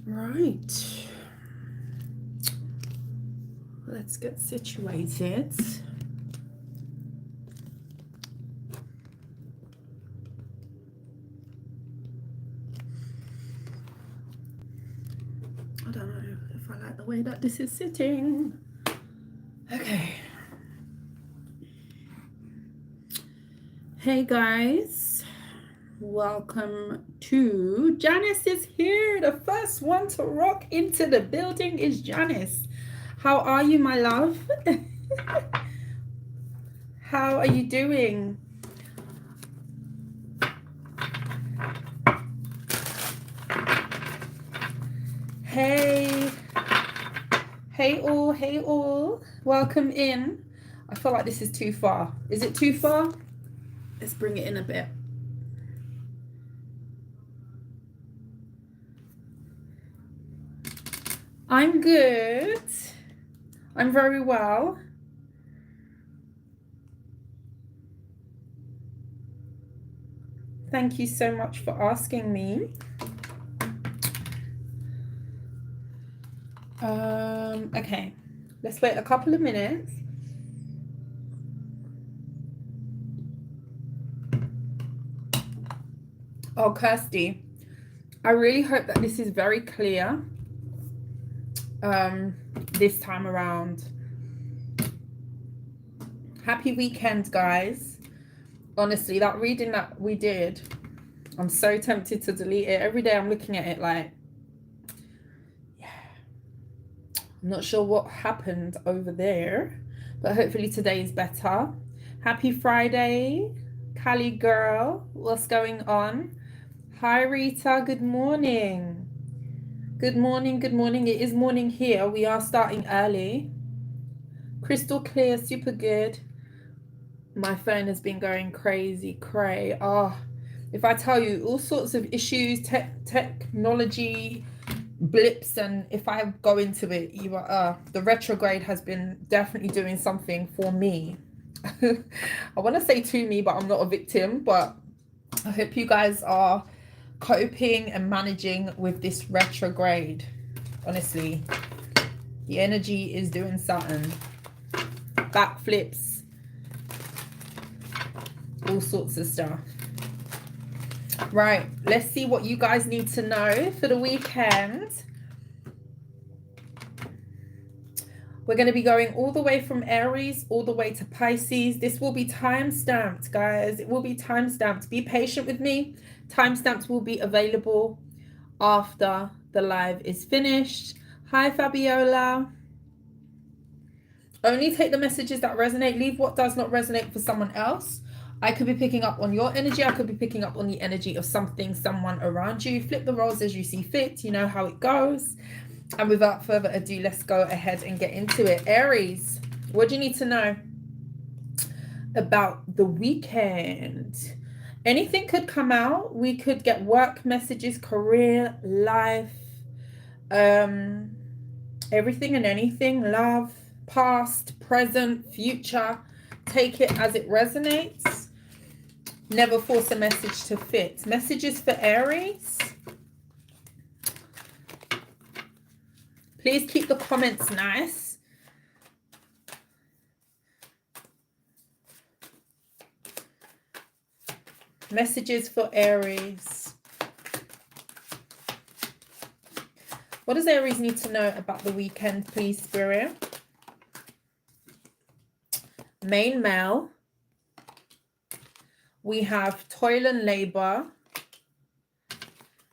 Right. Let's get situated. I don't know if I like the way that this is sitting. Okay. Hey guys. Welcome to Janice is here. The first one to rock into the building is Janice. How are you, my love? How are you doing? Hey. Hey all, hey all. Welcome in. I feel like this is too far. Is it too far? Let's bring it in a bit. I'm good. I'm very well. Thank you so much for asking me. Okay. Let's wait a couple of minutes. Oh, Kirsty, I really hope that this is very clear this time around. Happy weekend, guys. Honestly, that reading that we did, I'm so tempted to delete it. Every day I'm looking at it like, yeah, I'm not sure what happened over there, but hopefully today is better. Happy Friday, Cali girl. What's going on? Hi, Rita. Good morning. Good morning. Good morning. It is morning here. We are starting early. Crystal clear. Super good. My phone has been going crazy, cray. Oh, if I tell you all sorts of issues, technology blips, and if I go into it, you are the retrograde has been definitely doing something for me. I want to say to me, but I'm not a victim. But I hope you guys are coping and managing with this retrograde. Honestly, the energy is doing something. Backflips, all sorts of stuff. Right, let's see what you guys need to know for the weekend. We're going to be going all the way from Aries all the way to Pisces. This will be time-stamped, guys. It will be time-stamped. Be patient with me. Timestamps will be available after the live is finished. Hi, Fabiola. Only take the messages that resonate. Leave what does not resonate for someone else. I could be picking up on your energy. I could be picking up on the energy of something, someone around you. Flip the roles as you see fit. You know how it goes. And without further ado, let's go ahead and get into it. Aries, what do you need to know about the weekend? Anything could come out. We could get work messages, career, life, everything and anything, love, past, present, future. Take it as it resonates. Never force a message to fit. Messages for Aries. Please keep the comments nice. Messages for Aries. What does Aries need to know about the weekend, please, Spirit? Main male. We have toil and labor.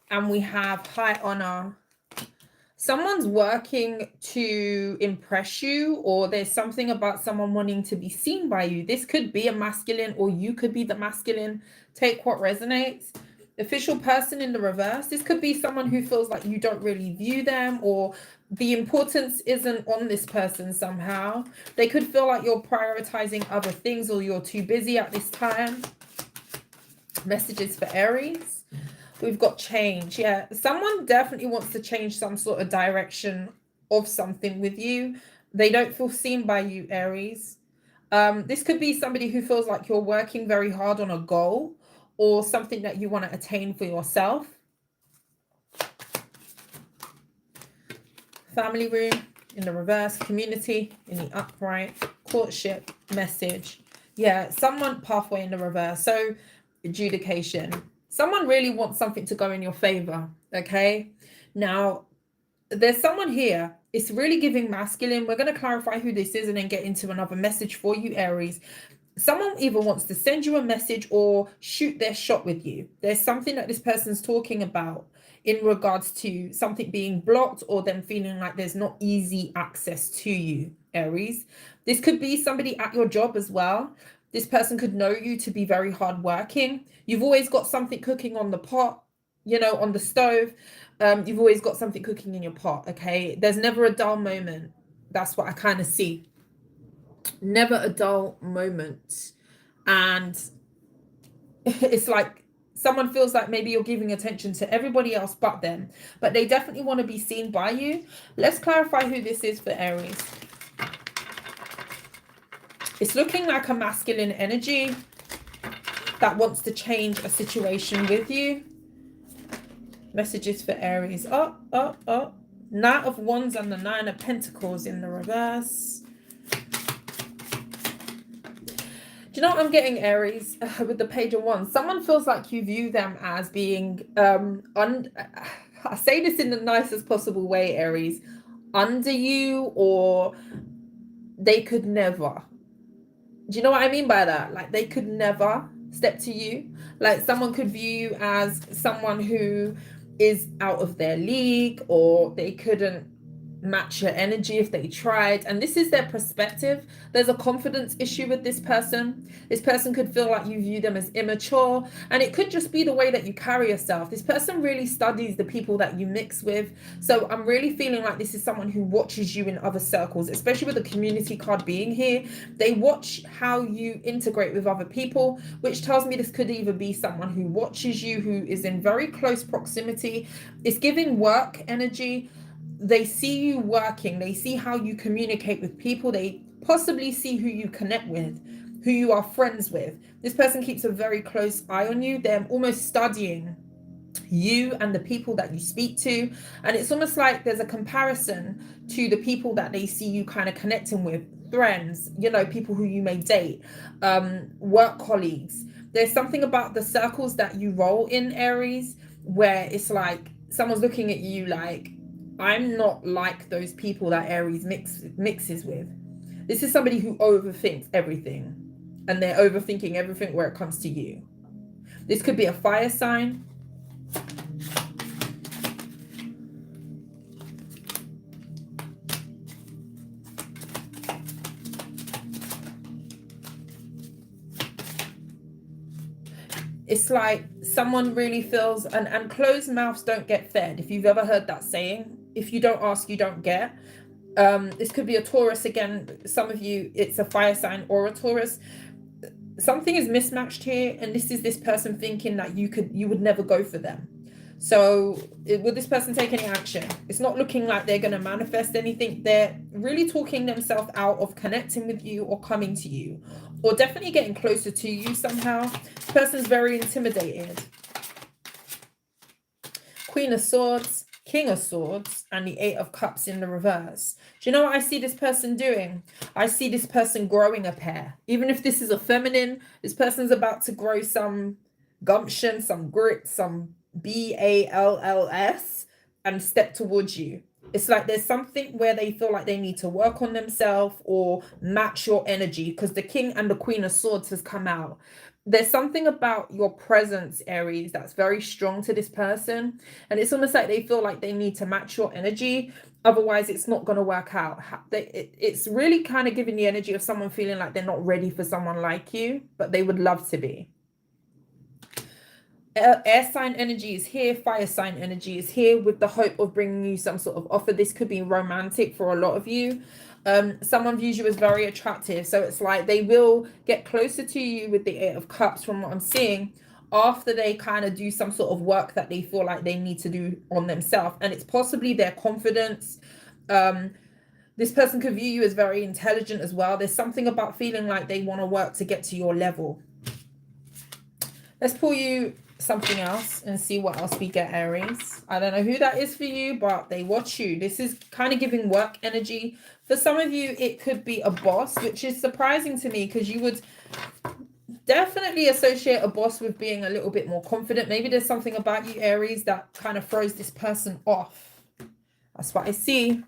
And we have high honor. Someone's working to impress you, or there's something about someone wanting to be seen by you. This could be a masculine, or you could be the masculine. Take what resonates. Official person in the reverse. This could be someone who feels like you don't really view them, or the importance isn't on this person somehow. They could feel like you're prioritizing other things, or you're too busy at this time. Messages for Aries. We've got change. Yeah, someone definitely wants to change some sort of direction of something with you. They don't feel seen by you, Aries. This could be somebody who feels like you're working very hard on a goal or something that you want to attain for yourself. family room in the reverse, community in the upright, courtship, message. Yeah, someone pathway in the reverse. So adjudication. Someone really wants something to go in your favor. Okay. Now, there's someone here. It's really giving masculine. We're going to clarify who this is and then get into another message for you, Aries. Someone either wants to send you a message or shoot their shot with you. There's something that this person's talking about in regards to something being blocked or them feeling like there's not easy access to you, Aries. This could be somebody at your job as well. This person could know you to be very hardworking. You've always got something cooking on the pot, you know, on the stove. You've always got something cooking in your pot, okay? There's never a dull moment. That's what I kind of see. Never a dull moment. And it's like someone feels like maybe you're giving attention to everybody else but them, but they definitely want to be seen by you. Let's clarify who this is for Aries. It's looking like a masculine energy that wants to change a situation with you. Messages for Aries. Knight of Wands and the Nine of Pentacles in the reverse. Do you know what I'm getting, Aries, with the Page of Wands? Someone feels like you view them as being, I say this in the nicest possible way, Aries, under you, or they could never. Do you know what I mean by that? Like they could never step to you. Like someone could view you as someone who is out of their league, or they couldn't match your energy if they tried. And this is their perspective. There's a confidence issue with this person. This person could feel like you view them as immature, and it could just be the way that you carry yourself. This person really studies the people that you mix with. So I'm really feeling like this is someone who watches you in other circles, especially with the community card being here. They watch how you integrate with other people, which tells me this could either be someone who watches you, who is in very close proximity. It's giving work energy. They see you working. They see how you communicate with people. They possibly see who you connect with, who you are friends with. This person keeps a very close eye on you. They're almost studying you and the people that you speak to. And it's almost like there's a comparison to the people that they see you kind of connecting with. Friends, you know, people who you may date, work colleagues. There's something about the circles that you roll in, Aries, where it's like someone's looking at you like, I'm not like those people that Aries mixes with. This is somebody who overthinks everything, and they're overthinking everything where it comes to you. This could be a fire sign. It's like someone really feels, and closed mouths don't get fed. If you've ever heard that saying, if you don't ask, you don't get. This could be a Taurus again. Some of you, it's a fire sign or a Taurus. Something is mismatched here, and this is this person thinking that you would never go for them. So will this person take any action? It's not looking like they're going to manifest anything. They're really talking themselves out of connecting with you or coming to you, or definitely getting closer to you somehow. This person's very intimidated. Queen of Swords, King of Swords, and the Eight of Cups in the reverse. Do you know what I see this person doing? I see this person growing a pair. Even if this is a feminine, this person's about to grow some gumption, some grit, some balls, and step towards you. It's like there's something where they feel like they need to work on themselves or match your energy, because the King and the Queen of Swords has come out. There's something about your presence, Aries, that's very strong to this person. And it's almost like they feel like they need to match your energy. Otherwise, it's not going to work out. It's really kind of giving the energy of someone feeling like they're not ready for someone like you, but they would love to be. Air sign energy is here. Fire sign energy is here with the hope of bringing you some sort of offer. This could be romantic for a lot of you. Someone views you as very attractive, so it's like they will get closer to you with the Eight of Cups from what I'm seeing, after they kind of do some sort of work that they feel like they need to do on themselves. And it's possibly their confidence. This person could view you as very intelligent as well. There's something about feeling like they want to work to get to your level. Let's pull you something else and see what else we get, Aries. I don't know who that is for you, but they watch you. This is kind of giving work energy. For some of you, it could be a boss, which is surprising to me because you would definitely associate a boss with being a little bit more confident. Maybe there's something about you, Aries, that kind of throws this person off. That's what I see.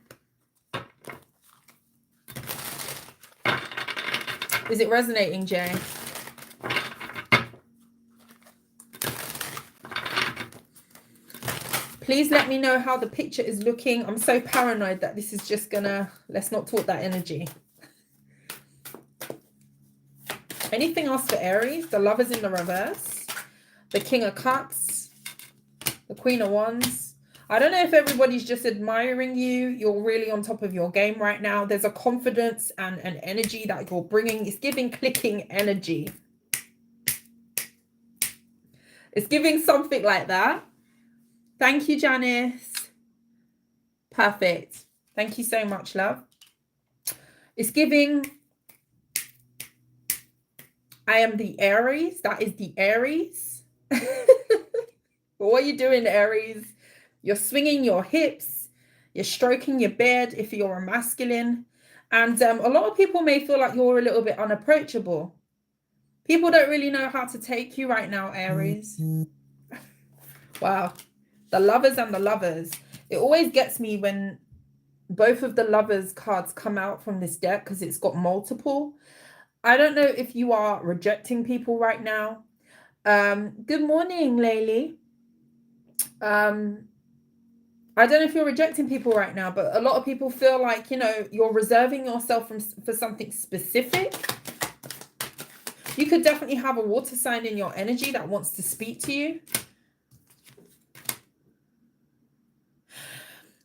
Is it resonating, Jay? Please let me know how the picture is looking. I'm so paranoid that this is just gonna, let's not talk that energy. Anything else for Aries? The Lovers in the reverse, the King of Cups, the Queen of Wands. I don't know if everybody's just admiring you. You're really on top of your game right now. There's a confidence and an energy that you're bringing. It's giving clicking energy. It's giving something like that. Thank you, Janice. Perfect. Thank you so much, love. It's giving, I am the Aries. That is the Aries. What are you doing, Aries? You're swinging your hips. You're stroking your beard if you're a masculine. And a lot of people may feel like you're a little bit unapproachable. People don't really know how to take you right now, Aries. Wow. The Lovers and the Lovers. It always gets me when both of the Lovers cards come out from this deck because it's got multiple. I don't know if you are rejecting people right now. Good morning, Laylee. I don't know if you're rejecting people right now, but a lot of people feel like, you know, you're reserving yourself for something specific. You could definitely have a water sign in your energy that wants to speak to you.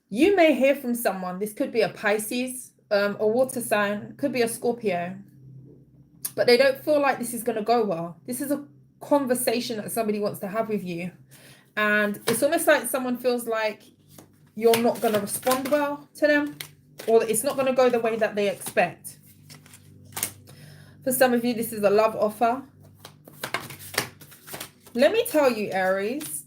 You may hear from someone. This could be a Pisces, a water sign, could be a Scorpio, but they don't feel like this is going to go well. This is a conversation that somebody wants to have with you. And it's almost like someone feels like you're not going to respond well to them, or it's not going to go the way that they expect. For some of you, this is a love offer. Let me tell you, Aries,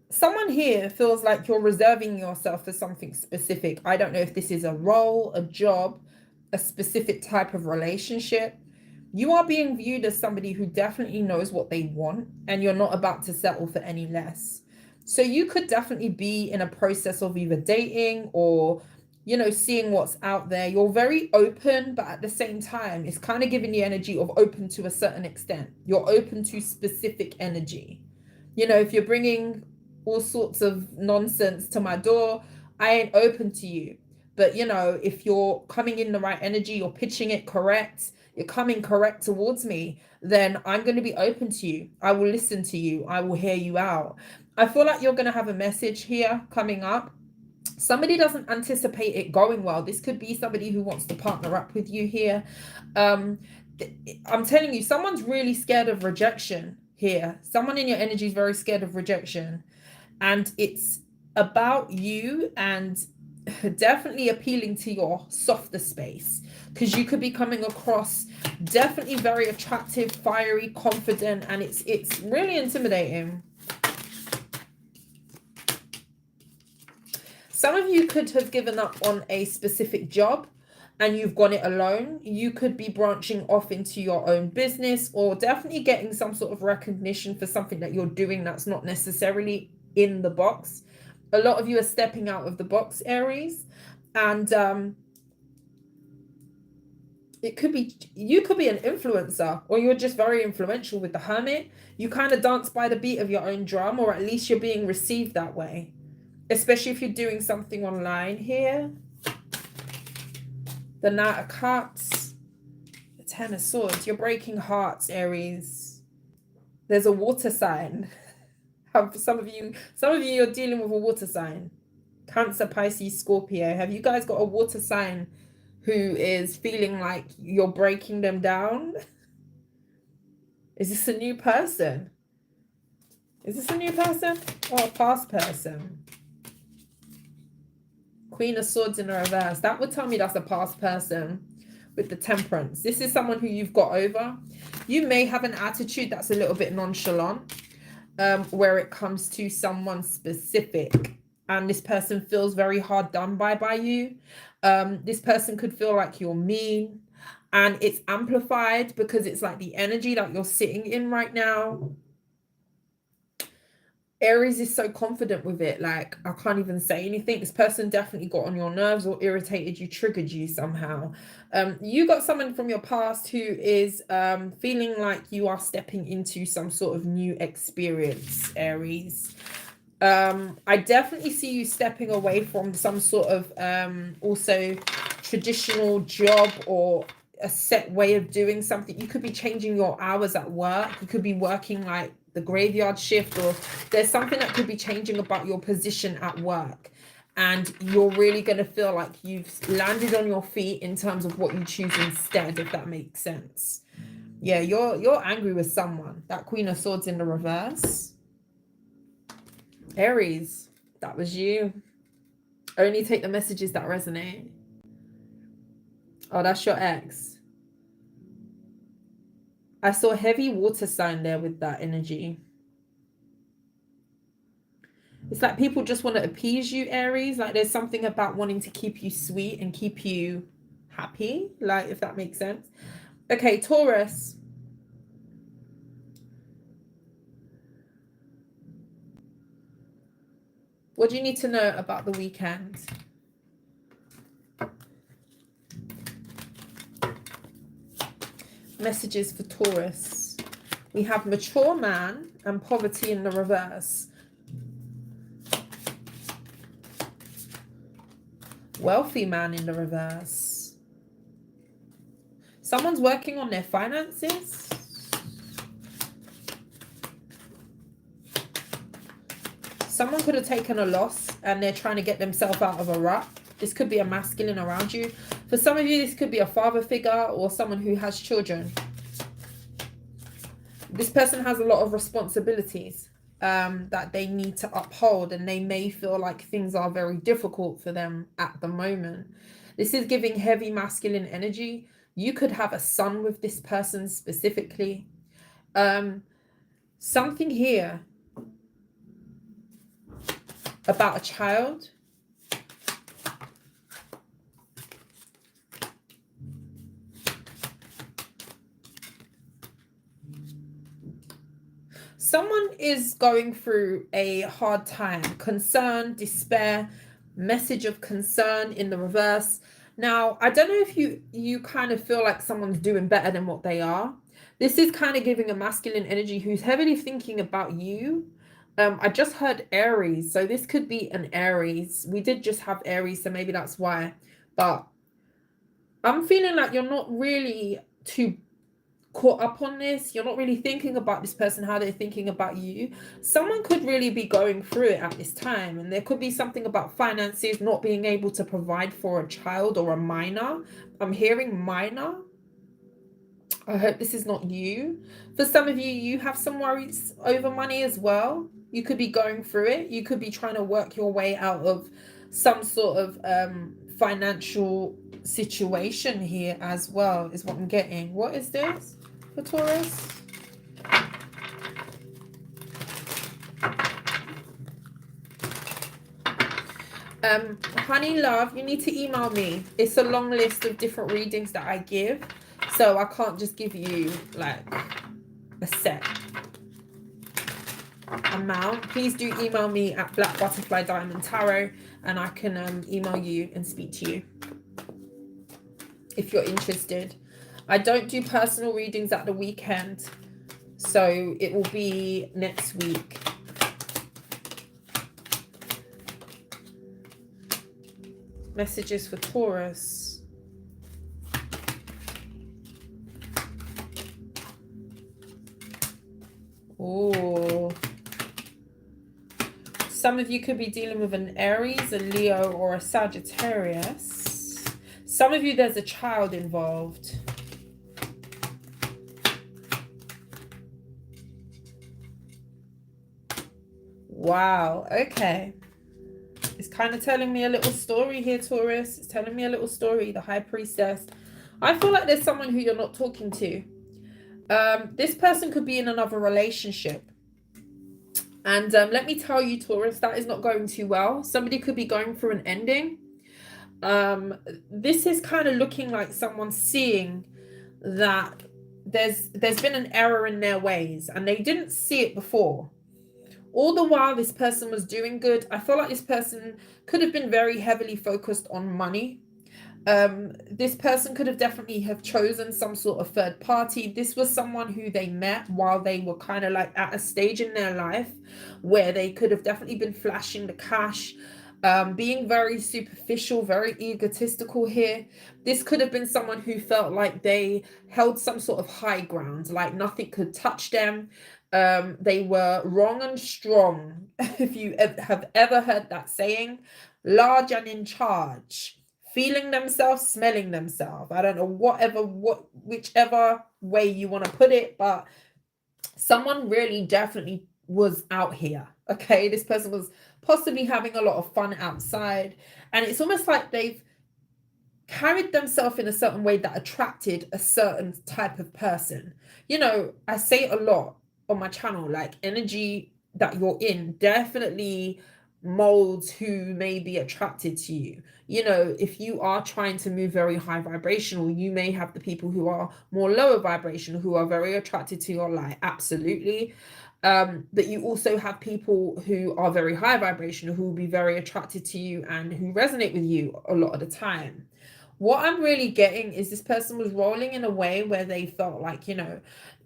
someone here feels like you're reserving yourself for something specific. I don't know if this is a role, a job, a specific type of relationship. You are being viewed as somebody who definitely knows what they want, and you're not about to settle for any less. So you could definitely be in a process of either dating or, you know, seeing what's out there. You're very open, but at the same time, it's kind of giving the energy of open to a certain extent. You're open to specific energy. You know, if you're bringing all sorts of nonsense to my door, I ain't open to you. But, you know, if you're coming in the right energy, you're pitching it correct, you're coming correct towards me, then I'm going to be open to you. I will listen to you. I will hear you out. I feel like you're going to have a message here coming up. Somebody doesn't anticipate it going well. This could be somebody who wants to partner up with you here. I'm telling you, someone's really scared of rejection here. Someone in your energy is very scared of rejection. And it's about you and definitely appealing to your softer space, because you could be coming across definitely very attractive, fiery, confident, and it's really intimidating. Some of you could have given up on a specific job and you've gone it alone. You could be branching off into your own business, or definitely getting some sort of recognition for something that you're doing that's not necessarily in the box. A lot of you are stepping out of the box, Aries, and it could be, you could be an influencer, or you're just very influential with the Hermit. You kind of dance by the beat of your own drum, or at least you're being received that way, especially if you're doing something online here. The Knight of Cups, the Ten of Swords. You're breaking hearts, Aries. There's a water sign. Some of you are dealing with a water sign. Cancer, Pisces, Scorpio. Have you guys got a water sign who is feeling like you're breaking them down? Is this a new person? Is this a new person or a past person? Queen of Swords in the reverse. That would tell me that's a past person with the Temperance. This is someone who you've got over. You may have an attitude that's a little bit nonchalant, where it comes to someone specific, and this person feels very hard done by you. This person could feel like you're mean, and it's amplified because it's like the energy that you're sitting in right now. Aries is so confident with it, like, I can't even say anything. This person definitely got on your nerves or irritated you, triggered you somehow. You got someone from your past who is feeling like you are stepping into some sort of new experience, Aries. I definitely see you stepping away from some sort of also traditional job or a set way of doing something. You could be changing your hours at work. You could be working like the graveyard shift, or there's something that could be changing about your position at work, and you're really going to feel like you've landed on your feet in terms of what you choose instead, if that makes sense. Yeah, you're angry with someone. That Queen of Swords in the reverse. Aries, that was you. Only take the messages that resonate. Oh, that's your ex. I saw heavy water sign there with that energy. It's like people just want to appease you, Aries. Like there's something about wanting to keep you sweet and keep you happy, like, if that makes sense. Okay, Taurus. What do you need to know about the weekend? Messages for Taurus. We have mature man and poverty in the reverse. Wealthy man in the reverse. Someone's working on their finances. Someone could have taken a loss and they're trying to get themselves out of a rut. This could be a masculine around you. For some of you, this could be a father figure or someone who has children. This person has a lot of responsibilities that they need to uphold, and they may feel like things are very difficult for them at the moment. This is giving heavy masculine energy. You could have a son with this person specifically. Something here about a child. Someone is going through a hard time. Concern, despair, message of concern in the reverse. Now, I don't know if you kind of feel like someone's doing better than what they are. This is kind of giving a masculine energy who's heavily thinking about you. I just heard Aries, so this could be an Aries. We did just have Aries, so maybe that's why. But I'm feeling like you're not really too caught up on this. You're not really thinking about this person, how they're thinking about you. Someone could really be going through it at this time, and there could be something about finances, not being able to provide for a child or a minor. I'm hearing minor. I hope this is not you. For some of you, you have some worries over money as well. You could be going through it. You could be trying to work your way out of some sort of financial situation here as well, is what I'm getting. What is this for Taurus? Honey love, you need to email me. It's a long list of different readings that I give, so I can't just give you like a set amount. Please do email me at Black Butterfly Diamond Tarot, and I can email you and speak to you if you're interested. I don't do personal readings at the weekend, so it will be next week. Messages for Taurus. Oh, some of you could be dealing with an Aries, a Leo, or a Sagittarius. Some of you, there's a child involved. Wow, okay. It's kind of telling me a little story here, Taurus. It's telling me a little story, the High Priestess. I feel like there's someone who you're not talking to. This person could be in another relationship. And let me tell you, Taurus, that is not going too well. Somebody could be going through an ending. This is kind of looking like someone seeing that there's been an error in their ways and they didn't see it before. All the while this person was doing good. I feel like this person could have been very heavily focused on money. This person could have definitely have chosen some sort of third party. This was someone who they met while they were kind of like at a stage in their life where they could have definitely been flashing the cash, being very superficial, very egotistical here. This could have been someone who felt like they held some sort of high ground, like nothing could touch them. They were wrong and strong. If you have ever heard that saying, large and in charge, feeling themselves, smelling themselves. I don't know, whichever way you want to put it, but someone really definitely was out here. Okay, this person was possibly having a lot of fun outside, and it's almost like they've carried themselves in a certain way that attracted a certain type of person. You know, I say it a lot on my channel, like energy that you're in definitely molds who may be attracted to you. You know, if you are trying to move very high vibrational, you may have the people who are more lower vibrational who are very attracted to your light. Absolutely. But you also have people who are very high vibrational who will be very attracted to you and who resonate with you a lot of the time. What I'm really getting is this person was rolling in a way where they felt like, you know,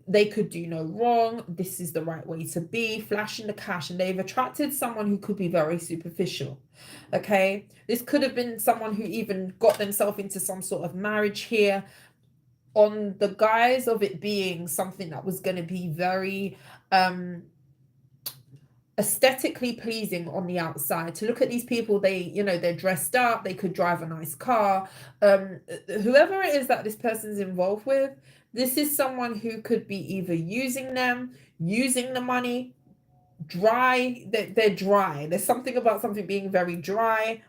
they could do no wrong. This is the right way to be, flashing the cash, and they've attracted someone who could be very superficial. Okay, this could have been someone who even got themselves into some sort of marriage here on the guise of it being something that was going to be very aesthetically pleasing on the outside. To look at these people, they, you know, they're dressed up, they could drive a nice car. Whoever it is that this person's involved with, this is someone who could be either using them, using the money, dry. They're dry. There's something about something being very dry.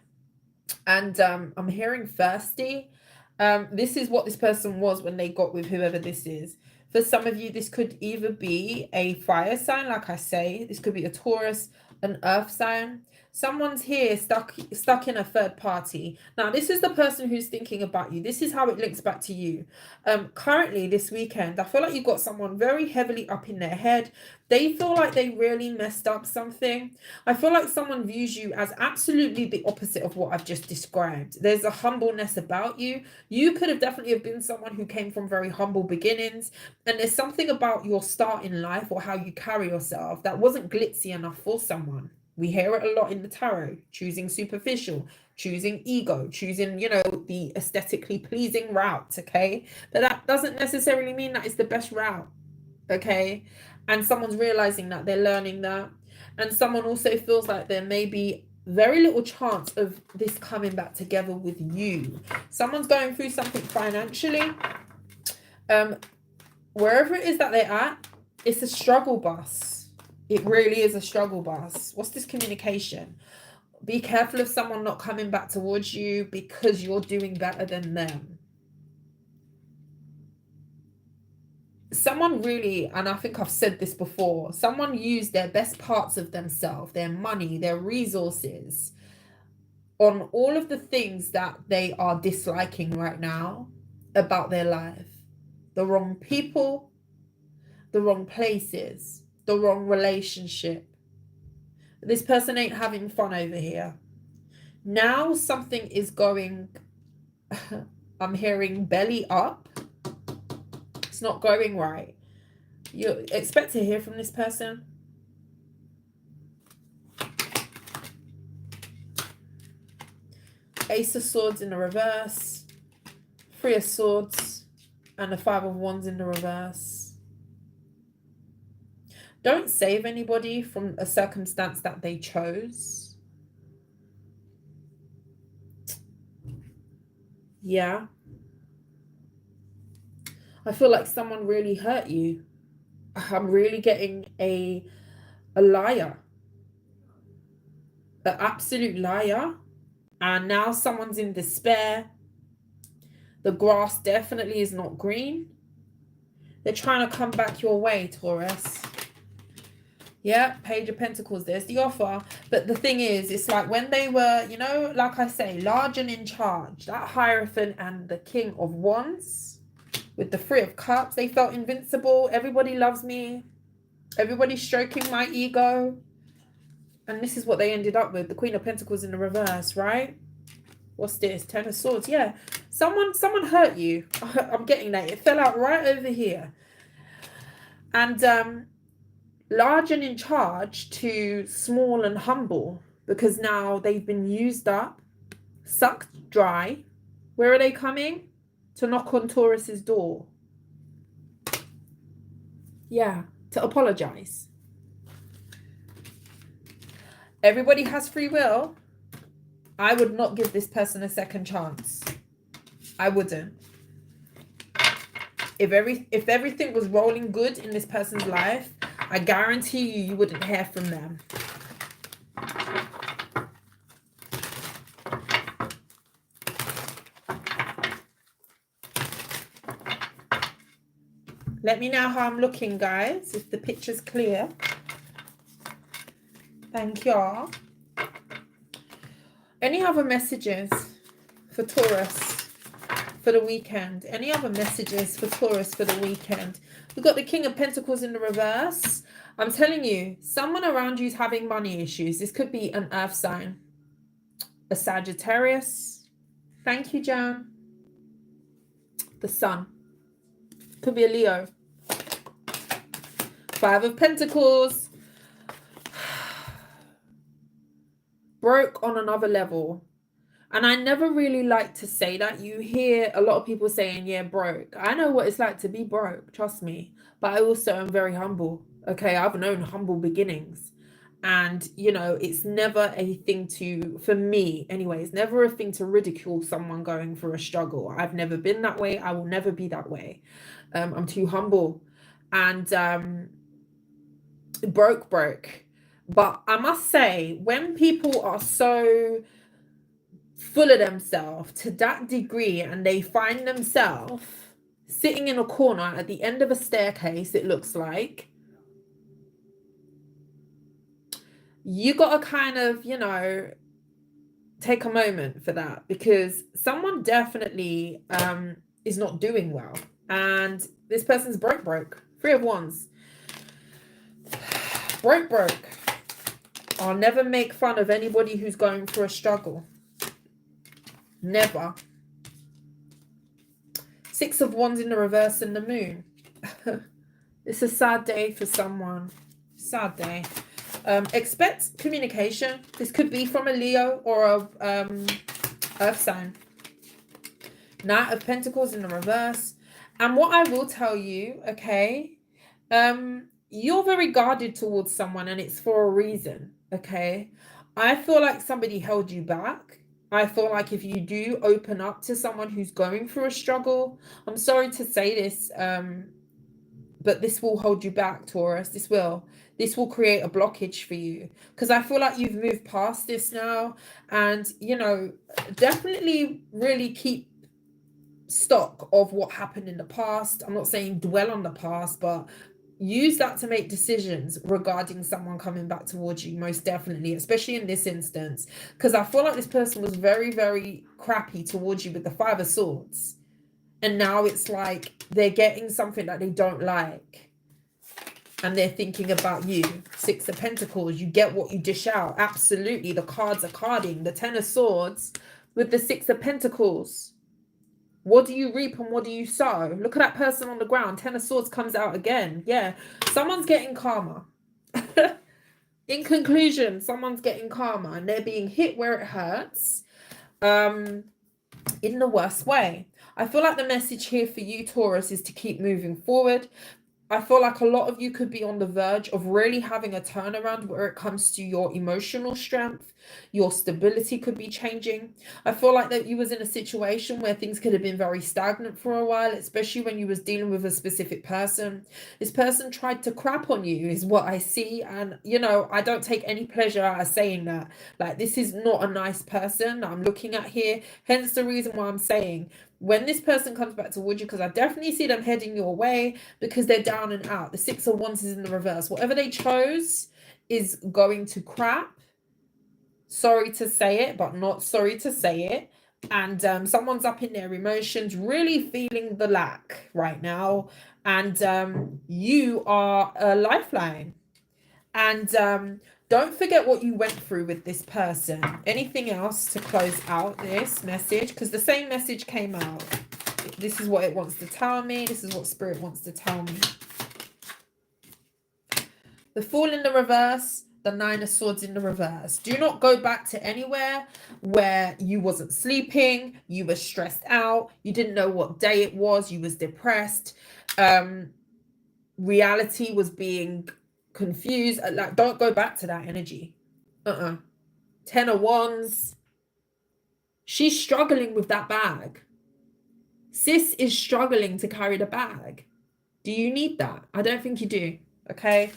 And I'm hearing thirsty. This is what this person was when they got with whoever this is. For some of you, this could either be a fire sign, like I say. This could be a Taurus, an earth sign. Someone's here stuck in a third party. Now, this is the person who's thinking about you. This is how it links back to you. Currently, this weekend, I feel like you've got someone very heavily up in their head. They feel like they really messed up something. I feel like someone views you as absolutely the opposite of what I've just described. There's a humbleness about you. You could have definitely have been someone who came from very humble beginnings. And there's something about your start in life or how you carry yourself that wasn't glitzy enough for someone. We hear it a lot in the tarot, choosing superficial, choosing ego, choosing, you know, the aesthetically pleasing route, okay? But that doesn't necessarily mean that it's the best route, okay? And someone's realizing that, they're learning that. And someone also feels like there may be very little chance of this coming back together with you. Someone's going through something financially. Wherever it is that they're at, it's a struggle bus. It really is a struggle bus. What's this communication? Be careful of someone not coming back towards you because you're doing better than them. Someone really, and I think I've said this before, someone used their best parts of themselves, their money, their resources, on all of the things that they are disliking right now about their life. The wrong people, the wrong places, the wrong relationship. This person ain't having fun over here. Now something is going, I'm hearing belly up. It's not going right. You expect to hear from this person. Ace of Swords in the reverse. Three of Swords. And the Five of Wands in the reverse. Don't save anybody from a circumstance that they chose. Yeah. I feel like someone really hurt you. I'm really getting a liar. An absolute liar. And now someone's in despair. The grass definitely is not green. They're trying to come back your way, Taurus. Yeah, Page of Pentacles, there's the offer. But the thing is, it's like when they were, you know, like I say, large and in charge, that Hierophant and the King of Wands with the Three of Cups, they felt invincible. Everybody loves me. Everybody's stroking my ego. And this is what they ended up with. The Queen of Pentacles in the reverse, right? What's this? Ten of Swords. Yeah. Someone hurt you. I'm getting that. It fell out right over here. And large and in charge to small and humble, because now they've been used up, sucked dry. Where are they coming? To knock on Taurus's door. Yeah, to apologize. Everybody has free will. I would not give this person a second chance. I wouldn't. If everything was rolling good in this person's life, I guarantee you wouldn't hear from them. Let me know how I'm looking, guys, if the picture's clear. Thank y'all. Any other messages for Taurus for the weekend? Any other messages for Taurus for the weekend? We've got the King of Pentacles in the reverse. I'm telling you, someone around you is having money issues. This could be an earth sign. A Sagittarius. Thank you, Jan. The Sun. Could be a Leo. Five of Pentacles. Broke on another level. And I never really like to say that. You hear a lot of people saying, yeah, broke. I know what it's like to be broke, trust me. But I also am very humble. Okay, I've known humble beginnings. And, you know, it's never a thing to, for me anyway, it's never a thing to ridicule someone going through a struggle. I've never been that way. I will never be that way. I'm too humble. And broke. But I must say, when people are so full of themselves to that degree and they find themselves sitting in a corner at the end of a staircase, it looks like, you got to kind of, you know, take a moment for that, because someone definitely is not doing well. And this person's broke. Three of Wands. Broke. I'll never make fun of anybody who's going through a struggle. Never. Six of Wands in the reverse and the Moon. It's a sad day for someone. Sad day. Expect communication. This could be from a Leo or a earth sign. Knight of Pentacles in the reverse. And what I will tell you, okay, you're very guarded towards someone, and it's for a reason, okay? I feel like somebody held you back. I feel like if you do open up to someone who's going through a struggle, I'm sorry to say this, but this will hold you back, Taurus. This will create a blockage for you, because I feel like you've moved past this now. And, you know, definitely really keep stock of what happened in the past. I'm not saying dwell on the past, but use that to make decisions regarding someone coming back towards you, most definitely, especially in this instance, because I feel like this person was very, very crappy towards you with the Five of Swords. And now it's like they're getting something that they don't like. And they're thinking about you. Six of Pentacles, you get what you dish out. Absolutely, the cards are carding. The Ten of Swords with the Six of Pentacles. What do you reap and what do you sow? Look at that person on the ground. Ten of Swords comes out again. Yeah, someone's getting karma. In conclusion, someone's getting karma and they're being hit where it hurts in the worst way. I feel like the message here for you, Taurus, is to keep moving forward. I feel like a lot of you could be on the verge of really having a turnaround where it comes to your emotional strength. Your stability could be changing. I feel like that you was in a situation where things could have been very stagnant for a while, especially when you was dealing with a specific person. This person tried to crap on you is what I see. And, you know, I don't take any pleasure out of saying that. Like, this is not a nice person that I'm looking at here. Hence the reason why I'm saying when this person comes back towards you, because I definitely see them heading your way because they're down and out. The 6 of Wands is in the reverse. Whatever they chose is going to crap. Sorry to say it, but not sorry to say it. And someone's up in their emotions, really feeling the lack right now. And you are a lifeline. And don't forget what you went through with this person. Anything else to close out this message? Because the same message came out. This is what it wants to tell me. This is what Spirit wants to tell me. The Fool in the reverse. The 9 of Swords in the reverse. Do not go back to anywhere where you wasn't sleeping, you were stressed out, you didn't know what day it was, you was depressed, reality was being confused. Like, don't go back to that energy. 10 of Wands. She's struggling with that bag. Sis is struggling to carry the bag. Do you need that? I don't think you do. Okay.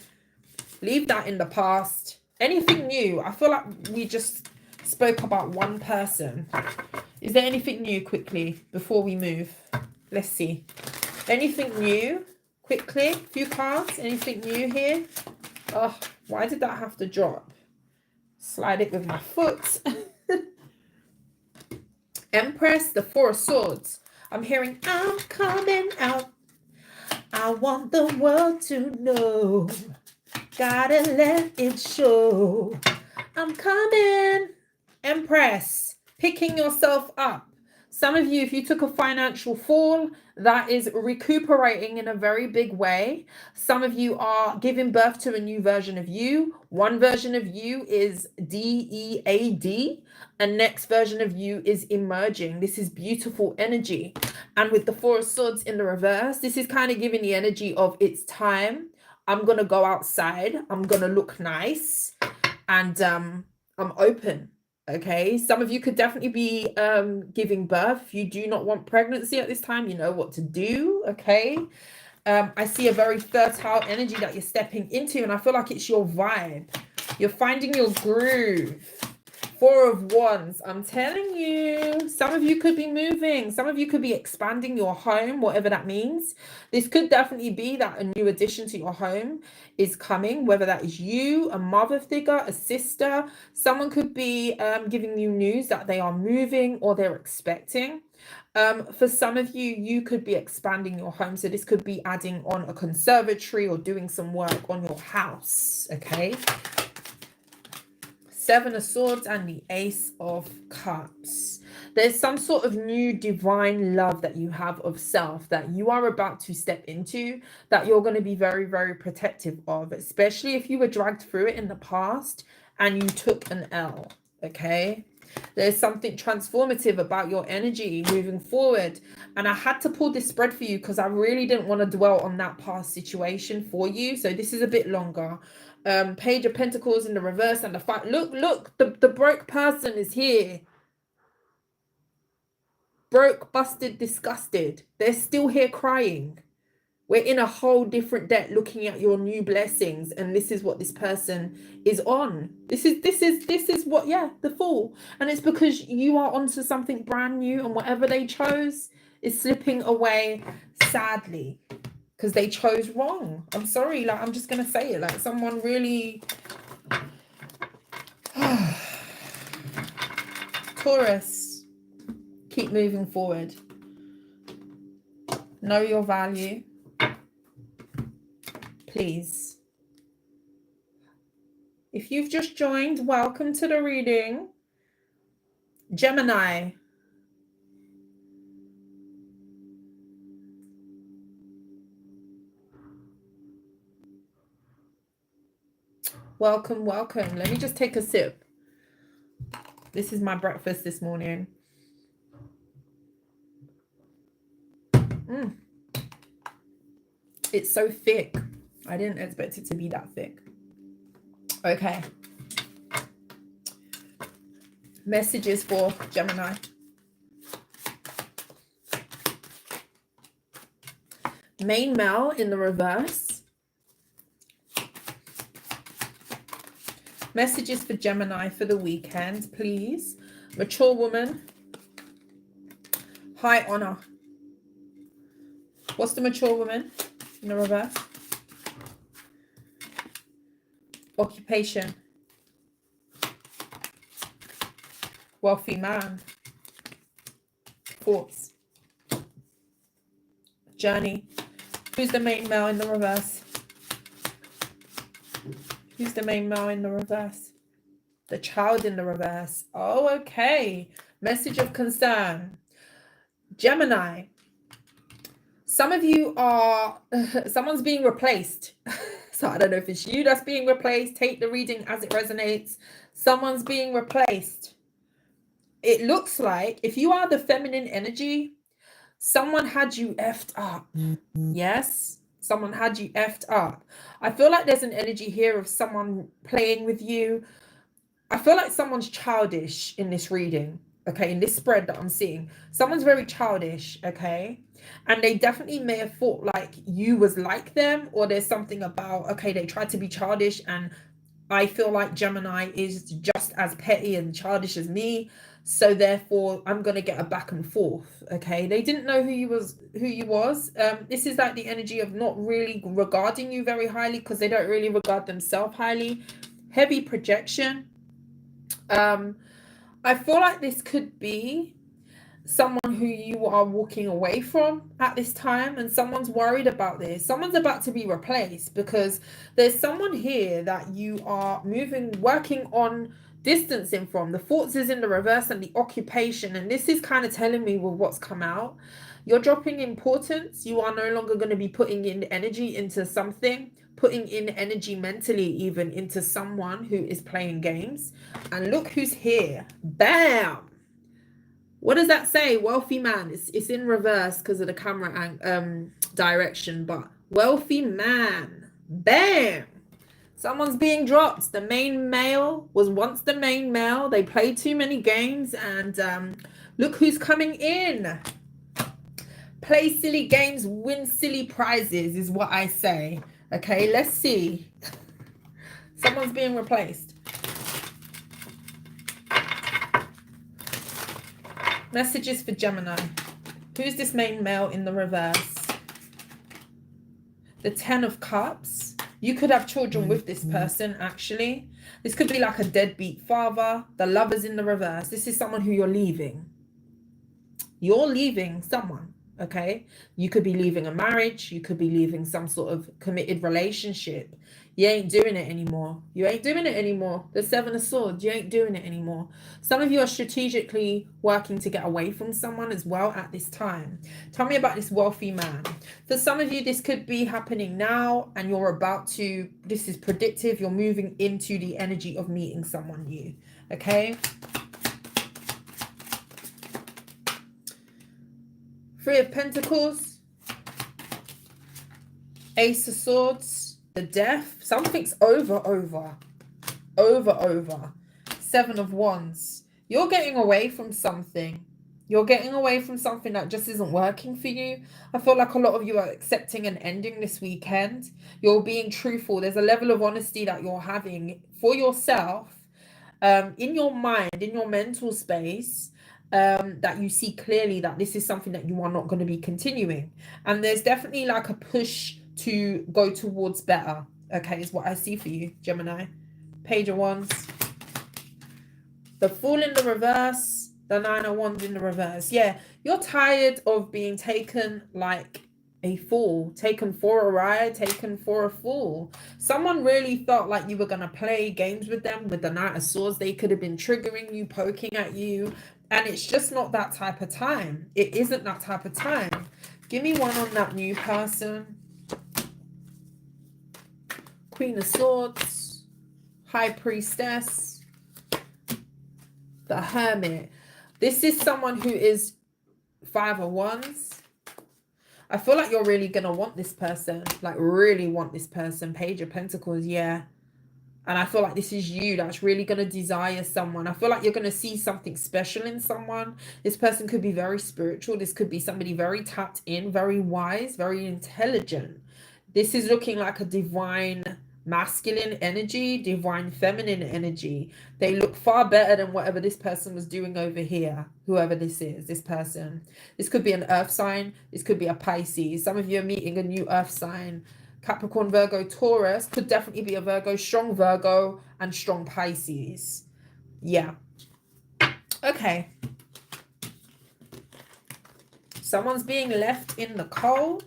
Leave that in the past. Anything new? I feel like we just spoke about one person. Is there anything new quickly before we move? Let's see. Anything new quickly? A few cards. Anything new here? Oh, why did that have to drop? Slide it with my foot. Empress, the 4 of Swords. I'm hearing, I'm coming out. I want the world to know. Gotta let it show. I'm coming. Empress, picking yourself up. Some of you, if you took a financial fall, that is recuperating in a very big way. Some of you are giving birth to a new version of you. One version of you is DEAD. And next version of you is emerging. This is beautiful energy. And with the 4 of Swords in the reverse, this is kind of giving the energy of it's time. I'm going to go outside. I'm going to look nice. And I'm open. Okay. Some of you could definitely be giving birth. If you do not want pregnancy at this time, you know what to do. Okay. I see a very fertile energy that you're stepping into. And I feel like it's your vibe. You're finding your groove. 4 of Wands. I'm telling you, some of you could be moving. Some of you could be expanding your home, whatever that means. This could definitely be that a new addition to your home is coming, whether that is you, a mother figure, a sister. Someone could be giving you news that they are moving or they're expecting. For some of you, you could be expanding your home. So this could be adding on a conservatory or doing some work on your house. Okay. 7 of Swords and the Ace of Cups. There's some sort of new divine love that you have of self that you are about to step into, that you're going to be very, very protective of, especially if you were dragged through it in the past and you took an L. Okay. There's something transformative about your energy moving forward. And I had to pull this spread for you because I really didn't want to dwell on that past situation for you. So this is a bit longer. Page of Pentacles in the reverse and the fight. Look, the broke person is here. Broke, busted, disgusted. They're still here crying. We're in a whole different deck looking at your new blessings, and this is what this person is on. This is what, yeah, the Fool. And it's because you are onto something brand new, and whatever they chose is slipping away sadly. Because they chose wrong. I'm sorry, like I'm just gonna say it. Like someone really Taurus, keep moving forward. Know your value. Please. If you've just joined, welcome to the reading. Gemini. Welcome, welcome. Let me just take a sip. This is my breakfast this morning. It's so thick. I didn't expect it to be that thick. Okay. Messages for Gemini. Main male in the reverse. Messages for Gemini for the weekend, please. Mature woman. High honor. What's the mature woman in the reverse? Occupation. Wealthy man. Thoughts. Journey. Who's the main male in the reverse? Who's the main male in the reverse? The child in the reverse. Oh, okay. Message of concern. Gemini. Some of you are, someone's being replaced. So I don't know if it's you that's being replaced. Take the reading as it resonates. Someone's being replaced. It looks like if you are the feminine energy, someone had you effed up. Yes, someone had you effed up. I feel like there's an energy here of someone playing with you. I feel like someone's childish in this reading. Okay, in this spread that I'm seeing, someone's very childish. Okay, and they definitely may have thought like you was like them, or there's something about, okay, they tried to be childish, and I feel like Gemini is just as petty and childish as me, so therefore I'm gonna get a back and forth. Okay, they didn't know who you was. This is like the energy of not really regarding you very highly, because they don't really regard themselves highly. Heavy projection. I feel like this could be someone who you are walking away from at this time, and someone's worried about this. Someone's about to be replaced, because there's someone here that you are working on distancing from. The thoughts is in the reverse, and the occupation, and this is kind of telling me with what's come out, you're dropping importance. You are no longer going to be putting in energy into something, putting in energy mentally even into someone who is playing games. And look who's here. Bam. What does that say? Wealthy man. It's in reverse because of the camera direction, but wealthy man. Bam. Someone's being dropped. The main male was once the main male. They played too many games, and look who's coming in. Play silly games, win silly prizes is what I say. Okay, let's see. Someone's being replaced. Messages for Gemini. Who's this main male in the reverse? The 10 of Cups. You could have children with this person, actually. This could be like a deadbeat father. The Lovers in the reverse. This is someone who you're leaving. You're leaving someone. Okay, you could be leaving a marriage, you could be leaving some sort of committed relationship. You ain't doing it anymore. You ain't doing it anymore. The 7 of Swords, you ain't doing it anymore. Some of you are strategically working to get away from someone as well at this time. Tell me about this wealthy man. For some of you, this could be happening now, and you're about to, this is predictive, you're moving into the energy of meeting someone new. Okay. 3 of Pentacles, Ace of Swords, the Death. Something's over. 7 of Wands. You're getting away from something. You're getting away from something that just isn't working for you. I feel like a lot of you are accepting an ending this weekend. You're being truthful. There's a level of honesty that you're having for yourself, in your mind, in your mental space. That you see clearly that this is something that you are not going to be continuing, and there's definitely like a push to go towards better. Okay, is what I see for you, Gemini. Page of Wands, the Fool in the reverse, the 9 of Wands in the reverse. Yeah, you're tired of being taken like a fool, taken for a ride, taken for a fool. Someone really felt like you were going to play games with them. With the Knight of Swords, they could have been triggering you, poking at you. And it's just not that type of time. It isn't that type of time. Give me one on that new person. Queen of Swords. High Priestess. The Hermit. This is someone who is 5 of Wands. I feel like you're really going to want this person. Like, really want this person. Page of Pentacles, yeah. And I feel like this is you that's really going to desire someone. I feel like you're going to see something special in someone. This person could be very spiritual. This could be somebody very tapped in, very wise, very intelligent. This is looking like a divine masculine energy, divine feminine energy. They look far better than whatever this person was doing over here, whoever this is, this person. This could be an earth sign. This could be a Pisces. Some of you are meeting a new earth sign. Capricorn, Virgo, Taurus. Could definitely be a Virgo, strong Virgo and strong Pisces. Yeah. Okay. Someone's being left in the cold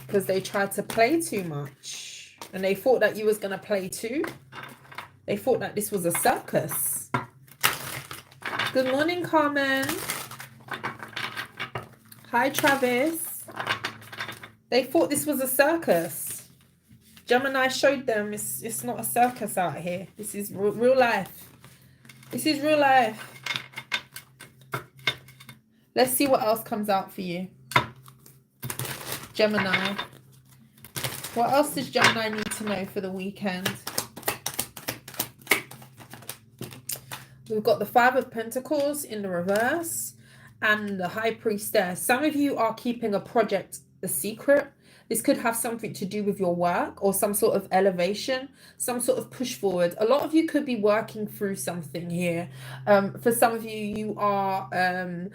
because they tried to play too much and they thought that you was going to play too. They thought that this was a circus. Good morning, Carmen. Hi, Travis. They thought this was a circus. Gemini showed them it's not a circus out here. This is real life. This is real life. Let's see what else comes out for you. Gemini. What else does Gemini need to know for the weekend? We've got the Five of Pentacles in the reverse and the High Priestess. Some of you are keeping a project a secret. This could have something to do with your work or some sort of elevation, some sort of push forward. A lot of you could be working through something here. For some of you, you are...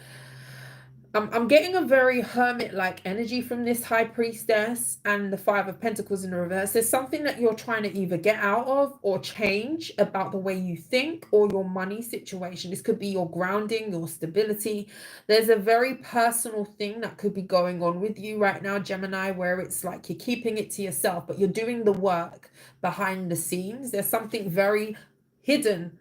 I'm getting a very hermit-like energy from this High Priestess and the Five of Pentacles in the reverse. There's something that you're trying to either get out of or change about the way you think or your money situation. This could be your grounding, your stability. There's a very personal thing that could be going on with you right now, Gemini, where it's like you're keeping it to yourself, but you're doing the work behind the scenes. There's something very hidden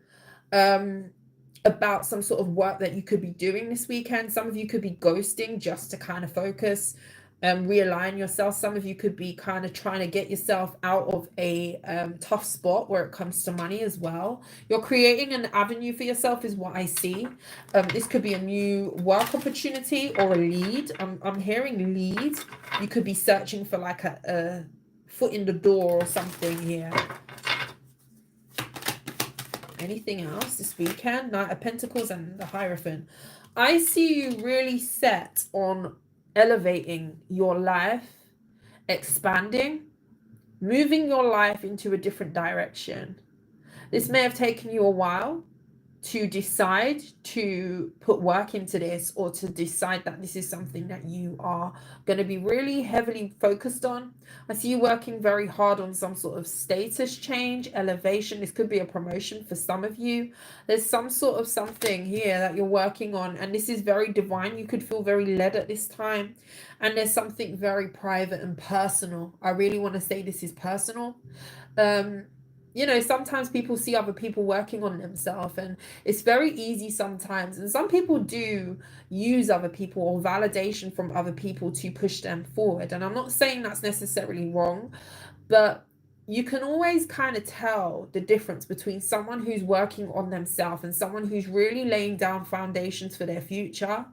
about some sort of work that you could be doing this weekend. Some of you could be ghosting just to kind of focus and realign yourself. Some of you could be kind of trying to get yourself out of a tough spot where it comes to money as well. You're creating an avenue for yourself is what I see. This could be a new work opportunity or a lead. I'm hearing lead. You could be searching for like a foot in the door or something here. Anything else this weekend? Knight of Pentacles and the Hierophant. I see you really set on elevating your life, expanding, moving your life into a different direction. This may have taken you a while to decide to put work into this or to decide that this is something that you are going to be really heavily focused on. I see you working very hard on some sort of status change, elevation. This could be a promotion for some of you. There's some sort of something here that you're working on, and this is very divine. You could feel very led at this time, and there's something very private and personal. I really want to say this is personal. You know, sometimes people see other people working on themselves, and it's very easy sometimes. And some people do use other people or validation from other people to push them forward. And I'm not saying that's necessarily wrong, but you can always kind of tell the difference between someone who's working on themselves and someone who's really laying down foundations for their future,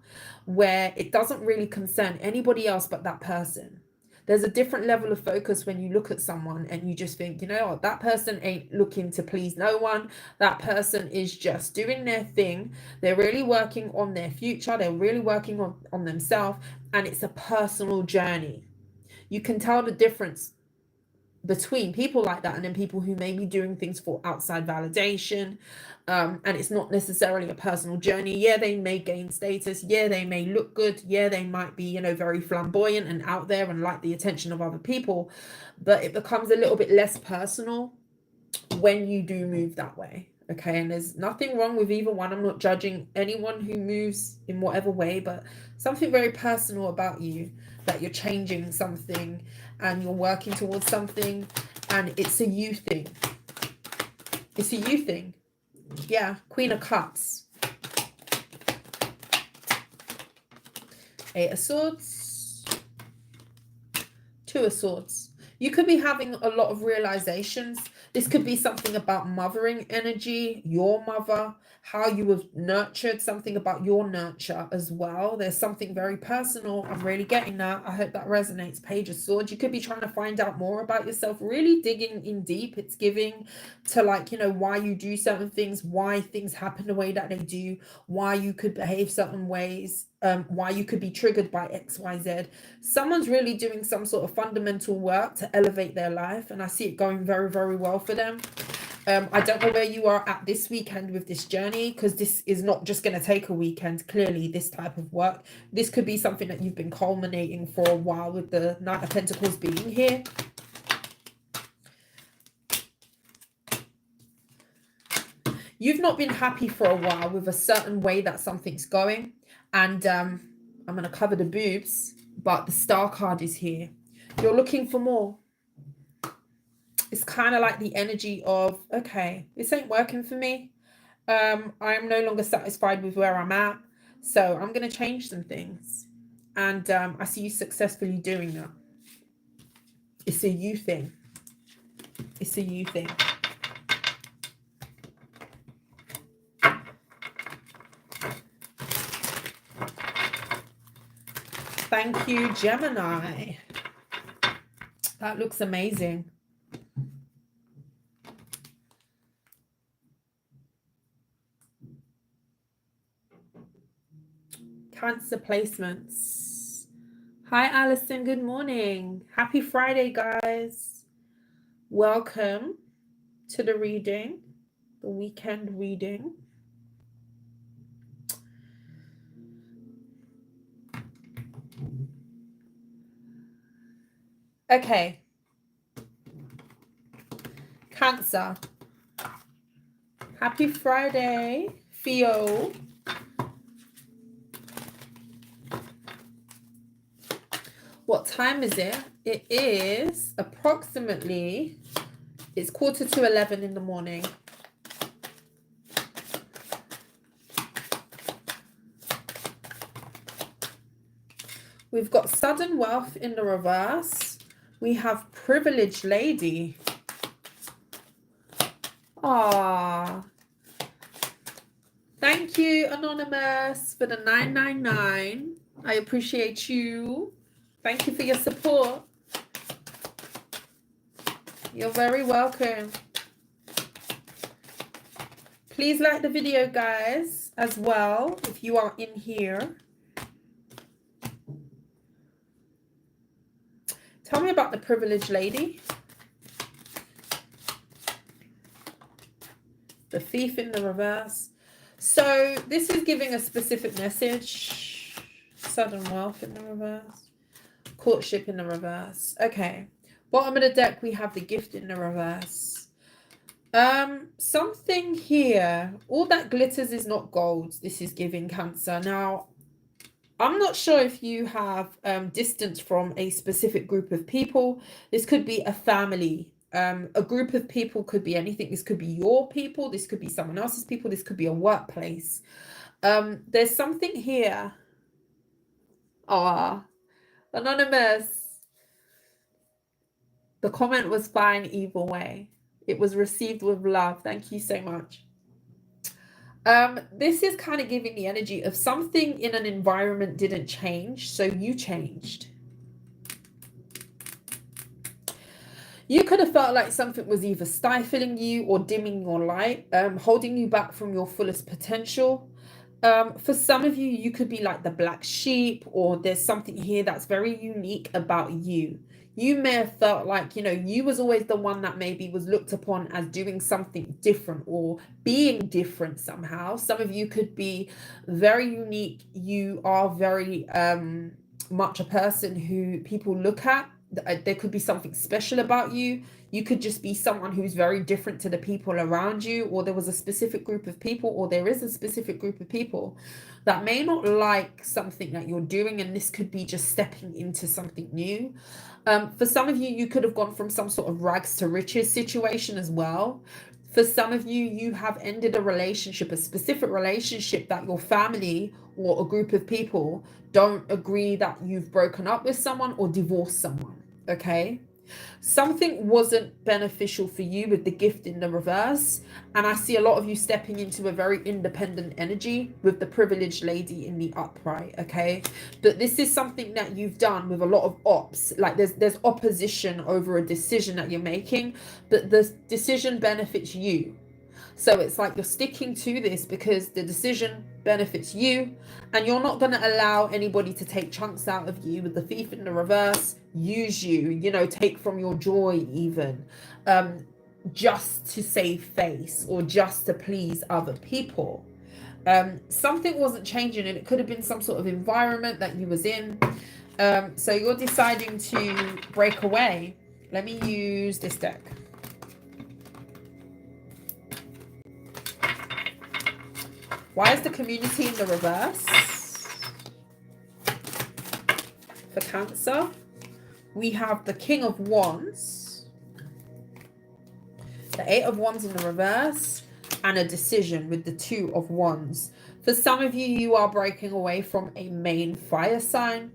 where it doesn't really concern anybody else but that person. There's a different level of focus when you look at someone and you just think, you know what, that person ain't looking to please no one. That person is just doing their thing. They're really working on their future. They're really working on themselves. And it's a personal journey. You can tell the difference between people like that and then people who may be doing things for outside validation, and it's not necessarily a personal journey. Yeah, they may gain status. Yeah, they may look good. Yeah, they might be, you know, very flamboyant and out there and like the attention of other people, but it becomes a little bit less personal when you do move that way. Okay, and there's nothing wrong with either one. I'm not judging anyone who moves in whatever way, but something very personal about you, that you're changing something and you're working towards something, and it's a you thing. It's a you thing. Yeah, Queen of Cups. Eight of Swords. Two of Swords. You could be having a lot of realizations. This could be something about mothering energy, your mother, how you have nurtured, something about your nurture as well. There's something very personal. I'm really getting that. I hope that resonates. Page of Swords. You could be trying to find out more about yourself, really digging in deep. It's giving to, like, you know, why you do certain things, why things happen the way that they do, why you could behave certain ways. why you could be triggered by XYZ. Someone's really doing some sort of fundamental work to elevate their life, and I see it going very, very well for them. I don't know where you are at this weekend with this journey, because this is not just going to take a weekend. Clearly, this type of work, this could be something that you've been culminating for a while, with the Knight of Pentacles being here. You've not been happy for a while with a certain way that something's going. And I'm going to cover the boobs, but the Star card is here. You're looking for more. It's kind of like the energy of, okay, this ain't working for me. I am no longer satisfied with where I'm at. So I'm going to change some things. And I see you successfully doing that. It's a you thing. It's a you thing. Thank you, Gemini. That looks amazing. Cancer placements. Hi, Alison. Good morning. Happy Friday, guys. Welcome to the reading, the weekend reading. Okay. Cancer. Happy Friday, Theo. What time is it? It is approximately, it's 11:45 in the morning. We've got sudden wealth in the reverse. We have privileged lady. Ah, thank you, Anonymous, for the 999. I appreciate you. Thank you for your support. You're very welcome. Please like the video, guys, as well, if you are in here. Tell me about the privileged lady. The thief in the reverse. So this is giving a specific message. Sudden wealth in the reverse. Courtship in the reverse. Okay. Bottom of the deck, we have the gift in the reverse. Something here. All that glitters is not gold. This is giving Cancer. Now, I'm not sure if you have distance from a specific group of people. This could be a family. A group of people could be anything. This could be your people. This could be someone else's people. This could be a workplace. There's something here. Ah, Anonymous. The comment was fine either way. It was received with love. Thank you so much. This is kind of giving the energy of something in an environment didn't change, so you changed. You could have felt like something was either stifling you or dimming your light, holding you back from your fullest potential. For some of you, you could be like the black sheep, or there's something here that's very unique about you. You may have felt like, you know, you was always the one that maybe was looked upon as doing something different or being different somehow. Some of you could be very unique. You are very much a person who people look at. There could be something special about you. You could just be someone who's very different to the people around you, or there was a specific group of people, or there is a specific group of people that may not like something that you're doing, and this could be just stepping into something new. For some of you, you could have gone from some sort of rags to riches situation as well. For some of you, you have ended a relationship, a specific relationship that your family or a group of people don't agree that you've broken up with someone or divorced someone, okay? Something wasn't beneficial for you with the gift in the reverse, and I see a lot of you stepping into a very independent energy with the privileged lady in the upright, okay? But this is something that you've done with a lot of ops, like there's opposition over a decision that you're making, but the decision benefits you. So it's like you're sticking to this because the decision benefits you, and you're not going to allow anybody to take chunks out of you with the thief in the reverse, use you, you know, take from your joy even, just to save face or just to please other people. Something wasn't changing, and it could have been some sort of environment that you was in. So you're deciding to break away. Let me use this deck. Why is the community in the reverse? For Cancer, we have the King of Wands, the Eight of Wands in the reverse, and a decision with the Two of Wands. For some of you, you are breaking away from a main fire sign.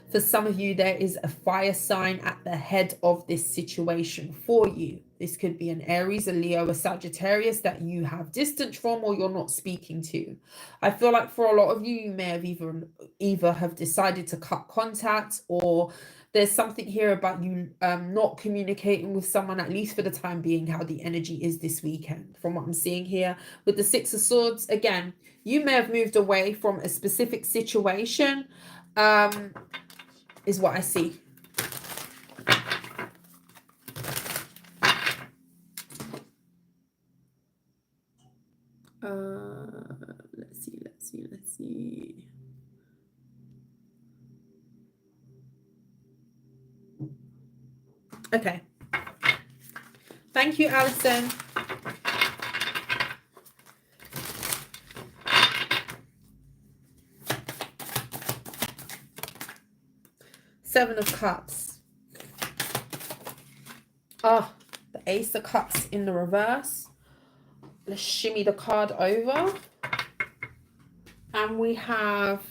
For some of you, there is a fire sign at the head of this situation for you. This could be an Aries, a Leo, a Sagittarius that you have distance from or you're not speaking to. I feel like for a lot of you, you may have either have decided to cut contact, or there's something here about you not communicating with someone, at least for the time being, how the energy is this weekend. From what I'm seeing here with the Six of Swords, again, you may have moved away from a specific situation, is what I see. Let's see. Okay. Thank you, Alison. Seven of Cups. Oh, the Ace of Cups in the reverse. Let's shimmy the card over. And we have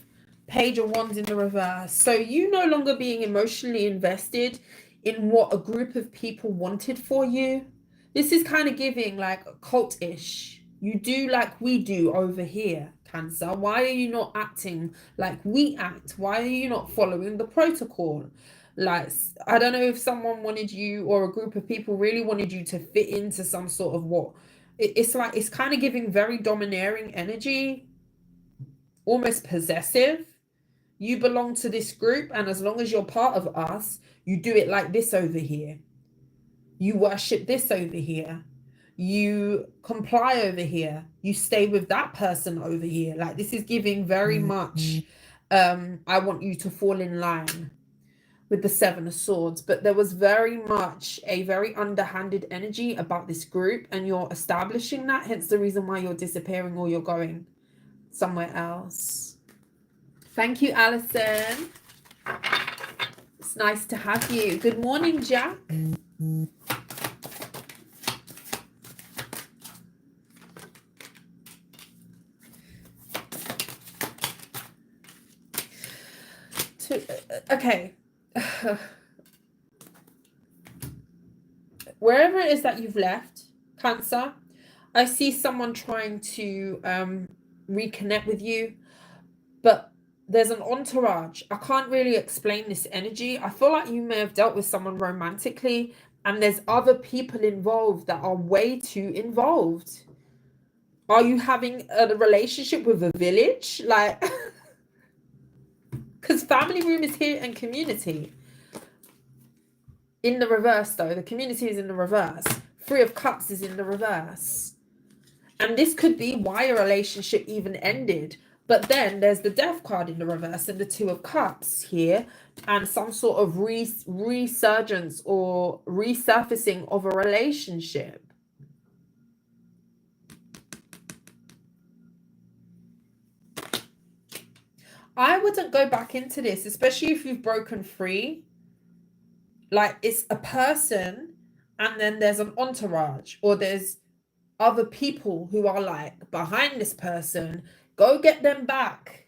Page of Wands in the reverse. So you no longer being emotionally invested in what a group of people wanted for you. This is kind of giving like cult-ish. You do like we do over here, Cancer. Why are you not acting like we act? Why are you not following the protocol? Like, I don't know if someone wanted you, or a group of people really wanted you to fit into some sort of what. It's like, it's kind of giving very domineering energy, almost possessive. You belong to this group, and as long as you're part of us, you do it like this over here. You worship this over here. You comply over here. You stay with that person over here. Like, this is giving very much, I want you to fall in line with the Seven of Swords. But there was very much a very underhanded energy about this group, and you're establishing that, hence the reason why you're disappearing or you're going somewhere else. Thank you, Alison. It's nice to have you. Good morning, Jack. Okay. Wherever it is that you've left, Cancer, I see someone trying to reconnect with you, but there's an entourage. I can't really explain this energy. I feel like you may have dealt with someone romantically, and there's other people involved that are way too involved. Are you having a relationship with a village? Like, because family room is here and community. In the reverse, though, the community is in the reverse. Three of Cups is in the reverse. And this could be why a relationship even ended. But then there's the Death card in the reverse and the Two of Cups here, and some sort of resurgence or resurfacing of a relationship. I wouldn't go back into this, especially if you've broken free. Like, it's a person, and then there's an entourage, or there's other people who are like behind this person. Go get them back.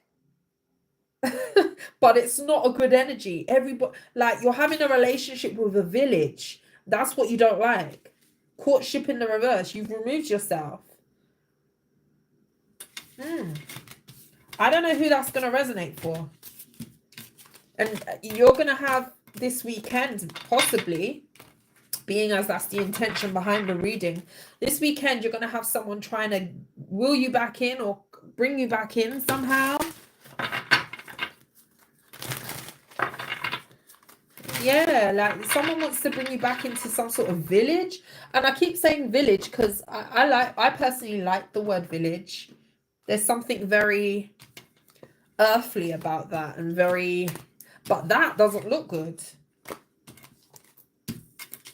But it's not a good energy. Everybody, like, you're having a relationship with a village. That's what you don't like. Courtship in the reverse. You've removed yourself. I don't know who that's going to resonate for. And you're going to have this weekend, possibly, being as that's the intention behind the reading. This weekend, you're going to have someone trying to will you back in or bring you back in somehow. Yeah, like someone wants to bring you back into some sort of village. And I keep saying village because I personally like the word village. There's something very earthly about that and but that doesn't look good.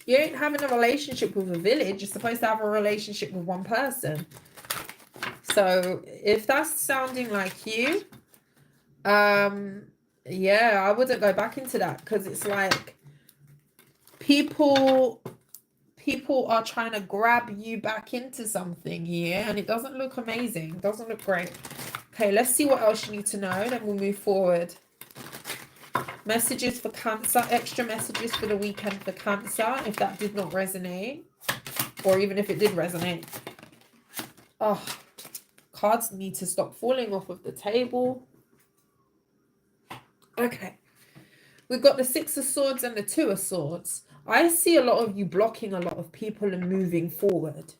You ain't having a relationship with a village. You're supposed to have a relationship with one person. So if that's sounding like you, yeah, I wouldn't go back into that, because it's like people are trying to grab you back into something here, and it doesn't look amazing. It doesn't look great. Okay, let's see what else you need to know, then we'll move forward. Messages for Cancer, extra messages for the weekend for Cancer, if that did not resonate, or even if it did resonate. Oh, cards need to stop falling off of the table. Okay, we've got the Six of Swords and the Two of Swords. I see a lot of you blocking a lot of people and moving forward.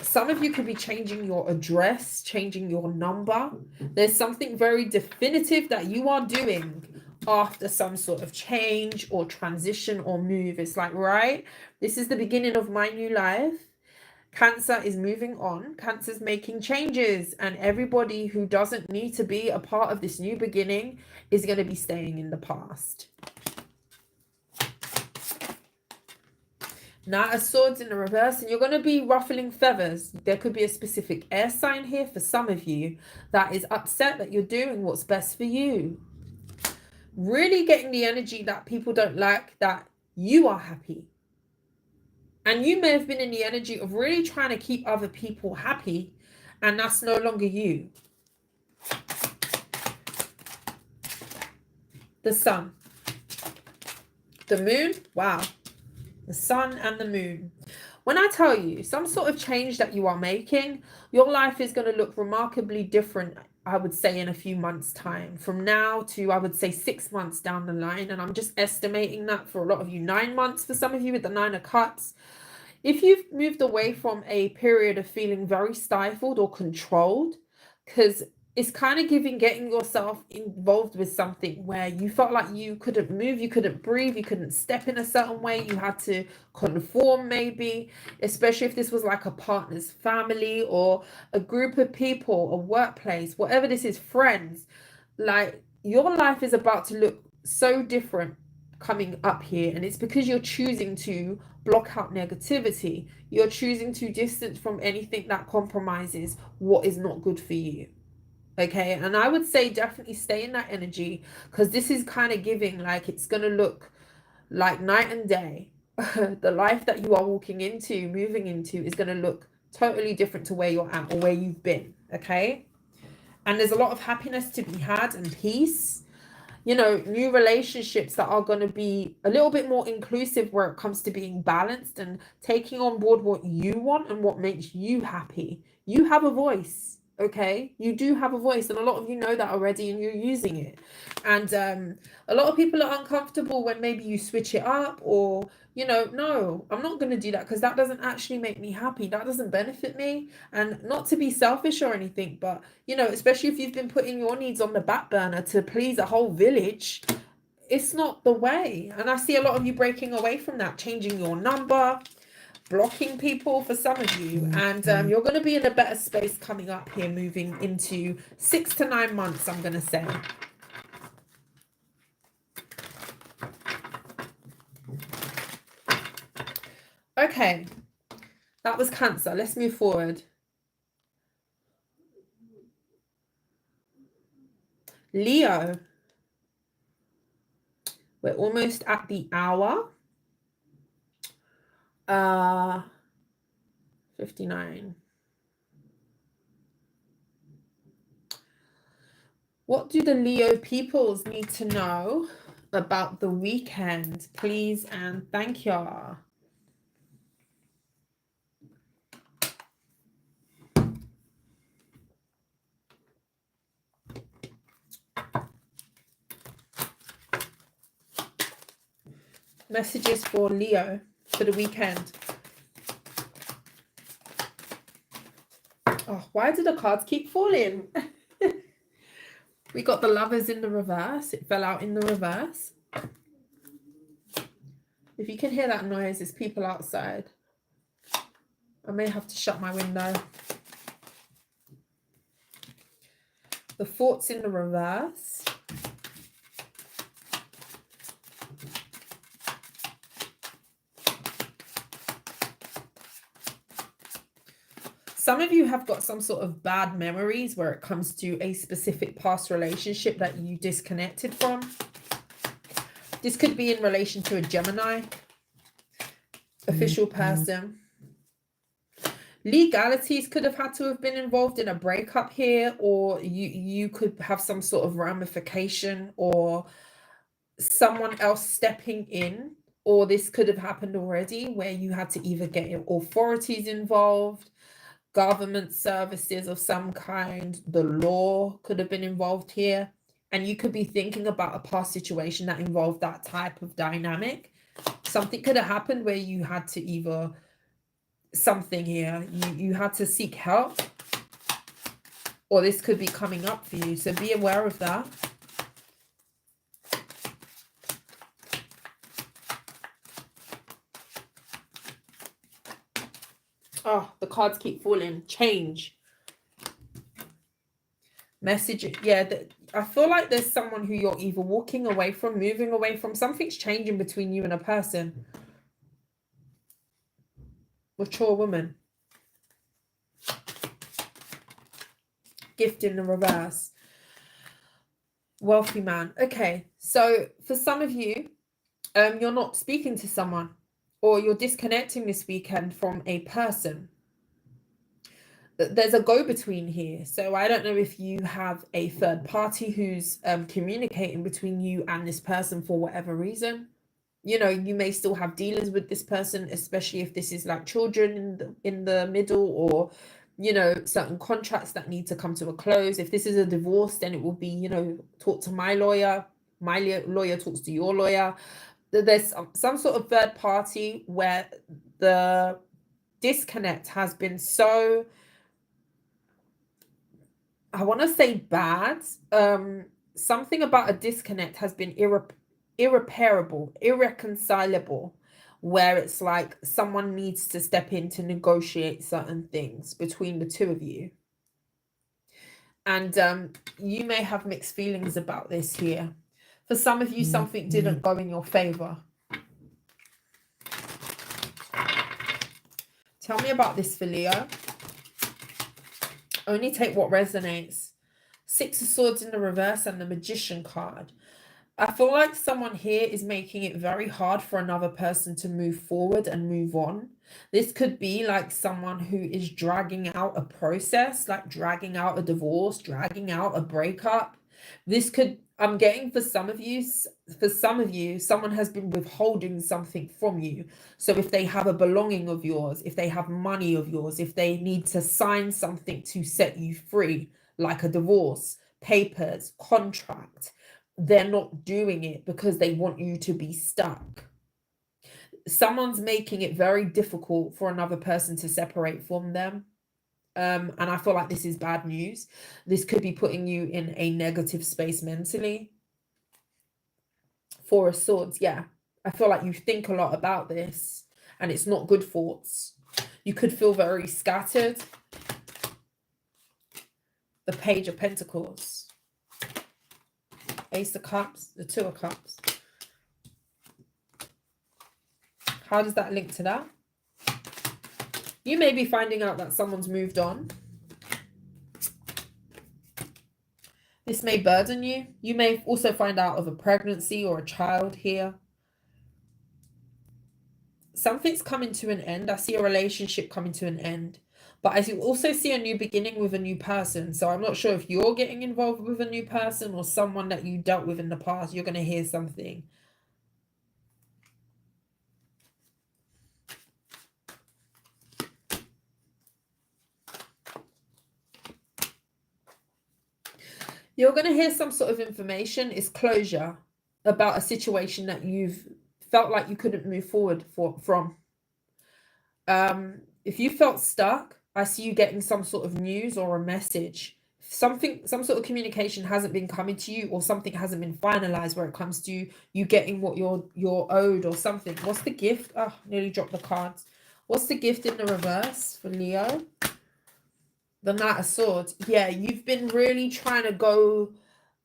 Some of you could be changing your address, changing your number. There's something very definitive that you are doing after some sort of change or transition or move. It's like, right, this is the beginning of my new life. Cancer is moving on. Cancer's making changes, and everybody who doesn't need to be a part of this new beginning is going to be staying in the past. Knight of Swords in the reverse, and you're going to be ruffling feathers. There could be a specific air sign here for some of you that is upset that you're doing what's best for you. Really getting the energy that people don't like, that you are happy. And you may have been in the energy of really trying to keep other people happy, and that's no longer you. The Sun. The Moon. Wow. The Sun and the Moon. When I tell you some sort of change that you are making, your life is going to look remarkably different, I would say, in a few months' time. From now to, I would say, 6 months down the line. And I'm just estimating that for a lot of you, 9 months for some of you with the Nine of Cups. If you've moved away from a period of feeling very stifled or controlled, because it's kind of getting yourself involved with something where you felt like you couldn't move, you couldn't breathe, you couldn't step in a certain way, you had to conform maybe, especially if this was like a partner's family or a group of people, a workplace, whatever this is, friends. Like, your life is about to look so different coming up here, and it's because you're choosing to block out negativity. You're choosing to distance from anything that compromises what is not good for you. Okay, and I would say definitely stay in that energy, because this is kind of giving like it's going to look like night and day. The life that you are walking into, moving into, is going to look totally different to where you're at or where you've been. Okay, and there's a lot of happiness to be had and peace. You know, new relationships that are going to be a little bit more inclusive where it comes to being balanced and taking on board what you want and what makes you happy. You have a voice, okay? You do have a voice, and a lot of you know that already, and you're using it. And a lot of people are uncomfortable when maybe you switch it up, or, you know, no, I'm not going to do that because that doesn't actually make me happy. That doesn't benefit me. And not to be selfish or anything, but, you know, especially if you've been putting your needs on the back burner to please a whole village, it's not the way. And I see a lot of you breaking away from that, changing your number, blocking people for some of you. And you're going to be in a better space coming up here, moving into 6 to 9 months, I'm going to say. Okay, that was Cancer. Let's move forward. Leo. We're almost at the hour. 59. What do the Leo peoples need to know about the weekend? Please and thank you. Messages for Leo. for the weekend. Oh, why do the cards keep falling? We got the Lovers in the reverse. It fell out in the reverse. If you can hear that noise, it's people outside. I may have to shut my window. The Thoughts in the reverse. Some of you have got some sort of bad memories where it comes to a specific past relationship that you disconnected from. This could be in relation to a Gemini, official person. Legalities could have had to have been involved in a breakup here, or you could have some sort of ramification or someone else stepping in, or this could have happened already where you had to either get authorities involved, government services of some kind, the law could have been involved here, and you could be thinking about a past situation that involved that type of dynamic. Something could have happened where you had to either something here, you had to seek help, or this could be coming up for you, so be aware of that. Oh, the cards keep falling. Change. Message. Yeah, I feel like there's someone who you're either walking away from, moving away from. Something's changing between you and a person. Mature woman. Gift in the reverse. Wealthy man. Okay, so for some of you, you're not speaking to someone, or you're disconnecting this weekend from a person. There's a go-between here. So I don't know if you have a third party who's communicating between you and this person for whatever reason. You know, you may still have dealings with this person, especially if this is like children in the middle, or, you know, certain contracts that need to come to a close. If this is a divorce, then it will be, you know, talk to my lawyer talks to your lawyer. There's some sort of third party where the disconnect has been so, I want to say bad. Something about a disconnect has been irreparable, irreconcilable, where it's like someone needs to step in to negotiate certain things between the two of you. And you may have mixed feelings about this here. For some of you, something didn't go in your favor. Tell me about this for Leo. Only take what resonates. Six of Swords in the reverse and the Magician card. I feel like someone here is making it very hard for another person to move forward and move on. This could be like someone who is dragging out a process, like dragging out a divorce, dragging out a breakup. This could, I'm getting for some of you, someone has been withholding something from you. So if they have a belonging of yours, if they have money of yours, if they need to sign something to set you free, like a divorce, papers, contract, they're not doing it because they want you to be stuck. Someone's making it very difficult for another person to separate from them. And I feel like this is bad news. This could be putting you in a negative space mentally. Four of Swords, yeah. I feel like you think a lot about this and it's not good thoughts. You could feel very scattered. The Page of Pentacles. Ace of Cups, the Two of Cups. How does that link to that? You may be finding out that someone's moved on. This may burden you. You may also find out of a pregnancy or a child here. Something's coming to an end. I see a relationship coming to an end. But I also see a new beginning with a new person. So I'm not sure if you're getting involved with a new person or someone that you dealt with in the past. You're going to hear something. You're going to hear some sort of information. It's closure about a situation that you've felt like you couldn't move forward from. If you felt stuck, I see you getting some sort of news or a message. Some sort of communication hasn't been coming to you, or something hasn't been finalized where it comes to you getting what you're owed or something. What's the gift? Oh, nearly dropped the cards. What's the gift in the reverse for Leo? The Knight of Swords. Yeah, you've been really trying to go.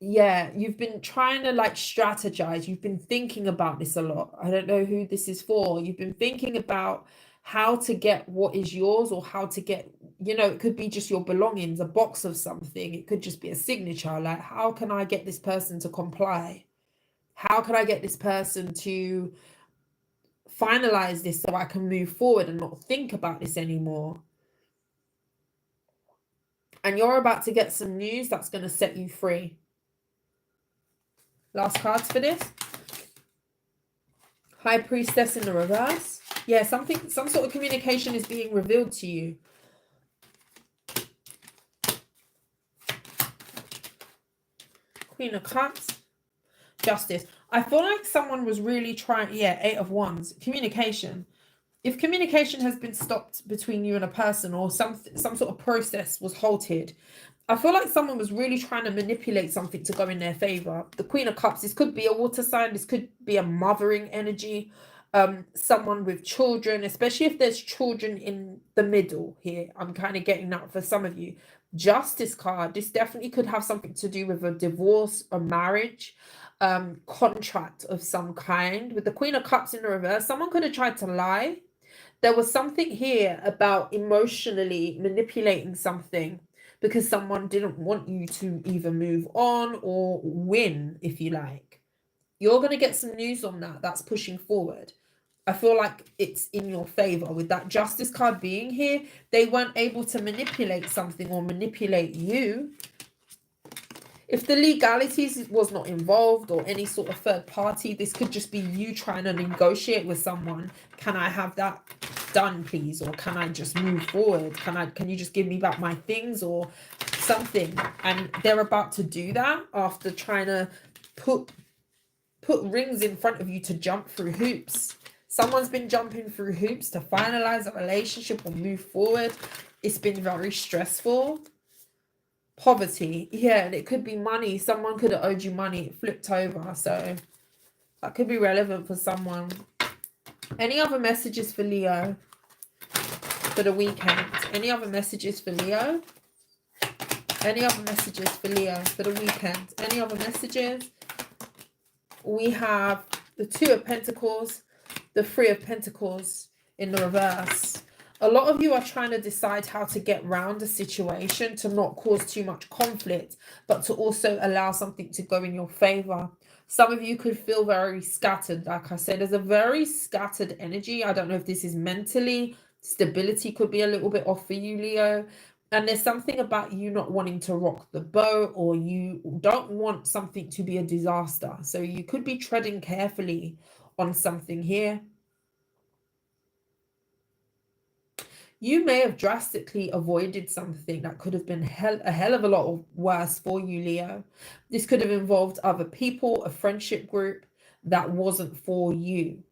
Yeah, you've been trying to like strategize. You've been thinking about this a lot. I don't know who this is for. You've been thinking about how to get what is yours, or how to get, it could be just your belongings, a box of something. It could just be a signature. Like, how can I get this person to comply? How can I get this person to finalize this so I can move forward and not think about this anymore? And you're about to get some news that's going to set you free. Last cards for this. High Priestess in the reverse. Yeah, some sort of communication is being revealed to you. Queen of Cups. Justice. I feel like someone was really trying. Yeah, Eight of Wands. Communication. If communication has been stopped between you and a person, or some sort of process was halted, I feel like someone was really trying to manipulate something to go in their favor. The Queen of Cups, this could be a water sign. This could be a mothering energy. Someone with children, especially if there's children in the middle here. I'm kind of getting that for some of you. Justice card. This definitely could have something to do with a divorce, a marriage, contract of some kind. With the Queen of Cups in the reverse, someone could have tried to lie. There was something here about emotionally manipulating something, because someone didn't want you to either move on or win, if you like. You're going to get some news on that. That's pushing forward. I feel like it's in your favor. With that Justice card being here, they weren't able to manipulate something or manipulate you. If the legalities was not involved, or any sort of third party, this could just be you trying to negotiate with someone. Can I have that done, please? Or can I just move forward? Can you just give me back my things or something? And they're about to do that after trying to put rings in front of you to jump through hoops. Someone's been jumping through hoops to finalize a relationship or move forward. It's been very stressful. Poverty, yeah, and it could be money. Someone could have owed you money, it flipped over, so that could be relevant for someone. Any other messages for Leo for the weekend? Any other messages for Leo? Any other messages for Leo for the weekend? Any other messages? We have the Two of Pentacles, the Three of Pentacles in the reverse. A lot of you are trying to decide how to get around a situation to not cause too much conflict, but to also allow something to go in your favor. Some of you could feel very scattered. Like I said, there's a very scattered energy. I don't know if this is mentally. Stability could be a little bit off for you, Leo. And there's something about you not wanting to rock the boat, or you don't want something to be a disaster. So you could be treading carefully on something here. You may have drastically avoided something that could have been a hell of a lot worse for you, Leo. This could have involved other people, a friendship group that wasn't for you.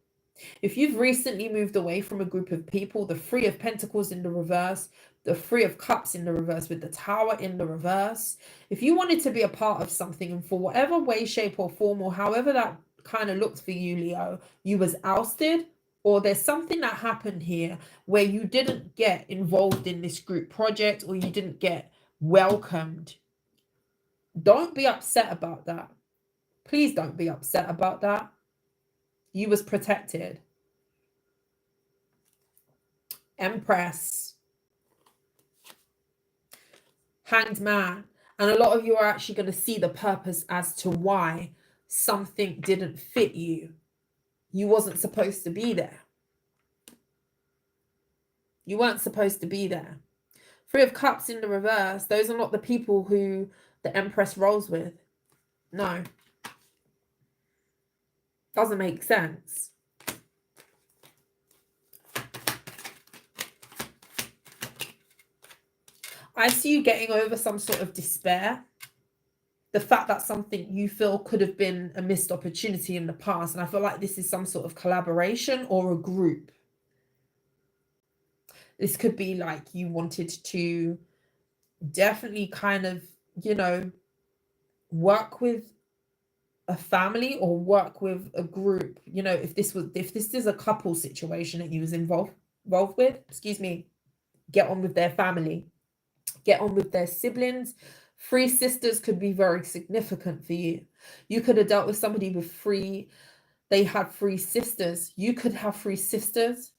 If you've recently moved away from a group of people, the Three of Pentacles in the reverse, the Three of Cups in the reverse with the Tower in the reverse. If you wanted to be a part of something, and for whatever way, shape or form, or however that kind of looked for you, Leo, you was ousted, or there's something that happened here where you didn't get involved in this group project, or you didn't get welcomed. Don't be upset about that. Please don't be upset about that. You was protected. Empress. Hanged Man. And a lot of you are actually going to see the purpose as to why something didn't fit you. You wasn't supposed to be there. You weren't supposed to be there. Three of Cups in the reverse. Those are not the people who the Empress rolls with. No. Doesn't make sense. I see you getting over some sort of despair. The fact that something you feel could have been a missed opportunity in the past. And I feel like this is some sort of collaboration or a group. This could be like you wanted to definitely kind of, you know, work with a family or work with a group. You know, if this is a couple situation that you was involved with, excuse me, get on with their family, get on with their siblings. 3 sisters could be very significant for you. You could have dealt with somebody with 3, they had 3 sisters. You could have 3 sisters.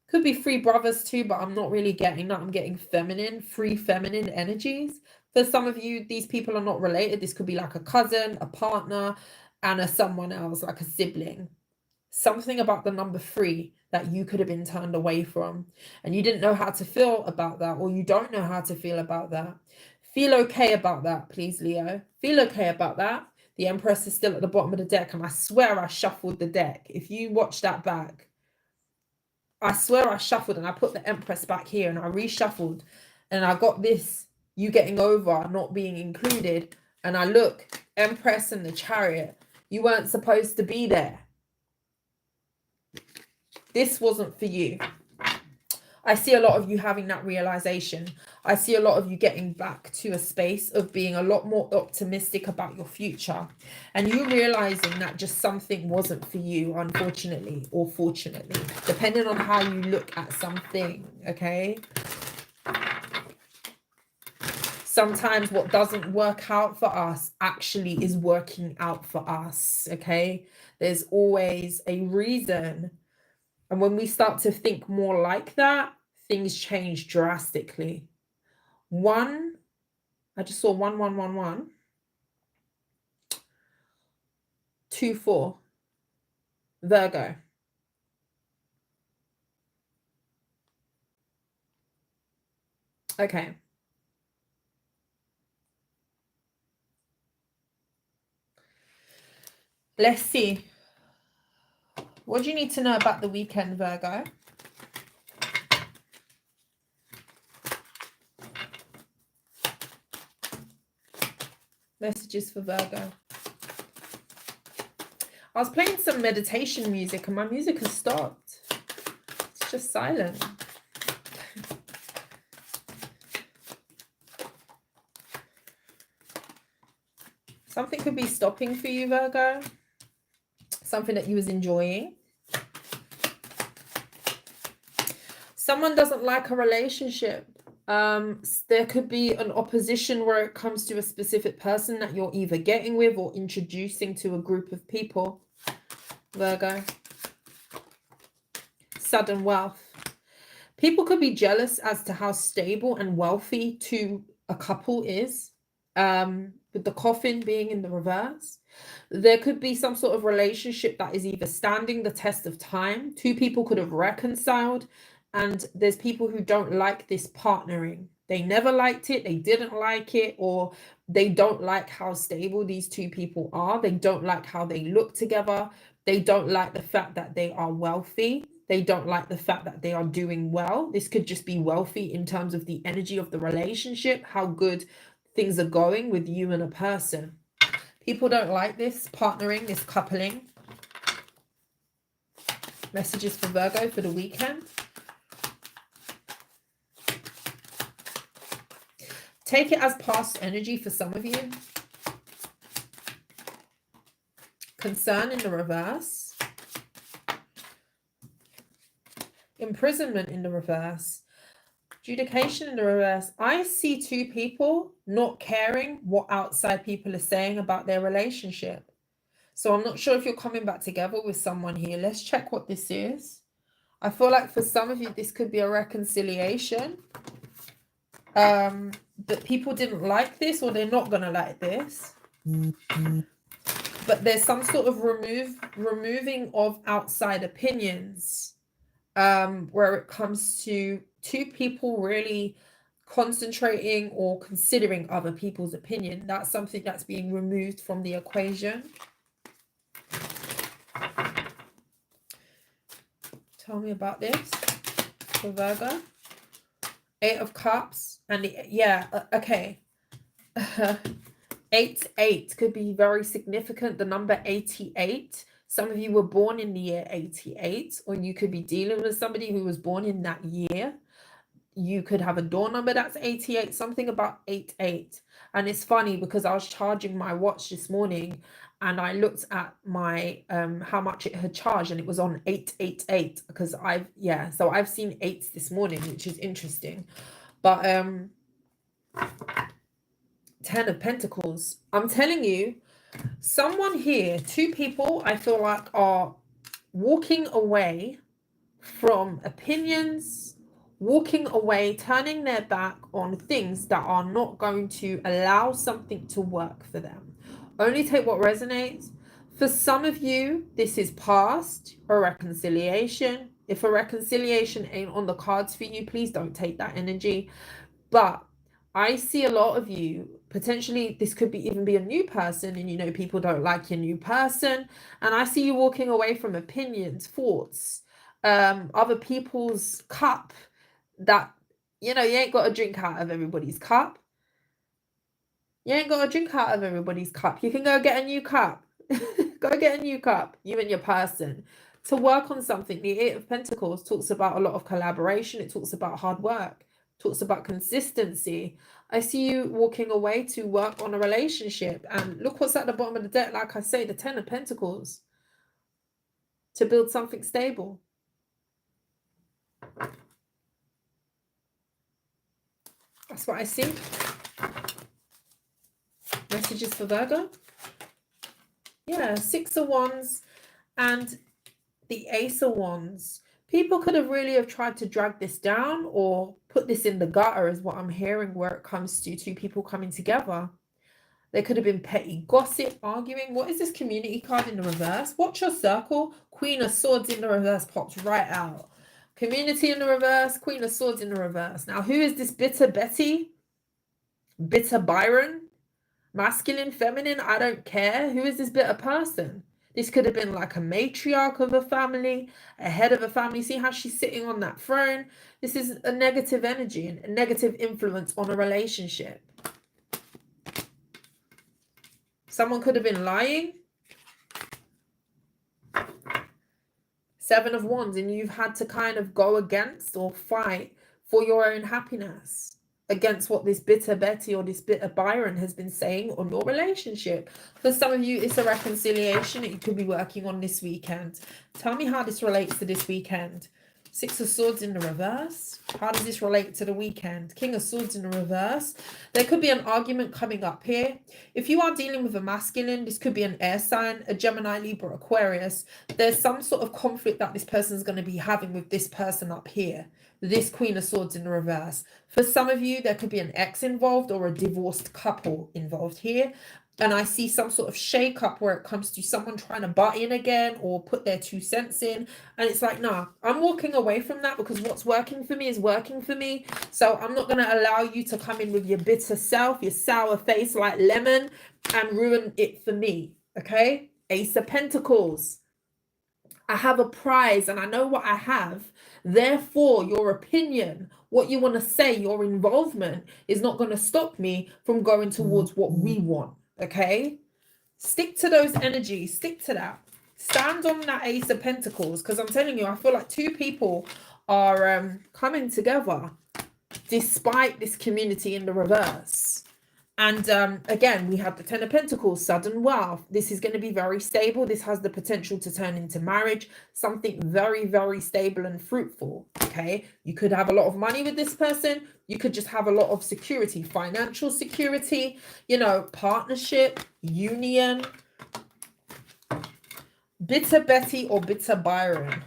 Could be 3 brothers too, but I'm not really getting that. I'm getting feminine, 3 feminine energies. For some of you, these people are not related. This could be like a cousin, a partner, and a someone else, like a sibling. Something about the number 3 that you could have been turned away from, and you didn't know how to feel about that, or you don't know how to feel about that. Feel okay about that, please, Leo. Feel okay about that. The Empress is still at the bottom of the deck, and I swear I shuffled the deck. If you watch that back, I swear I shuffled and I put the Empress back here and I reshuffled, and I got this, you getting over, not being included. And I look, Empress and the Chariot, you weren't supposed to be there. This wasn't for you. I see a lot of you having that realization. I see a lot of you getting back to a space of being a lot more optimistic about your future. And you realizing that just something wasn't for you, unfortunately, or fortunately, depending on how you look at something, okay? Sometimes what doesn't work out for us actually is working out for us, okay? There's always a reason. And when we start to think more like that, things change drastically. I just saw 1111. 24. Virgo. Okay. Let's see. What do you need to know about the weekend, Virgo? Messages for Virgo. I was playing some meditation music and my music has stopped. It's just silent. Something could be stopping for you, Virgo. Something that you was enjoying. Someone doesn't like a relationship. There could be an opposition where it comes to a specific person that you're either getting with or introducing to a group of people. Virgo. Sudden wealth. People could be jealous as to how stable and wealthy a couple is. With the coffin being in the reverse. There could be some sort of relationship that is either standing the test of time. 2 people could have reconciled. And there's people who don't like this partnering. They never liked it. They didn't like it. Or they don't like how stable these 2 people are. They don't like how they look together. They don't like the fact that they are wealthy. They don't like the fact that they are doing well. This could just be wealthy in terms of the energy of the relationship, how good things are going with you and a person. People don't like this partnering, this coupling. Messages for Virgo for the weekend. Take it as past energy for some of you. Concern in the reverse. Imprisonment in the reverse. Adjudication in the reverse. I see 2 people not caring what outside people are saying about their relationship. So I'm not sure if you're coming back together with someone here. Let's check what this is. I feel like for some of you, this could be a reconciliation. But people didn't like this, or they're not going to like this. But there's some sort of removing of outside opinions, where it comes to 2 people really concentrating or considering other people's opinion. That's something that's being removed from the equation. Tell me about this for Virgo. 8 of Cups and okay. 8 could be very significant. The number 88 Some of you were born in the year 88, or you could be dealing with somebody who was born in that year. You could have a door number that's 88, something about 88. And it's funny because I was charging my watch this morning and I looked at my how much it had charged, and it was on 888 because so I've seen 8s this morning, which is interesting. But 10 of Pentacles, I'm telling you, someone here, 2 people I feel like are walking away from opinions, walking away, turning their back on things that are not going to allow something to work for them. Only take what resonates. For some of you, this is past or reconciliation. If a reconciliation ain't on the cards for you, please don't take that energy. But I see a lot of you, potentially this could be even be a new person, and you know people don't like your new person. And I see you walking away from opinions, thoughts, other people's cup that, you know, you ain't got to drink out of everybody's cup. You ain't got to drink out of everybody's cup. You can go get a new cup. Go get a new cup, you and your person, to work on something. The 8 of Pentacles talks about a lot of collaboration. It talks about hard work. It talks about consistency. I see you walking away to work on a relationship. And look what's at the bottom of the deck. Like I say, the 10 of Pentacles. To build something stable. That's what I see. Messages for Virgo. Yeah, 6 of Wands and the Ace of Wands. People could have really have tried to drag this down or put this in the gutter, is what I'm hearing, where it comes to 2 people coming together. There could have been petty gossip, arguing. What is this Community card in the reverse? Watch your circle. Queen of Swords in the reverse pops right out. Community in the reverse, Queen of Swords in the reverse. Now, who is this bitter Betty? Bitter Byron? Masculine, feminine, I don't care. Who is this bitter person? This could have been like a matriarch of a family, a head of a family. See how she's sitting on that throne? This is a negative energy and a negative influence on a relationship. Someone could have been lying. 7 of Wands, and you've had to kind of go against or fight for your own happiness against what this bitter Betty or this bitter Byron has been saying on your relationship. For some of you, it's a reconciliation that you could be working on this weekend. Tell me how this relates to this weekend. 6 of Swords in the reverse. How does this relate to the weekend? King of Swords in the reverse. There could be an argument coming up here. If you are dealing with a masculine, this could be an air sign, a Gemini, Libra, Aquarius. There's some sort of conflict that this person is going to be having with this person up here. This Queen of Swords in the reverse. For some of you, there could be an ex involved or a divorced couple involved here. And I see some sort of shake-up where it comes to someone trying to butt in again or put their 2 cents in. And it's like, nah, I'm walking away from that because what's working for me is working for me. So I'm not going to allow you to come in with your bitter self, your sour face like lemon, and ruin it for me. Okay? Ace of Pentacles. I have a prize and I know what I have. Therefore, your opinion, what you want to say, your involvement is not going to stop me from going towards what we want. Okay? Stick to those energies. Stick to that. Stand on that Ace of Pentacles, because I'm telling you, I feel like 2 people are coming together despite this community in the reverse. And again, we have the 10 of Pentacles, sudden wealth. This is going to be very stable. This has the potential to turn into marriage, something very, very stable and fruitful. Okay, you could have a lot of money with this person. You could just have a lot of security, financial security, you know, partnership, union. Bitter Betty or bitter Byron.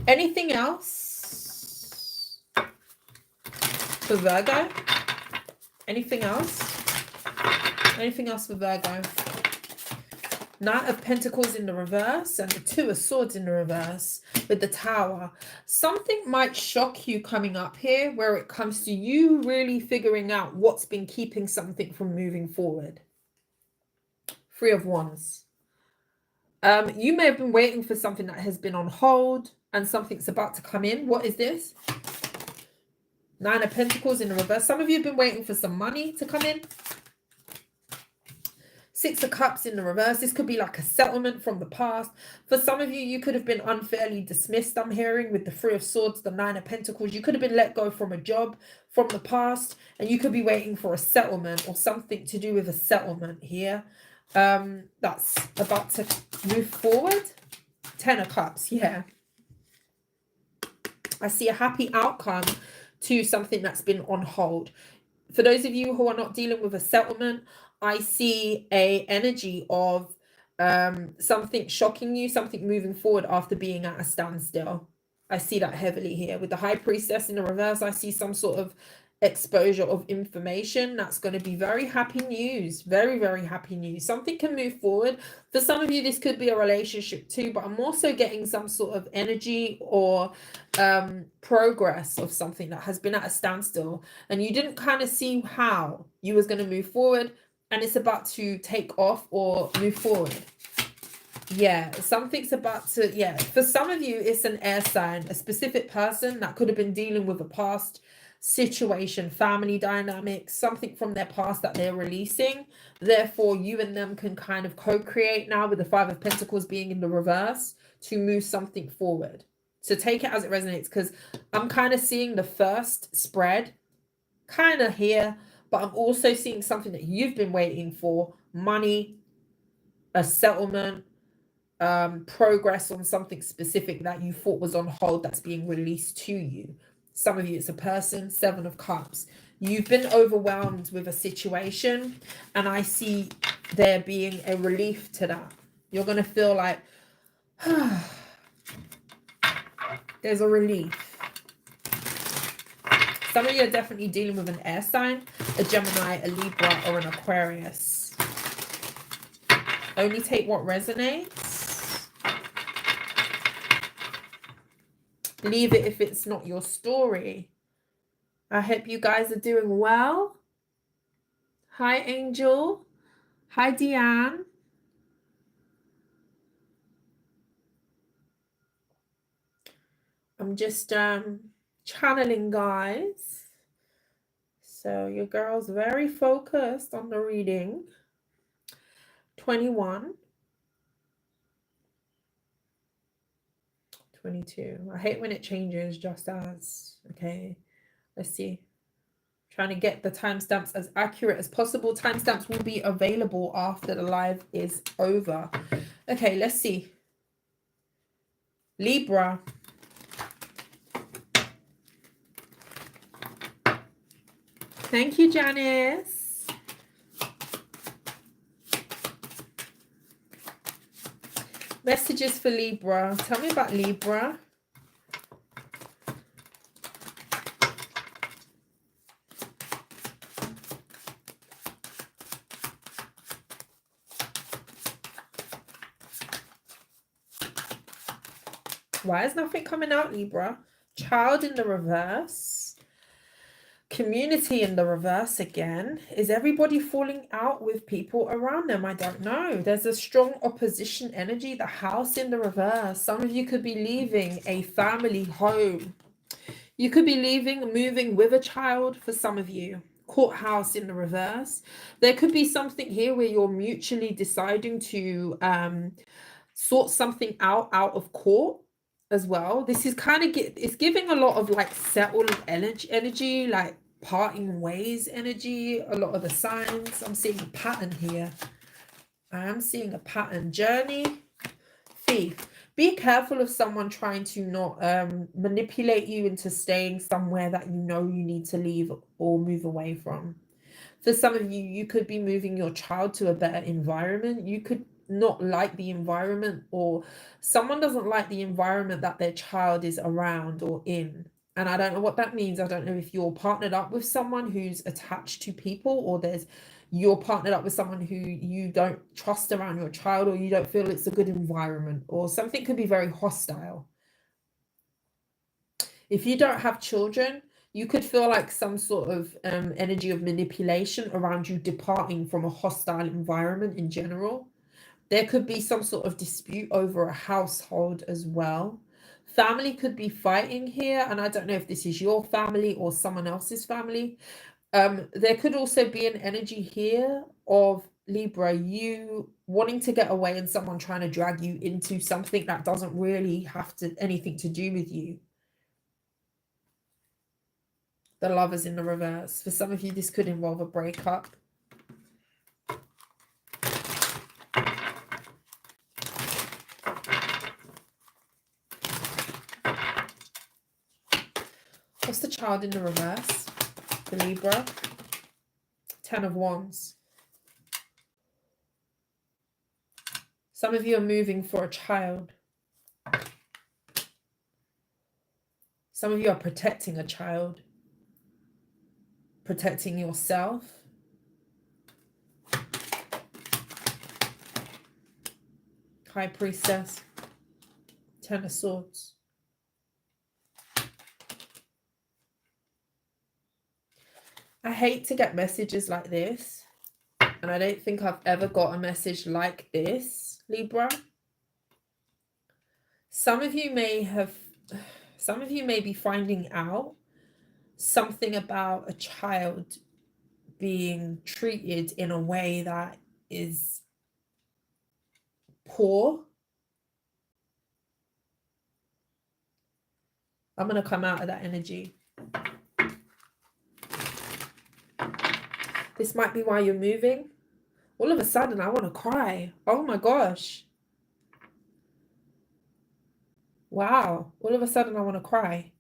Anything else for Virgo? Anything else? Anything else for Virgo? Knight of Pentacles in the reverse and the 2 of Swords in the reverse with the Tower. Something might shock you coming up here where it comes to you really figuring out what's been keeping something from moving forward. 3 of Wands. You may have been waiting for something that has been on hold and something's about to come in. What is this? 9 of Pentacles in the reverse. Some of you have been waiting for some money to come in. Six of Cups in the reverse. This could be like a settlement from the past. For some of you, you could have been unfairly dismissed, I'm hearing, with the Three of Swords, the Nine of Pentacles. You could have been let go from a job from the past, and you could be waiting for a settlement or something to do with a settlement here. That's about to move forward. 10 of Cups, yeah. I see a happy outcome to something that's been on hold. For those of you who are not dealing with a settlement, I see a energy of something shocking you, something moving forward after being at a standstill. I see that heavily here. With the High Priestess in the reverse, I see some sort of exposure of information that's going to be very happy news. Very, very happy news. Something can move forward. For some of you, this could be a relationship too, but I'm also getting some sort of energy or progress of something that has been at a standstill, and you didn't kind of see how you was going to move forward, and it's about to take off or move forward. Yeah, something's about to, yeah. For some of you, it's an air sign, a specific person that could have been dealing with a past situation, family dynamics, something from their past that they're releasing. Therefore, you and them can kind of co-create now with the Five of Pentacles being in the reverse to move something forward. So take it as it resonates, because I'm kind of seeing the first spread kind of here, but I'm also seeing something that you've been waiting for, money, a settlement, progress on something specific that you thought was on hold that's being released to you. Some of you, it's a person. 7 of Cups. You've been overwhelmed with a situation, and I see there being a relief to that. You're going to feel like there's a relief. Some of you are definitely dealing with an air sign, a Gemini, a Libra, or an Aquarius. Only take what resonates. Leave it if it's not your story. I hope you guys are doing well. Hi, Angel. Hi, Deanne. I'm just channeling, guys. So your girl's very focused on the reading. 21. 22. I hate when it changes just as. Okay, let's see. Trying to get the timestamps as accurate as possible. Timestamps will be available after the live is over. Okay, let's see. Libra. Thank you, Janice. Messages for Libra. Tell me about Libra. Why is nothing coming out, Libra? Child in the reverse. Community in the reverse again. Is everybody falling out with people around them? I don't know. There's a strong opposition energy. The House in the reverse. Some of you could be leaving a family home. You could be leaving, moving with a child for some of you. Courthouse in the reverse. There could be something here where you're mutually deciding to sort something out of court as well. This is kind of it's giving a lot of like settled energy, like parting ways energy. A lot of the signs. I'm seeing a pattern here. I am seeing a pattern. Journey. Thief. Be careful of someone trying to not manipulate you into staying somewhere that you know you need to leave or move away from. For some of you, you could be moving your child to a better environment. You could not like the environment, or someone doesn't like the environment that their child is around or in. And I don't know what that means. I don't know if you're partnered up with someone who's attached to people, or you're partnered up with someone who you don't trust around your child, or you don't feel it's a good environment, or something could be very hostile. If you don't have children, you could feel like some sort of energy of manipulation around you departing from a hostile environment in general. There could be some sort of dispute over a household as well. Family could be fighting here, and I don't know if this is your family or someone else's family. There could also be an energy here of Libra, you wanting to get away and someone trying to drag you into something that doesn't really have anything to do with you. The Lovers in the reverse. For some of you, this could involve a breakup. What's the Child in the reverse? The Libra. 10 of Wands. Some of you are moving for a child. Some of you are protecting a child. Protecting yourself. High Priestess. 10 of Swords. I hate to get messages like this. And I don't think I've ever got a message like this, Libra. Some of you may be finding out something about a child being treated in a way that is poor. I'm going to come out of that energy. This might be why you're moving. All of a sudden, I want to cry. Oh my gosh. Wow. All of a sudden, I want to cry.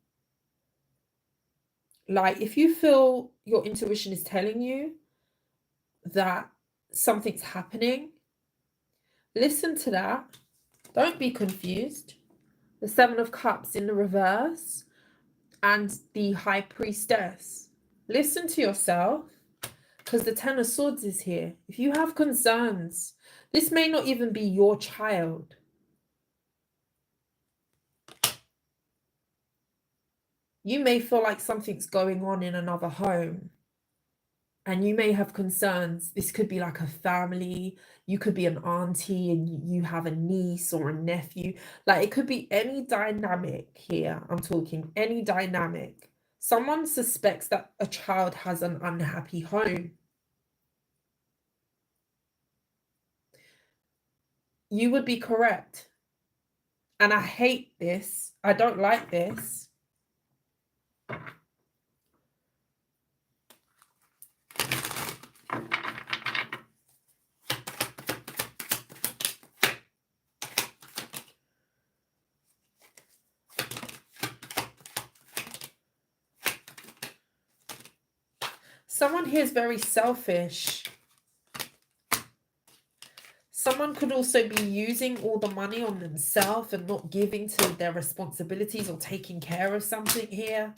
Like, if you feel your intuition is telling you that something's happening, listen to that. Don't be confused. The 7 of Cups in the reverse and the High Priestess. Listen to yourself, because the 10 of Swords is here. If you have concerns, this may not even be your child. You may feel like something's going on in another home and you may have concerns. This could be like a family. You could be an auntie and you have a niece or a nephew. Like, it could be any dynamic here. I'm talking any dynamic. Someone suspects that a child has an unhappy home. You would be correct. And I hate this. I don't like this. Someone here is very selfish. Someone could also be using all the money on themselves and not giving to their responsibilities or taking care of something here.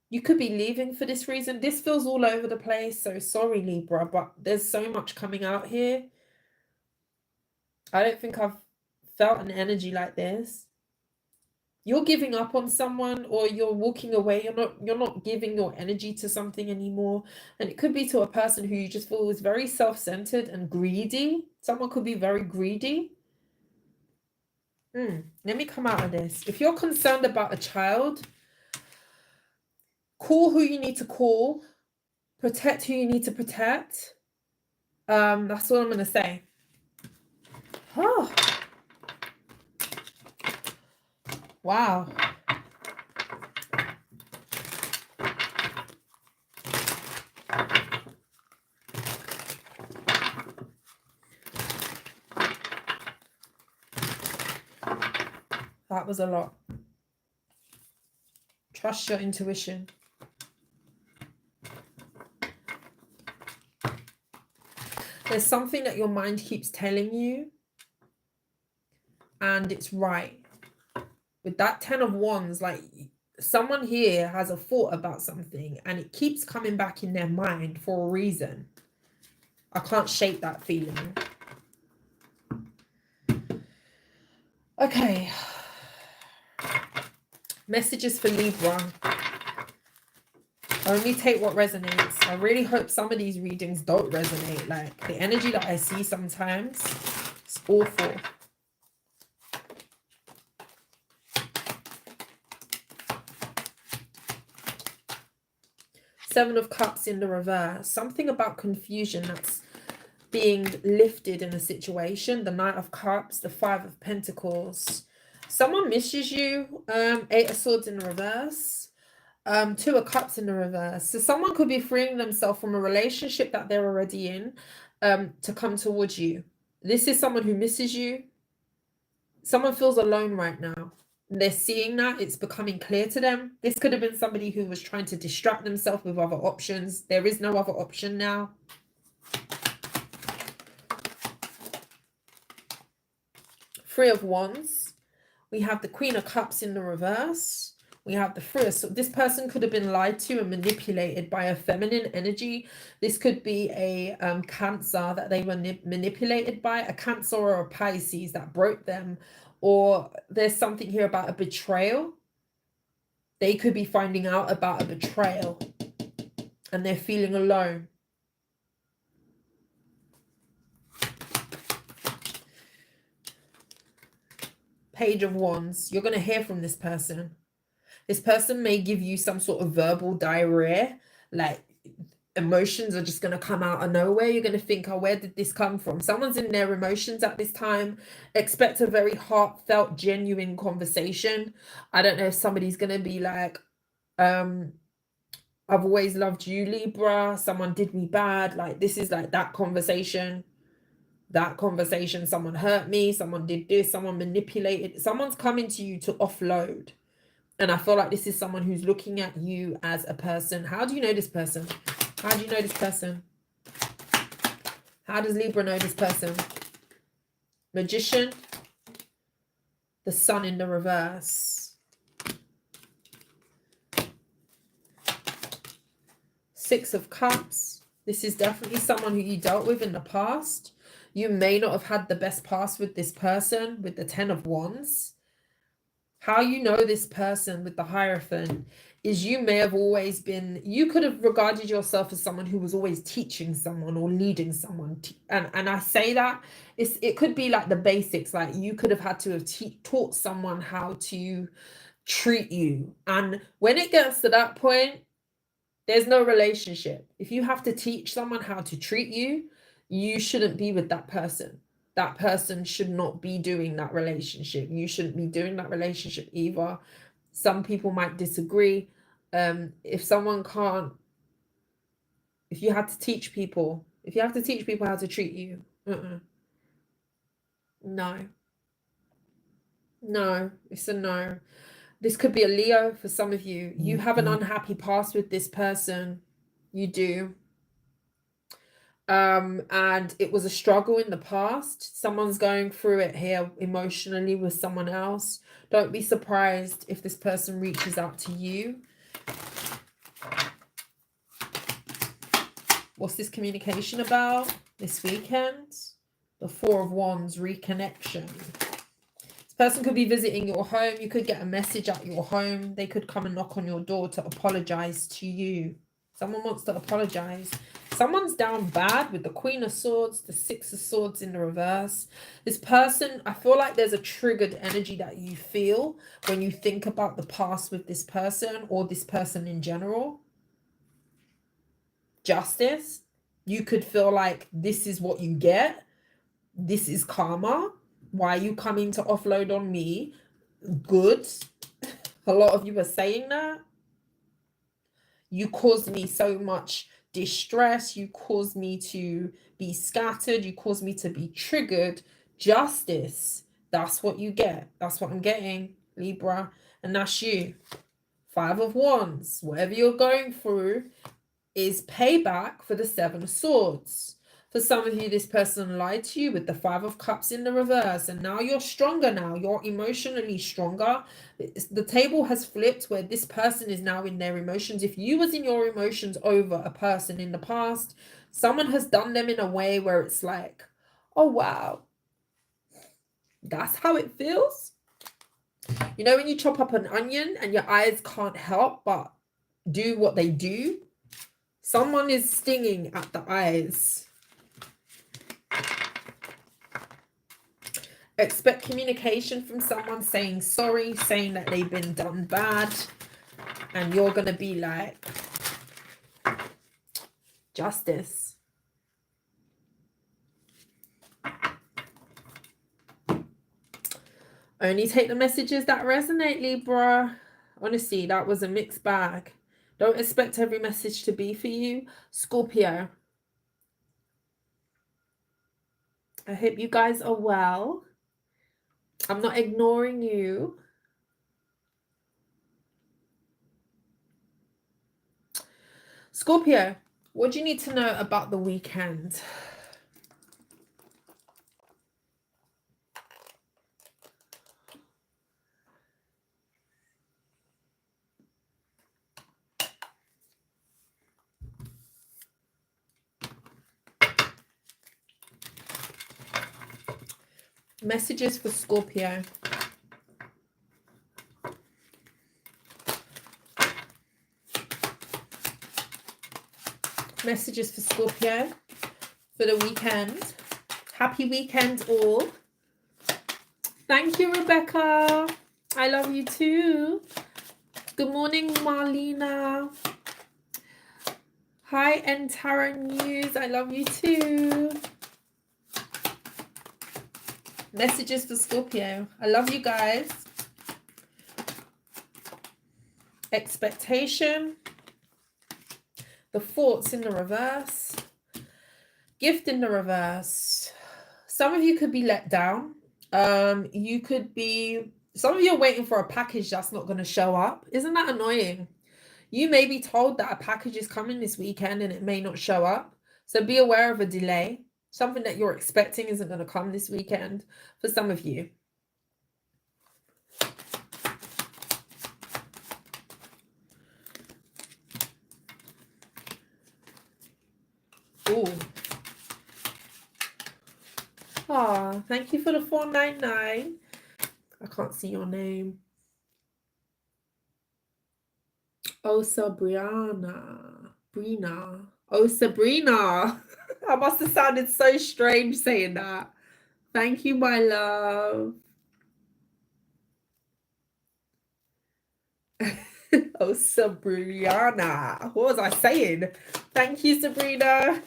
You could be leaving for this reason. This feels all over the place. So sorry, Libra, but there's so much coming out here. I don't think I've felt an energy like this. You're giving up on someone, or you're walking away. You're not giving your energy to something anymore. And it could be to a person who you just feel is very self-centered and greedy. Someone could be very greedy. Let me come out of this. If you're concerned about a child, call who you need to call. Protect who you need to protect. That's all I'm going to say. Oh. Wow. That was a lot. Trust your intuition. There's something that your mind keeps telling you, and it's right. With that 10 of Wands, like, someone here has a thought about something and it keeps coming back in their mind for a reason. I can't shake that feeling. Okay. Messages for Libra. Only take what resonates. I really hope some of these readings don't resonate. Like, the energy that I see sometimes, it's awful. Seven of Cups in the reverse. Something about confusion that's being lifted in a situation. The Knight of Cups, the Five of Pentacles. Someone misses you. Eight of Swords in the reverse. Two of Cups in the reverse. So someone could be freeing themselves from a relationship that they're already in to come towards you. This is someone who misses you. Someone feels alone right now. They're seeing that. It's becoming clear to them. This could have been somebody who was trying to distract themselves with other options. There is no other option now. Three of Wands. We have the Queen of Cups in the reverse. We have the Three of Swords. This person could have been lied to and manipulated by a feminine energy. This could be a Cancer that they were manipulated by, a Cancer or a Pisces that broke them. Or there's something here about a betrayal. They could be finding out about a betrayal and they're feeling alone. Page of Wands. You're going to hear from this person. This person may give you some sort of verbal diarrhea, like emotions are just going to come out of nowhere. You're going to think, oh, where did this come from? Someone's in their emotions at this time. Expect a very heartfelt, genuine conversation. I don't know if somebody's going to be like, I've always loved you, Libra. Someone did me bad. Like, this is like that conversation. That conversation. Someone hurt me. Someone did this. Someone manipulated. Someone's coming to you to offload. And I feel like this is someone who's looking at you as a person. How do you know this person? How do you know this person? How does Libra know this person? Magician. The Sun in the reverse. Six of Cups. This is definitely someone who you dealt with in the past. You may not have had the best past with this person, with the Ten of Wands. How you know this person with the Hierophant is you may have always been, you could have regarded yourself as someone who was always teaching someone or leading someone. And I say that, it could be like the basics, like you could have had to have taught someone how to treat you. And when it gets to that point, there's no relationship. If you have to teach someone how to treat you, you shouldn't be with that person. That person should not be doing that relationship. You shouldn't be doing that relationship either. Some people might disagree. If someone can't, if you have to teach people how to treat you, no, it's a no. This could be a Leo for some of you. You have an unhappy past with this person. You do. And it was a struggle in the past. Someone's going through it here emotionally with someone else. Don't be surprised if this person reaches out to you. What's this communication about this weekend? The Four of Wands, reconnection. This person could be visiting your home. You could get a message at your home. They could come and knock on your door to apologize to you. Someone wants to apologize. Someone's down bad with the Queen of Swords, the Six of Swords in the reverse. This person, I feel like there's a triggered energy that you feel when you think about the past with this person or this person in general. Justice. You could feel like this is what you get. This is karma. Why are you coming to offload on me? Good. A lot of you are saying that. You caused me so much distress. You caused me to be scattered. You caused me to be triggered. Justice. That's what you get. That's what I'm getting, Libra. And that's you. Five of Wands. Whatever you're going through is payback for the Seven of Swords. For some of you, this person lied to you with the Five of Cups in the reverse. And now you're stronger now. You're emotionally stronger. The table has flipped where this person is now in their emotions. If you was in your emotions over a person in the past, someone has done them in a way where it's like, oh, wow, that's how it feels. You know when you chop up an onion and your eyes can't help but do what they do? Someone is stinging at the eyes. Expect communication from someone saying sorry, saying that they've been done bad. And you're going to be like, Justice. Only take the messages that resonate, Libra. Honestly, that was a mixed bag. Don't expect every message to be for you. Scorpio. I hope you guys are well. I'm not ignoring you. Scorpio, what do you need to know about the weekend? Messages for Scorpio. Messages for Scorpio for the weekend. Happy weekend all. Thank you, Rebecca. I love you too. Good morning, Marlena. Hi, Entara News. I love you too. Messages for Scorpio. I love you guys. Expectation. The thoughts in the reverse. Gift in the reverse. Some of you could be let down. You could be, some of you are waiting for a package that's not going to show up. Isn't that annoying? You may be told that a package is coming this weekend and it may not show up. So be aware of a delay. Something that you're expecting isn't going to come this weekend for some of you. Ooh. Ah, thank you for the 499. I can't see your name. Oh, Sabrina. Brina. Oh, Sabrina. I must have sounded so strange saying that. Thank you, my love. Oh, Sabrina. What was I saying? Thank you, Sabrina.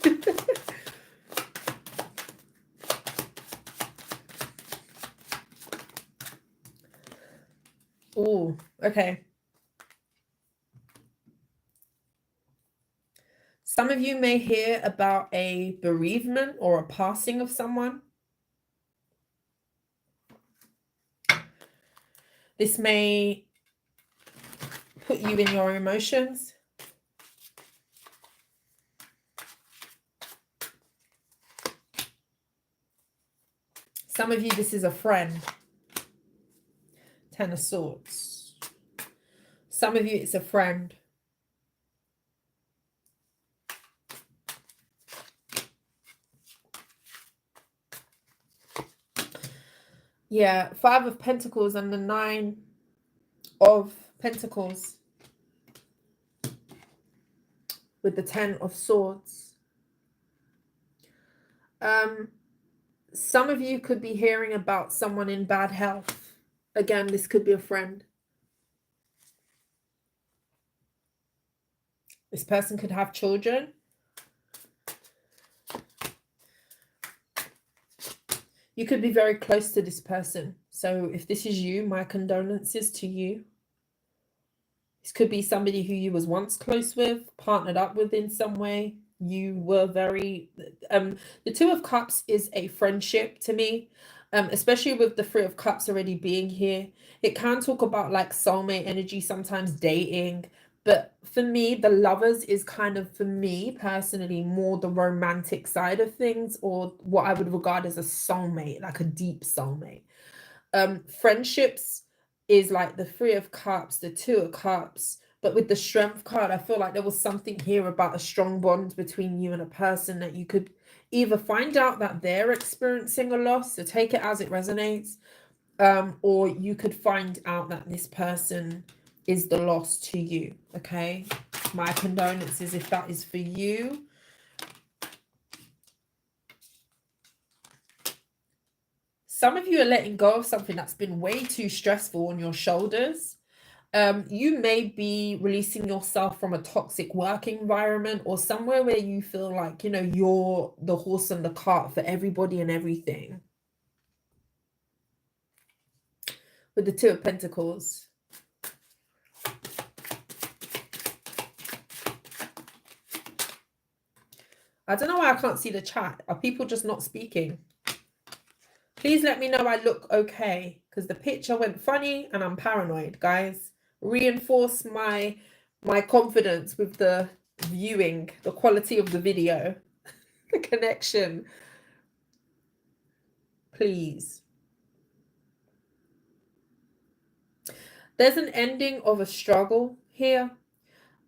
Oh, okay. Some of you may hear about a bereavement or a passing of someone. This may put you in your emotions. Some of you, this is a friend. Ten of Swords. Some of you, it's a friend. Yeah, 5 of Pentacles and the 9 of Pentacles with the 10 of Swords. Some of you could be hearing about someone in bad health. Again, this could be a friend. This person could have children. You could be very close to this person. So if this is you, my condolences to you. This could be somebody who you was once close with, partnered up with in some way. You were very... the 2 of Cups is a friendship to me, especially with the 3 of Cups already being here. It can talk about like soulmate energy, sometimes dating. But for me, the Lovers is kind of, for me personally, more the romantic side of things, or what I would regard as a soulmate, like a deep soulmate. Friendships is like the 3 of Cups, the 2 of Cups. But with the Strength card, I feel like there was something here about a strong bond between you and a person that you could either find out that they're experiencing a loss, so take it as it resonates, or you could find out that this person is the loss to you. Okay, my condolences if that is for you. Some of you are letting go of something that's been way too stressful on your shoulders. You may be releasing yourself from a toxic work environment or somewhere where you feel like, you know, you're the horse and the cart for everybody and everything. With the Two of Pentacles. I don't know why I can't see the chat. Are people just not speaking? Please let me know I look okay, because the picture went funny and I'm paranoid, guys. Reinforce my confidence with the viewing, the quality of the video, the connection. Please. There's an ending of a struggle here.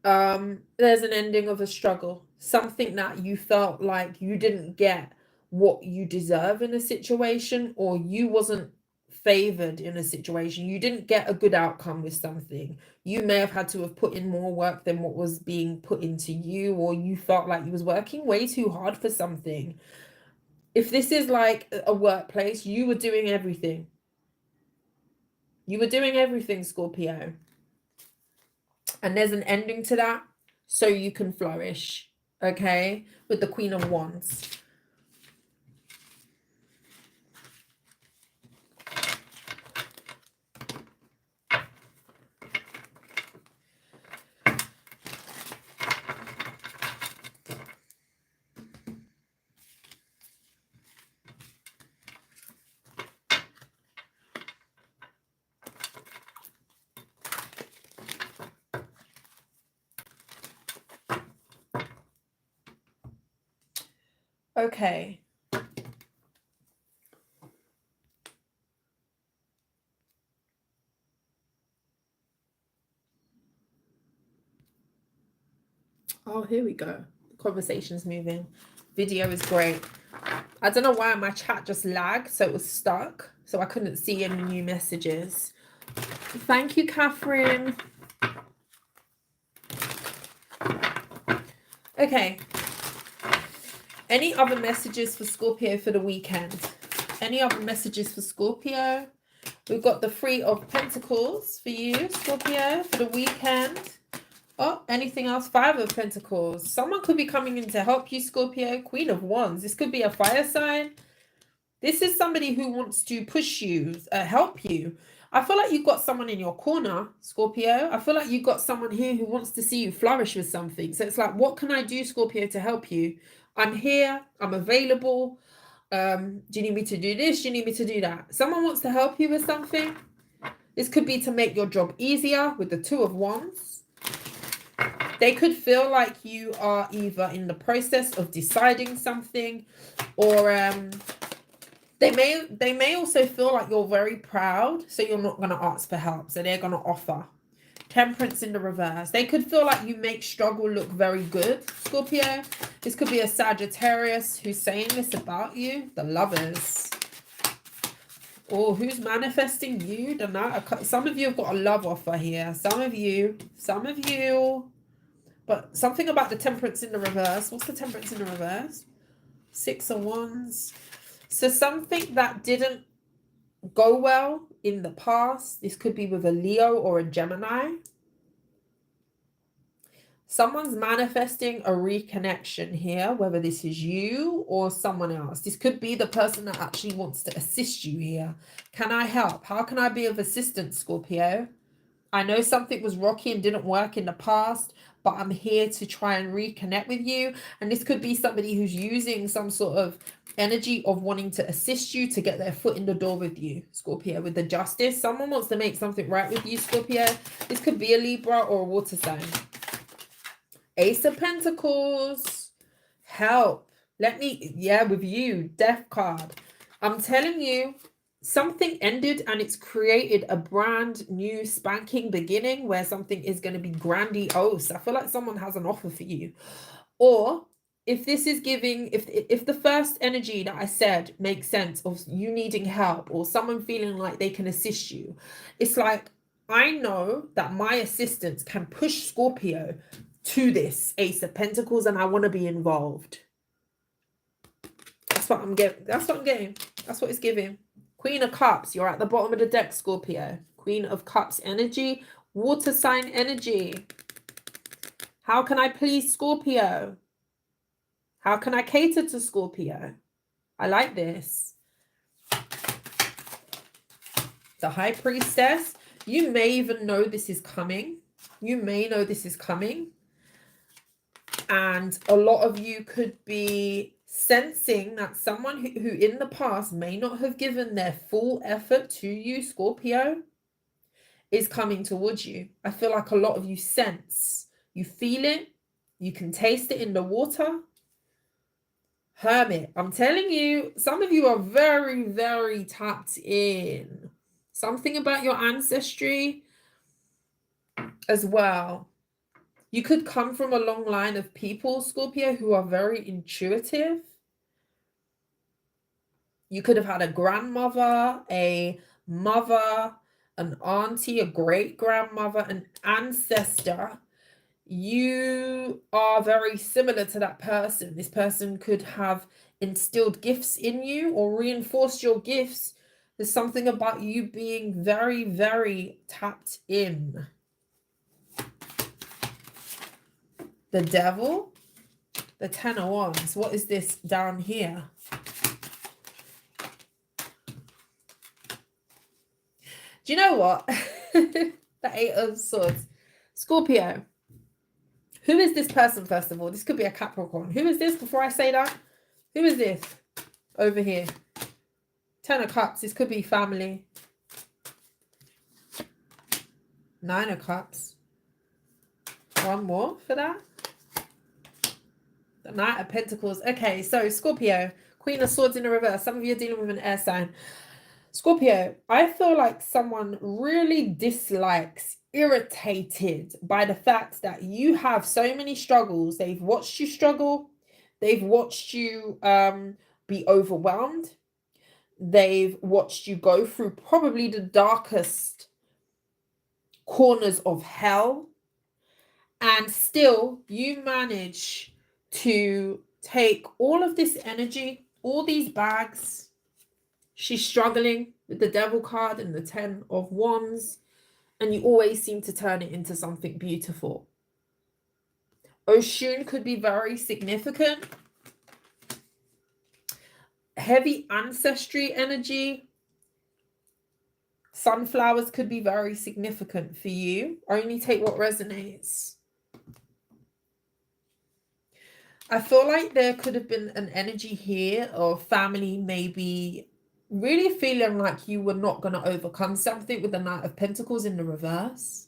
There's an ending of a struggle. Something that you felt like you didn't get what you deserve in a situation, or you wasn't favored in a situation. You didn't get a good outcome with something. You may have had to have put in more work than what was being put into you, or you felt like you was working way too hard for something. If this is like a workplace, you were doing everything. You were doing everything, Scorpio. And there's an ending to that, so you can flourish, okay? With the Queen of Wands. Okay. Oh, here we go. The conversation's moving. Video is great. I don't know why my chat just lagged, so it was stuck. So I couldn't see any new messages. Thank you, Catherine. Okay. Any other messages for Scorpio for the weekend? Any other messages for Scorpio? We've got the Three of Pentacles for you, Scorpio, for the weekend. Oh, anything else? Five of Pentacles. Someone could be coming in to help you, Scorpio. Queen of Wands. This could be a fire sign. This is somebody who wants to push you, help you. I feel like you've got someone in your corner, Scorpio. I feel like you've got someone here who wants to see you flourish with something. So it's like, what can I do, Scorpio, to help you? I'm here. I'm available. Do you need me to do this? Do you need me to do that? Someone wants to help you with something. This could be to make your job easier with the Two of Wands. They could feel like you are either in the process of deciding something, or they may also feel like you're very proud, so you're not going to ask for help, so they're going to offer. Temperance in the reverse. They could feel like you make struggle look very good, Scorpio. This could be a Sagittarius who's saying this about you. The Lovers. Or who's manifesting you? Some of you have got a love offer here. Some of you. But something about the Temperance in the reverse. What's the Temperance in the reverse? Six of Wands. So something that didn't go well in the past. This could be with a Leo or a Gemini. Someone's manifesting a reconnection here, whether this is you or someone else. This could be the person that actually wants to assist you here. Can I help? How can I be of assistance, Scorpio? I know something was rocky and didn't work in the past, but I'm here to try and reconnect with you. And this could be somebody who's using some sort of energy of wanting to assist you to get their foot in the door with you, Scorpio, with the Justice. Someone wants to make something right with you, Scorpio. This could be a Libra or a water sign. Ace of Pentacles. Help. With you. Death card. I'm telling you, something ended and it's created a brand new spanking beginning where something is going to be grandiose. I feel like someone has an offer for you. Or if this is giving, if the first energy that I said makes sense of you needing help or someone feeling like they can assist you, it's like, I know that my assistance can push Scorpio to this Ace of Pentacles and I want to be involved. That's what I'm getting. That's what it's giving. Queen of Cups, you're at the bottom of the deck, Scorpio. Queen of Cups energy Water sign energy. How can I please Scorpio? How can I cater to Scorpio? I like this. The High Priestess. You may even know this is coming. You may know this is coming. And a lot of you could be sensing that someone who in the past may not have given their full effort to you, Scorpio, is coming towards you. I feel like a lot of you sense, you feel it, you can taste it in the water. Hermit, I'm telling you, some of you are very, very tapped in. Something about your ancestry as well. You could come from a long line of people, Scorpio, who are very intuitive. You could have had a grandmother, a mother, an auntie, a great-grandmother, an ancestor. You are very similar to that person. This person could have instilled gifts in you or reinforced your gifts. There's something about you being very, very tapped in. The Devil, the Ten of Wands. What is this down here? Do you know what? The Eight of Swords. Scorpio. Who is this person, first of all? This could be a Capricorn. Who is this before I say that? Who is this over here? Ten of Cups. This could be family. Nine of Cups. One more for that. The Knight of Pentacles. Okay, so Scorpio. Queen of Swords in the reverse. Some of you are dealing with an air sign. Scorpio, I feel like someone really dislikes, irritated by the fact that you have so many struggles. They've watched you struggle. They've watched you be overwhelmed. They've watched you go through probably the darkest corners of hell. And still, you manage to take all of this energy, all these bags. She's struggling with the Devil card and the Ten of Wands, and you always seem to turn it into something beautiful. Oshun could be very significant. Heavy ancestry energy. Sunflowers could be very significant for you. Only take what resonates. I feel like there could have been an energy here of family maybe really feeling like you were not going to overcome something with the Knight of Pentacles in the reverse.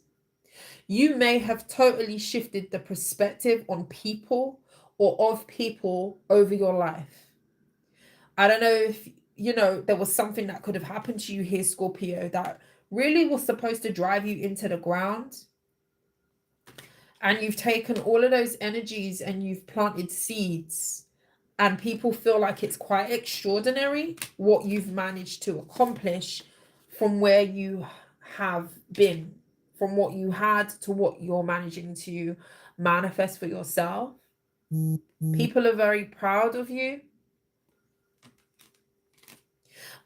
You may have totally shifted the perspective on people or of people over your life. I don't know if, you know, there was something that could have happened to you here, Scorpio, that really was supposed to drive you into the ground. And you've taken all of those energies and you've planted seeds. And people feel like it's quite extraordinary what you've managed to accomplish from where you have been, from what you had to what you're managing to manifest for yourself. People are very proud of you.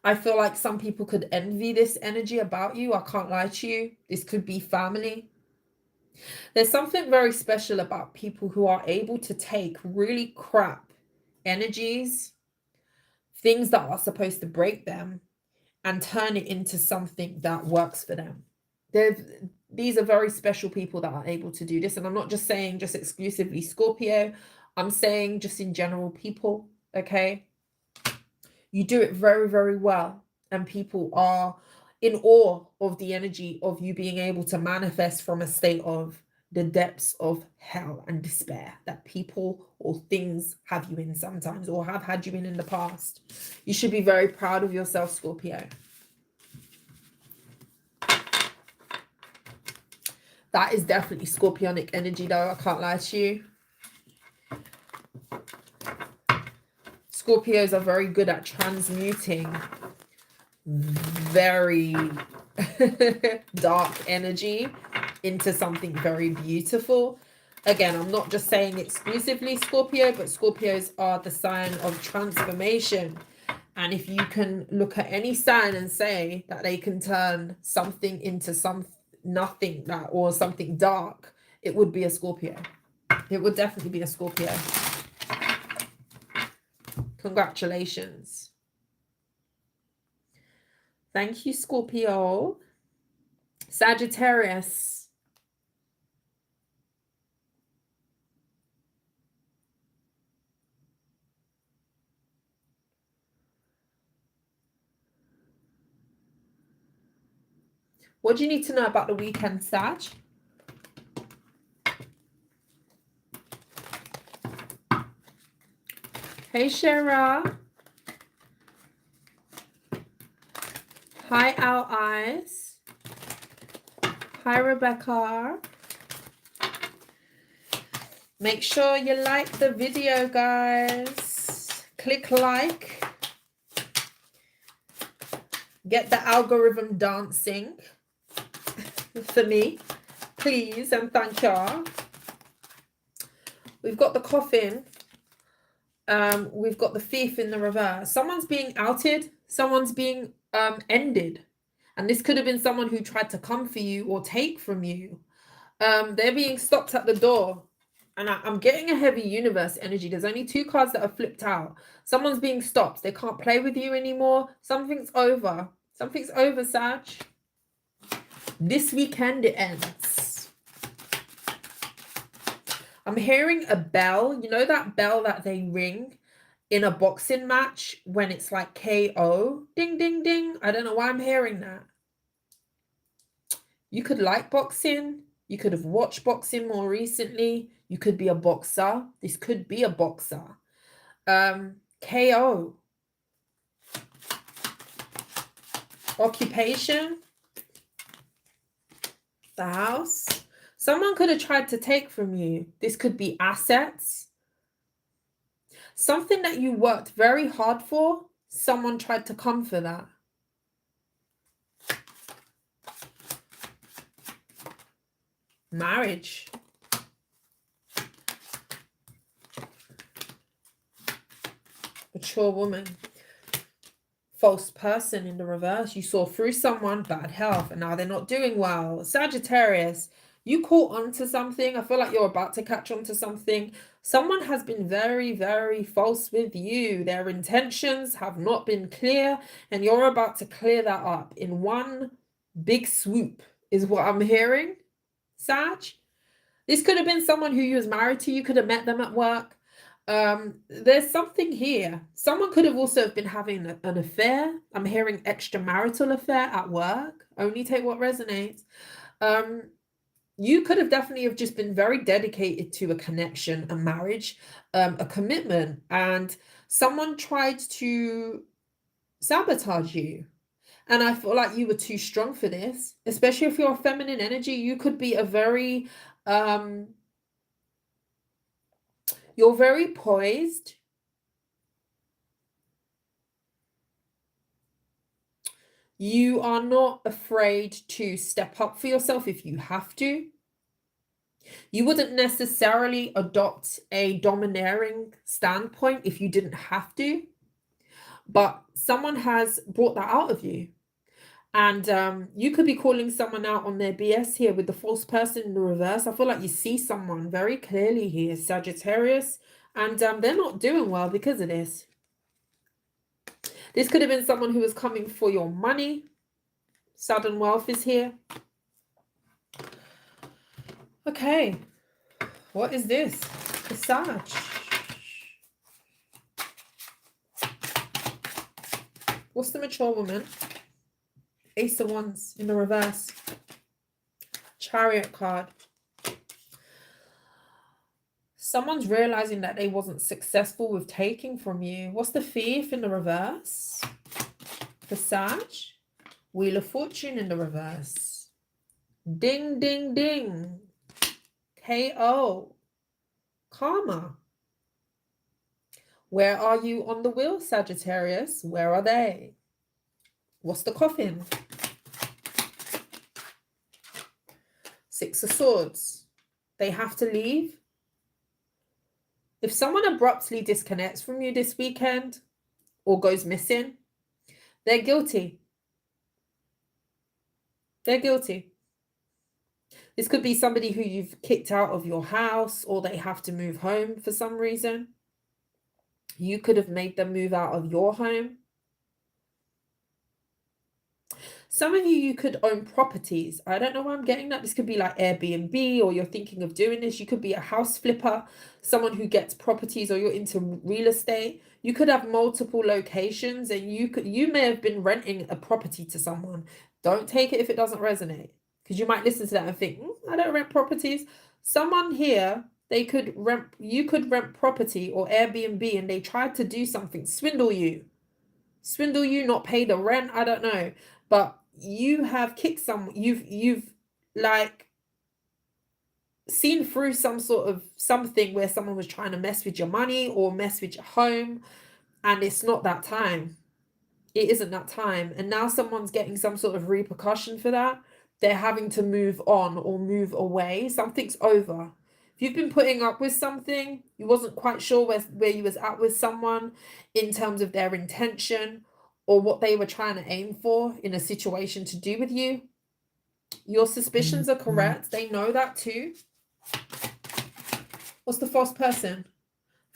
I feel like some people could envy this energy about you. I can't lie to you. This could be family. There's something very special about people who are able to take really crap energies, things that are supposed to break them, and turn it into something that works for them. These are very special people that are able to do this. And I'm not just saying just exclusively Scorpio. I'm saying just in general people, okay? You do it very, very well. And people are in awe of the energy of you being able to manifest from a state of the depths of hell and despair that people or things have you in sometimes or have had you in the past. You should be very proud of yourself, Scorpio. That is definitely Scorpionic energy though, I can't lie to you. Scorpios are very good at transmuting very dark energy into something very beautiful. Again, I'm not just saying exclusively Scorpio, but Scorpios are the sign of transformation. And if you can look at any sign and say that they can turn something into nothing that, or something dark, it would be a Scorpio. It would definitely be a Scorpio. Congratulations. Thank you, Scorpio. Sagittarius. What do you need to know about the weekend, Sag? Hey, Shara. Hi, Our Eyes. Hi, Rebecca. Make sure you like the video, guys. Click like. Get the algorithm dancing for me, please, and thank y'all. We've got the coffin. We've got the thief in the reverse. Someone's being outed. Someone's being ended. And this could have been someone who tried to come for you or take from you. They're being stopped at the door. And I'm getting a heavy universe energy. There's only 2 cards that are flipped out. Someone's being stopped. They can't play with you anymore. Something's over. Something's over, Sag. This weekend it ends. I'm hearing a bell. You know that bell that they ring in a boxing match when it's like KO? Ding, ding, ding. I don't know why I'm hearing that. You could like boxing. You could have watched boxing more recently. You could be a boxer. This could be a boxer. KO. Occupation. The house. Someone could have tried to take from you. This could be assets. Something that you worked very hard for. Someone tried to come for that. Marriage. Mature woman. False person in the reverse. You saw through someone, bad health, and now they're not doing well. Sagittarius, you caught on to something. I feel like you're about to catch on to something. Someone has been very, very false with you. Their intentions have not been clear, and you're about to clear that up in one big swoop, is what I'm hearing, Sag. This could have been someone who you was married to. You could have met them at work. There's something here. Someone could have also been having an affair. I'm hearing extramarital affair at work. Only take what resonates. You could have definitely have just been very dedicated to a connection, a marriage, a commitment, and someone tried to sabotage you. And I feel like you were too strong for this, especially if you're a feminine energy. You could be a very you're very poised. You are not afraid to step up for yourself if you have to. You wouldn't necessarily adopt a domineering standpoint if you didn't have to. But someone has brought that out of you. And you could be calling someone out on their BS here with the false person in the reverse. I feel like you see someone very clearly here, Sagittarius, and they're not doing well because of this. This could have been someone who was coming for your money. Sudden wealth is here. Okay. What is this? The Sag. What's the mature woman? Ace of Wands in the reverse. Chariot card. Someone's realizing that they wasn't successful with taking from you. What's the Thief in the reverse? The Sag. Wheel of Fortune in the reverse. Ding, ding, ding. KO. Karma. Where are you on the wheel, Sagittarius? Where are they? What's the coffin? Six of Swords. They have to leave. If someone abruptly disconnects from you this weekend or goes missing, they're guilty. They're guilty. This could be somebody who you've kicked out of your house, or they have to move home for some reason. You could have made them move out of your home. Some of you could own properties. I don't know why I'm getting that. This could be like Airbnb, or you're thinking of doing this. You could be a house flipper, someone who gets properties, or you're into real estate. You could have multiple locations, and you may have been renting a property to someone. Don't take it if it doesn't resonate, because you might listen to that and think, I don't rent properties. Someone here, you could rent property or Airbnb, and they tried to do something, swindle you, not pay the rent. I don't know. But you have kicked you've like seen through some sort of something where someone was trying to mess with your money or mess with your home, and it's not that time. It isn't that time. And now someone's getting some sort of repercussion for that. They're having to move on or move away. Something's over. If you've been putting up with something, you wasn't quite sure where you was at with someone in terms of their intention or what they were trying to aim for in a situation to do with you, your suspicions are correct. They know that too. What's the false person?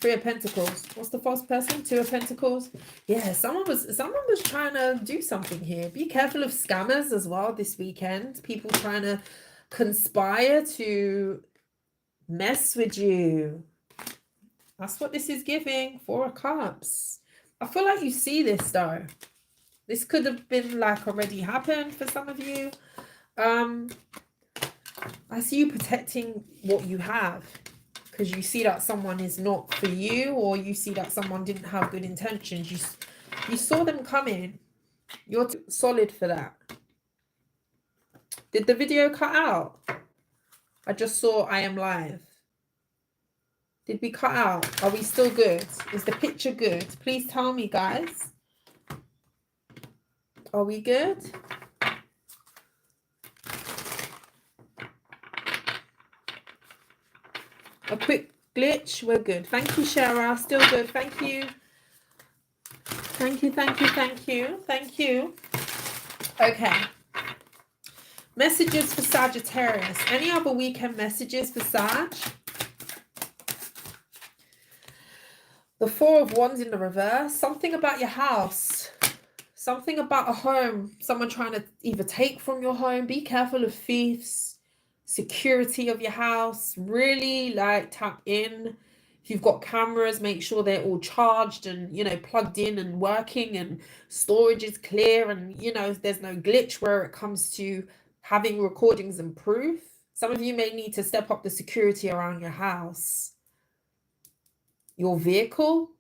3 of Pentacles. What's the false person? 2 of Pentacles. Yeah, someone was trying to do something here. Be careful of scammers as well this weekend. People trying to conspire to mess with you. That's what this is giving. 4 of Cups. I feel like you see this though. This could have been like already happened for some of you. I see you protecting what you have, because you see that someone is not for you, or you see that someone didn't have good intentions. You saw them coming. You're solid for that. Did the video cut out? I just saw I am live. Did we cut out? Are we still good? Is the picture good? Please tell me, guys. Are we good? A quick glitch. We're good. Thank you, Shara. Still good. Thank you. Thank you, thank you, thank you. Thank you. Okay. Messages for Sagittarius. Any other weekend messages for Sag? The 4 of Wands in the reverse. Something about your house. Something about a home. Someone trying to either take from your home. Be careful of thieves. Security of your house. Really like tap in. If you've got cameras, make sure they're all charged and, you know, plugged in and working, and storage is clear, and, you know, there's no glitch where it comes to having recordings and proof. Some of you may need to step up the security around your house. Your vehicle.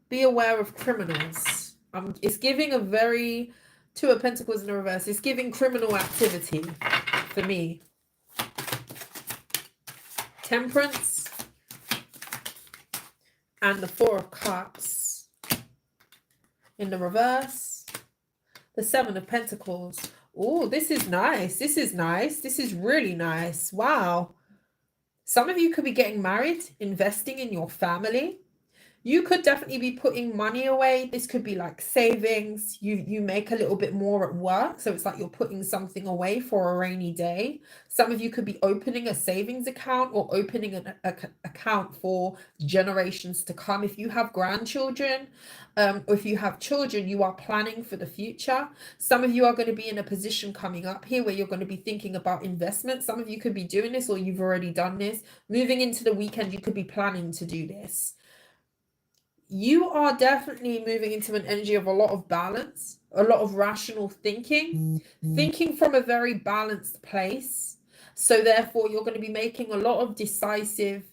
Be aware of criminals. It's giving a very 2 of Pentacles in the reverse. It's giving criminal activity for me. Temperance. And the 4 of Cups in the reverse. The 7 of Pentacles. Oh, this is nice. This is nice. This is really nice. Wow. Some of you could be getting married, investing in your family. You could definitely be putting money away. This could be like savings. You make a little bit more at work. So it's like you're putting something away for a rainy day. Some of you could be opening a savings account or opening an account for generations to come. If you have grandchildren, or if you have children, you are planning for the future. Some of you are going to be in a position coming up here where you're going to be thinking about investment. Some of you could be doing this, or you've already done this. Moving into the weekend, you could be planning to do this. You are definitely moving into an energy of a lot of balance, a lot of rational thinking, thinking from a very balanced place. So therefore, you're going to be making a lot of decisive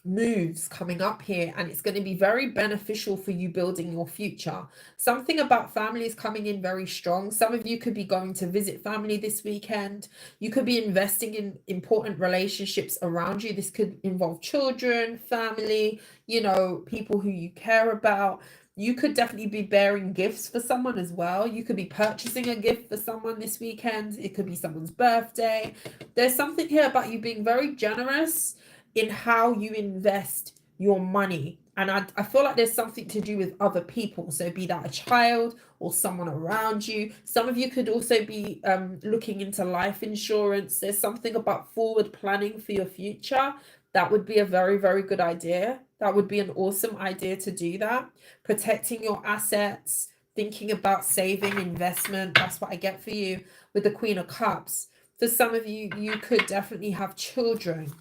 moves coming up here, and it's going to be very beneficial for you building your future. Something about family is coming in very strong. Some of you could be going to visit family this weekend. You could be investing in important relationships around you. This could involve children, family, you know, people who you care about. You could definitely be bearing gifts for someone as well. You could be purchasing a gift for someone this weekend. It could be someone's birthday. There's something here about you being very generous in how you invest your money. And I feel like there's something to do with other people. So be that a child or someone around you. Some of you could also be looking into life insurance. There's something about forward planning for your future. That would be a very, very good idea. That would be an awesome idea to do that. Protecting your assets, thinking about saving, investment. That's what I get for you with the Queen of Cups. For some of you, you could definitely have children.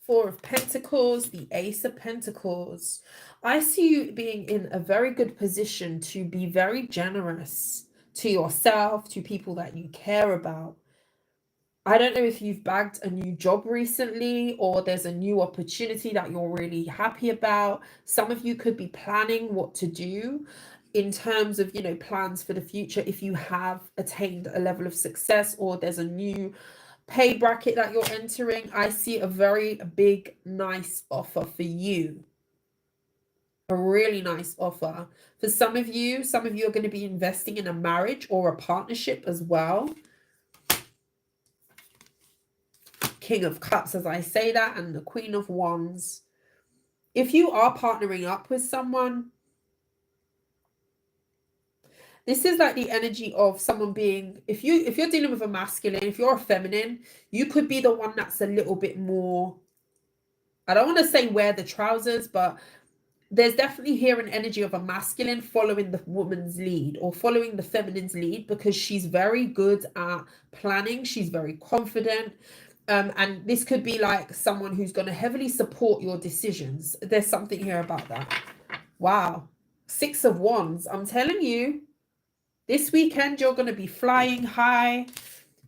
Four of Pentacles, the Ace of Pentacles. I see you being in a very good position to be very generous to yourself, to people that you care about. I don't know if you've bagged a new job recently or there's a new opportunity that you're really happy about. Some of you could be planning what to do in terms of, you know, plans for the future if you have attained a level of success or there's a new pay bracket that you're entering. I see a very big, nice offer for you. A really nice offer. For some of you are going to be investing in a marriage or a partnership as well. King of Cups as I say that, and the Queen of Wands. If you are partnering up with someone, this is like the energy of someone being, if you're dealing with a masculine, if you're a feminine, you could be the one that's a little bit more, I don't want to say wear the trousers, but there's definitely here an energy of a masculine following the woman's lead or following the feminine's lead, because she's very good at planning. She's very confident. And this could be like someone who's going to heavily support your decisions. There's something here about that. Wow. Six of Wands. I'm telling you, this weekend, you're going to be flying high,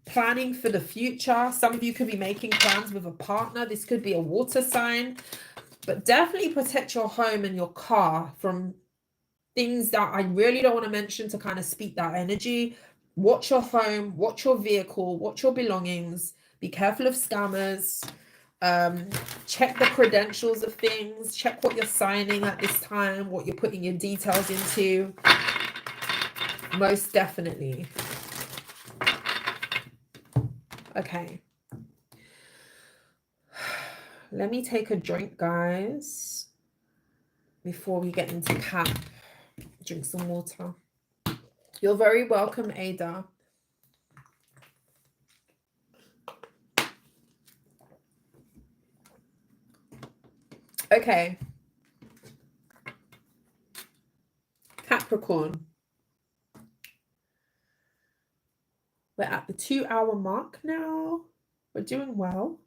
planning for the future. Some of you could be making plans with a partner. This could be a water sign. But definitely protect your home and your car from things that I really don't want to mention to kind of speak that energy. Watch your home, watch your vehicle, watch your belongings. Be careful of scammers. Check the credentials of things. Check what you're signing at this time, what you're putting your details into. Most definitely. Okay. Let me take a drink, guys, before we get into Cap. Drink some water. You're very welcome, Ada. Okay. Capricorn. We're at the 2-hour mark now. We're doing well.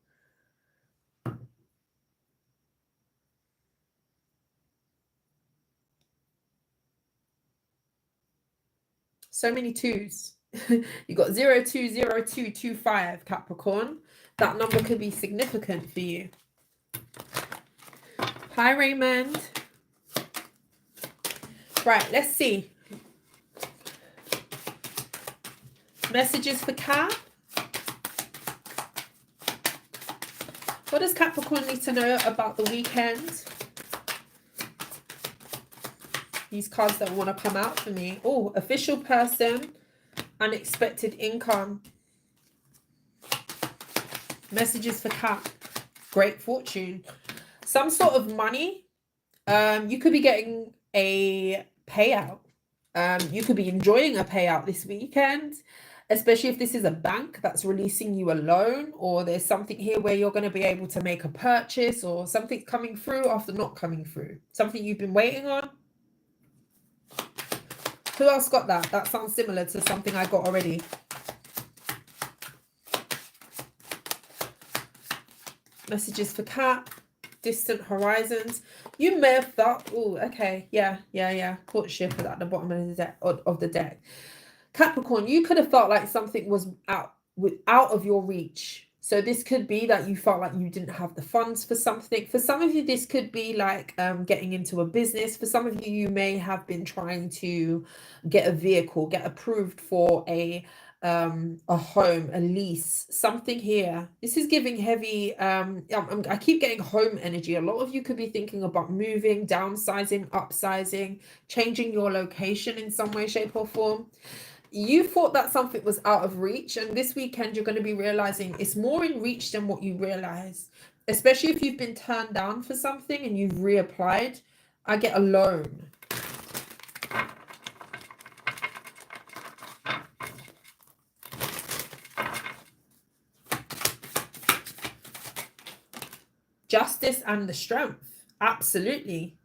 So many twos. You got 020225, Capricorn. That number could be significant for you. Hi, Raymond. Right, let's see. Messages for Cap. What does Capricorn need to know about the weekend? These cards don't want to come out for me. Oh, official person, unexpected income. Messages for Cap. Great fortune. Some sort of money. You could be getting a payout. You could be enjoying a payout this weekend, especially if this is a bank that's releasing you a loan, or there's something here where you're going to be able to make a purchase, or something coming through after not coming through. Something you've been waiting on. Who else got that? That sounds similar to something I got already. Messages for Cap. Distant horizons. You may have thought, oh, okay, yeah. Courtship at the bottom of the deck. Capricorn, you could have felt like something was out of your reach. So this could be that you felt like you didn't have the funds for something. For some of you, this could be like getting into a business. For some of you, you may have been trying to get a vehicle, get approved for a home, a lease, something here. This is giving heavy, I keep getting home energy. A lot of you could be thinking about moving, downsizing, upsizing, changing your location in some way, shape or form. You thought that something was out of reach, and this weekend you're going to be realizing it's more in reach than what you realize, especially if you've been turned down for something and you've reapplied. I get a loan. Justice and the strength. Absolutely.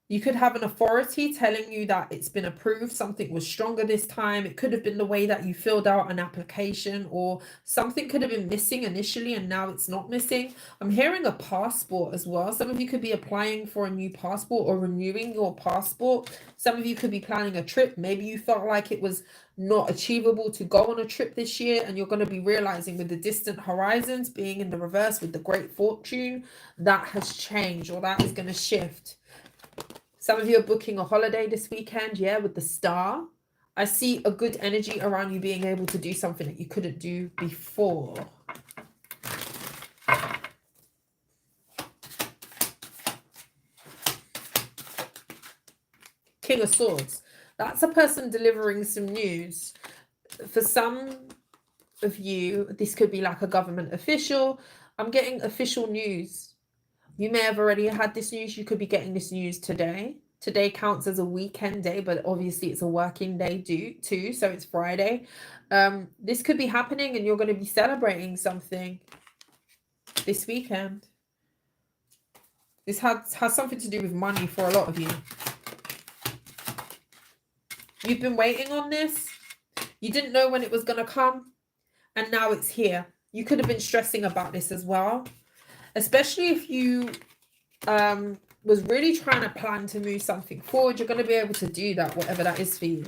You could have an authority telling you that it's been approved, something was stronger this time. It could have been the way that you filled out an application, or something could have been missing initially and now it's not missing. I'm hearing a passport as well. Some of you could be applying for a new passport or renewing your passport. Some of you could be planning a trip. Maybe you felt like it was not achievable to go on a trip this year, and you're going to be realizing with the distant horizons being in the reverse with the great fortune, that has changed, or that is going to shift. Some of you are booking a holiday this weekend, yeah, with the star. I see a good energy around you being able to do something that you couldn't do before. King of Swords. That's a person delivering some news. For some of you, this could be like a government official. I'm getting official news. You may have already had this news. You could be getting this news today. Today counts as a weekend day, but obviously it's a working day too, so it's Friday. This could be happening and you're going to be celebrating something this weekend. This has something to do with money for a lot of you. You've been waiting on this. You didn't know when it was going to come, and now it's here. You could have been stressing about this as well. Especially if you was really trying to plan to move something forward, you're going to be able to do that, whatever that is for you.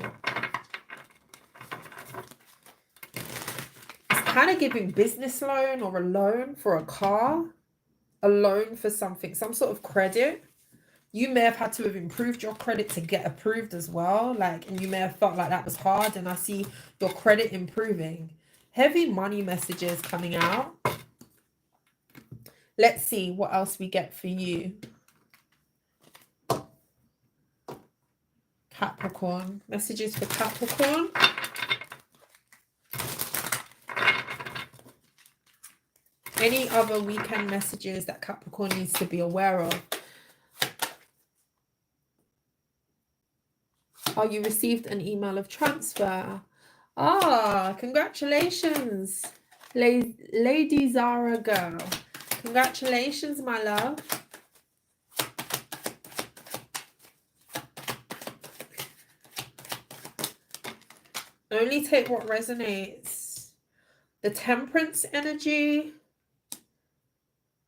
It's kind of giving business loan or a loan for a car, a loan for something, some sort of credit. You may have had to have improved your credit to get approved as well. And you may have felt like that was hard, and I see your credit improving. Heavy money messages coming out. Let's see what else we get for you. Capricorn. Messages for Capricorn. Any other weekend messages that Capricorn needs to be aware of? Oh, you received an email of transfer. Ah, congratulations, Lady Zara girl. Congratulations, my love. Only take what resonates. The Temperance energy.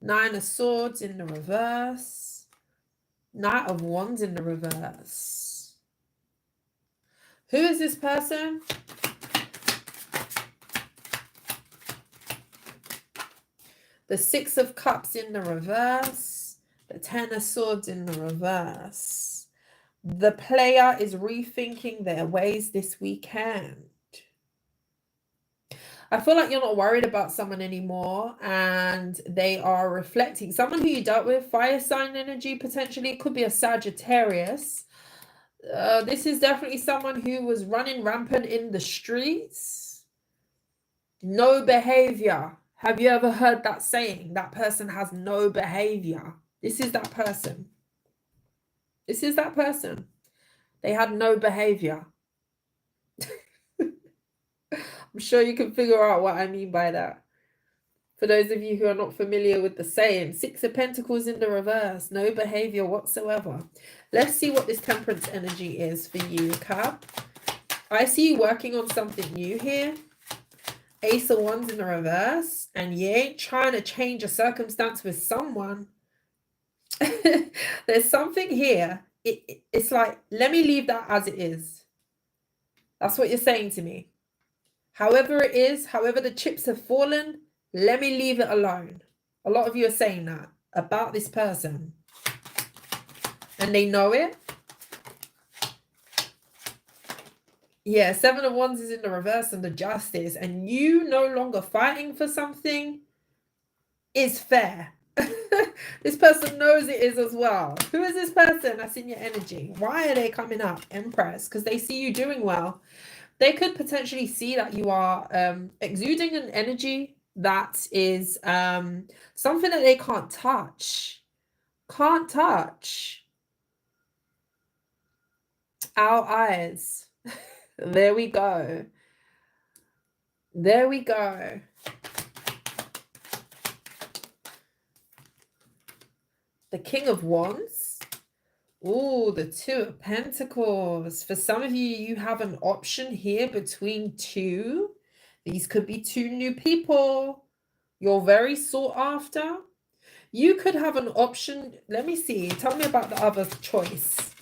9 of Swords in the reverse. Knight of Wands in the reverse. Who is this person? The 6 of Cups in the reverse. The 10 of Swords in the reverse. The player is rethinking their ways this weekend. I feel like you're not worried about someone anymore, and they are reflecting. Someone who you dealt with, fire sign energy, potentially. It could be a Sagittarius. This is definitely someone who was running rampant in the streets. No behavior. Have you ever heard that saying? That person has no behavior. This is that person. This is that person. They had no behavior. I'm sure you can figure out what I mean by that. For those of you who are not familiar with the saying, 6 of Pentacles in the reverse, no behavior whatsoever. Let's see what this Temperance energy is for you, Cap. I see you working on something new here. Ace of Wands in the reverse, and you ain't trying to change a circumstance with someone. There's something here. It's like, let me leave that as it is. That's what you're saying to me. However it is, however the chips have fallen, let me leave it alone. A lot of you are saying that about this person. And they know it. Yeah, 7 of Wands is in the reverse and the Justice. And you no longer fighting for something is fair. This person knows it is as well. Who is this person that's in your energy? Why are they coming up? Empress, because they see you doing well. They could potentially see that you are exuding an energy that is something that they can't touch. Can't touch. Our eyes. There we go. There we go. The King of Wands. Oh, the Two of Pentacles. For some of you, you have an option here between two. These could be two new people. You're very sought after. You could have an option. Let me see. Tell me about the other choice.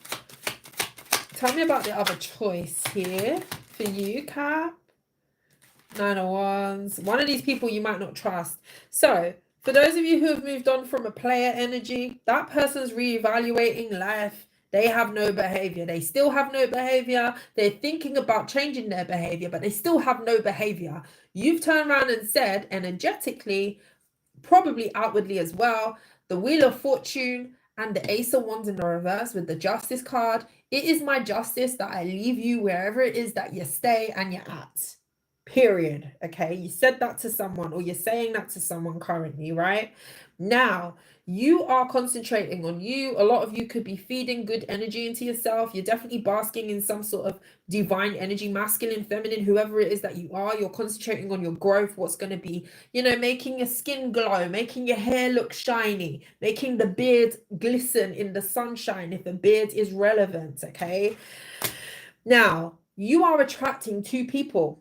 Tell me about the other choice here for you, Cap. 9 of Wands. One of these people you might not trust. So, for those of you who have moved on from a player energy, that person's reevaluating life. They have no behavior. They still have no behavior. They're thinking about changing their behavior, but they still have no behavior. You've turned around and said energetically, probably outwardly as well, the Wheel of Fortune and the Ace of Wands in the reverse with the Justice card. It is my justice that I leave you wherever it is that you stay and you're at. Period. Okay, you said that to someone, or you're saying that to someone currently, right? Now, you are concentrating on you. A lot of you could be feeding good energy into yourself. You're definitely basking in some sort of divine energy, masculine, feminine, whoever it is that you are. You're concentrating on your growth, what's going to be, you know, making your skin glow, making your hair look shiny, making the beard glisten in the sunshine if a beard is relevant, okay? Now, you are attracting two people.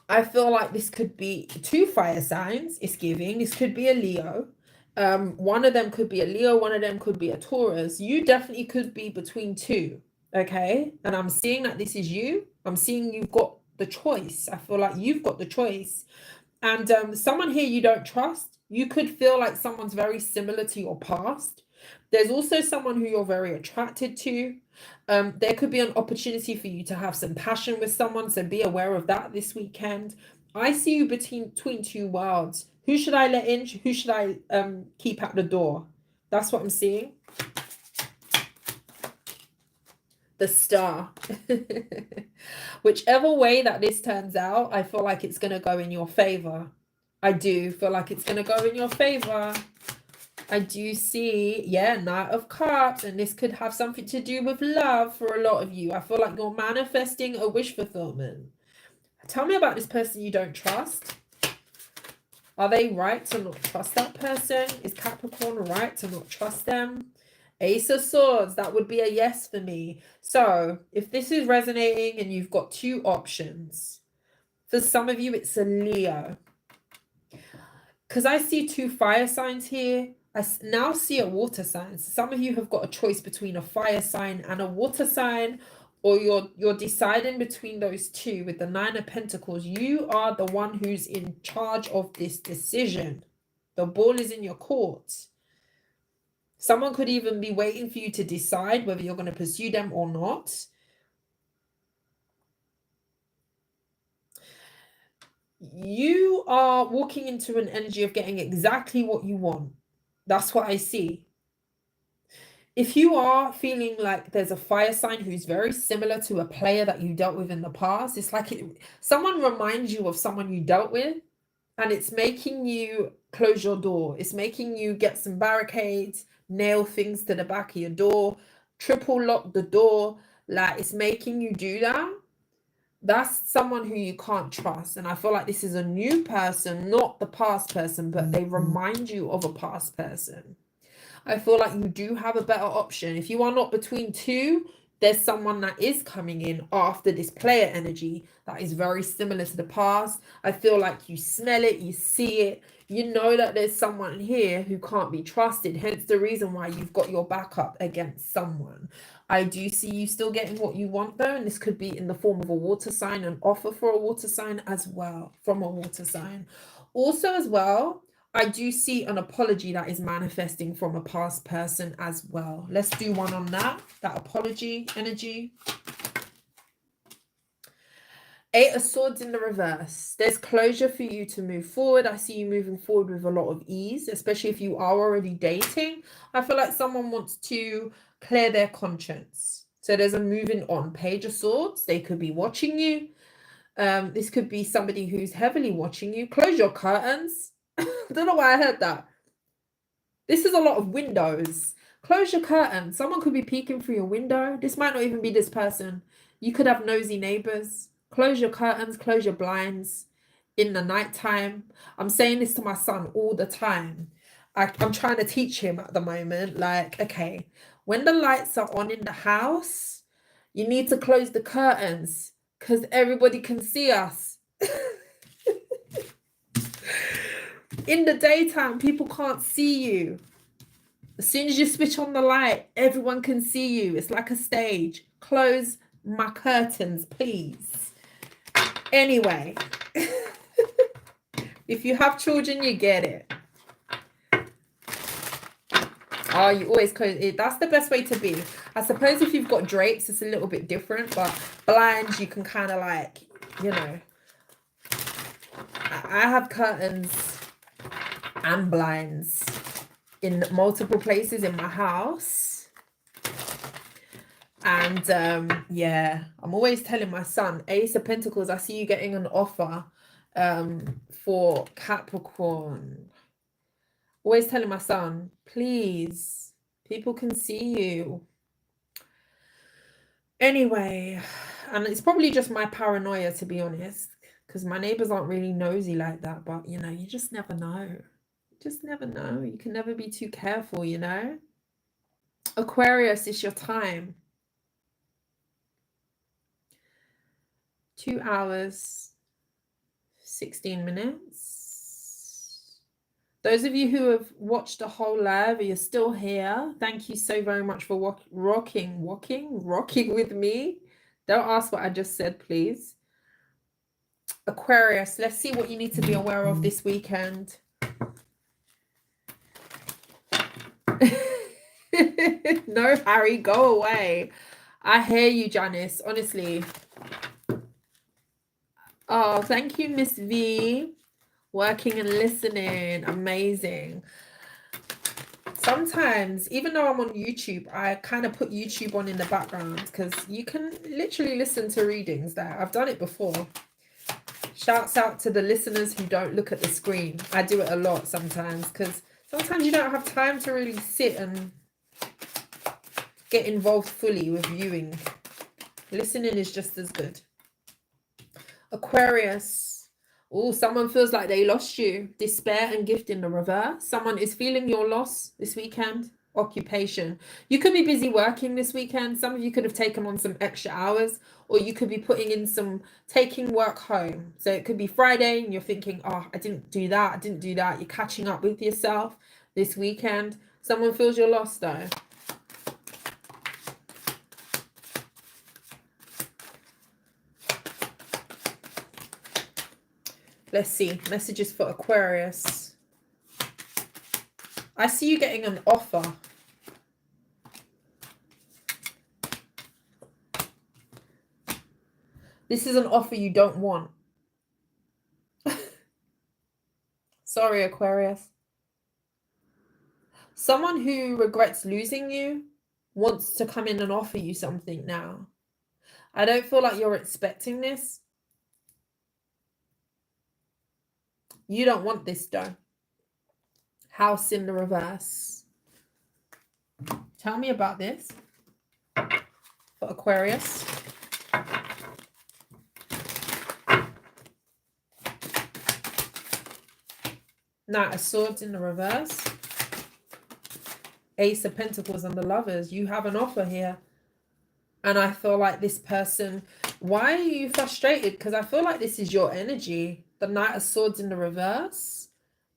I feel like this could be two fire signs. It's giving. This could be a Leo. One of them could be a Leo. One of them could be a Taurus. You definitely could be between two. Okay. And I'm seeing that this is you. I'm seeing you've got the choice. I feel like you've got the choice. And someone here you don't trust. You could feel like someone's very similar to your past. There's also someone who you're very attracted to. There could be an opportunity for you to have some passion with someone, so be aware of that this weekend. I see you between two worlds. Who should I let in? Who should I keep at the door? That's what I'm seeing. The Star. Whichever way that this turns out, I feel like it's going to go in your favor. I do feel like it's going to go in your favor. I do see, yeah, Knight of Cups, and this could have something to do with love for a lot of you. I feel like you're manifesting a wish fulfillment. Tell me about this person you don't trust. Are they right to not trust that person? Is Capricorn right to not trust them? Ace of Swords, that would be a yes for me. So if this is resonating and you've got two options, for some of you, it's a Leo. Because I see two fire signs here. I now see a water sign. So some of you have got a choice between a fire sign and a water sign, or you're deciding between those two with the 9 of Pentacles. You are the one who's in charge of this decision. The ball is in your court. Someone could even be waiting for you to decide whether you're going to pursue them or not. You are walking into an energy of getting exactly what you want. That's what I see. If you are feeling like there's a fire sign who's very similar to a player that you dealt with in the past, it's like someone reminds you of someone you dealt with, and it's making you close your door. It's making you get some barricades, nail things to the back of your door, triple lock the door. Like, it's making you do that. That's someone who you can't trust. And I feel like this is a new person, not the past person, but they remind you of a past person. I feel like you do have a better option. If you are not between two, there's someone that is coming in after this player energy that is very similar to the past. I feel like you smell it, you see it, you know that there's someone here who can't be trusted. Hence the reason why you've got your backup against someone. I do see you still getting what you want though, and this could be in the form of a water sign, an offer for a water sign as well, from a water sign. Also as well, I do see an apology that is manifesting from a past person as well. Let's do one on that apology energy. Eight of Swords in the reverse. There's closure for you to move forward. I see you moving forward with a lot of ease, especially if you are already dating. I feel like someone wants to clear their conscience. So there's a moving on. Page of Swords. They could be watching you. This could be somebody who's heavily watching you. Close your curtains. I don't know why I heard that. This is a lot of windows. Close your curtains. Someone could be peeking through your window. This might not even be this person. You could have nosy neighbors. Close your curtains, close your blinds in the nighttime. I'm saying this to my son all the time. I'm trying to teach him at the moment, like, okay, when the lights are on in the house, you need to close the curtains because everybody can see us. In the daytime, people can't see you. As soon as you switch on the light, everyone can see you. It's like a stage. Close my curtains, please. Anyway, if you have children, you get it. Oh, you always close it. That's the best way to be. I suppose if you've got drapes, it's a little bit different, but blinds, you can kind of like, you know. I have curtains and blinds in multiple places in my house. And yeah, I'm always telling my son, Ace of Pentacles, I see you getting an offer for Capricorn. Always telling my son, please, people can see you. Anyway, and it's probably just my paranoia, to be honest, because my neighbors aren't really nosy like that. But, you know, you just never know. You just never know. You can never be too careful, you know. Aquarius, it's your time. 2 hours, 16 minutes. Those of you who have watched the whole live, you're still here. Thank you so very much for rocking with me. Don't ask what I just said, please. Aquarius, let's see what you need to be aware of this weekend. No, Harry, go away. I hear you, Janice, honestly. Oh, thank you, Miss V. Working and listening. Amazing. Sometimes, even though I'm on YouTube, I kind of put YouTube on in the background because you can literally listen to readings there. I've done it before. Shouts out to the listeners who don't look at the screen. I do it a lot sometimes because sometimes you don't have time to really sit and get involved fully with viewing. Listening is just as good. Aquarius. Oh, someone feels like they lost you. Despair and gift in the reverse. Someone is feeling your loss this weekend. Occupation. You could be busy working this weekend. Some of you could have taken on some extra hours, or you could be putting in some, taking work home. So it could be Friday and you're thinking, oh, I didn't do that. You're catching up with yourself this weekend. Someone feels your loss though. Let's see. Messages for Aquarius. I see you getting an offer. This is an offer you don't want. Sorry, Aquarius. Someone who regrets losing you wants to come in and offer you something now. I don't feel like you're expecting this. You don't want this though. House in the reverse. Tell me about this for Aquarius. Knight of Swords in the reverse. Ace of Pentacles and the Lovers. You have an offer here. And I feel like this person, why are you frustrated? Because I feel like this is your energy. The Knight of Swords in the reverse.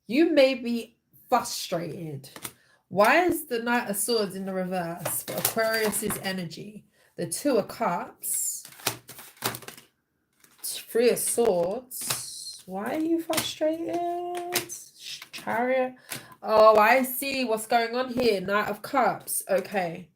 You may be frustrated. Why is the Knight of Swords in the reverse for Aquarius's energy? The Two of Cups. Three of Swords. Why are you frustrated? Chariot. Oh, I see what's going on here. Knight of Cups. Okay.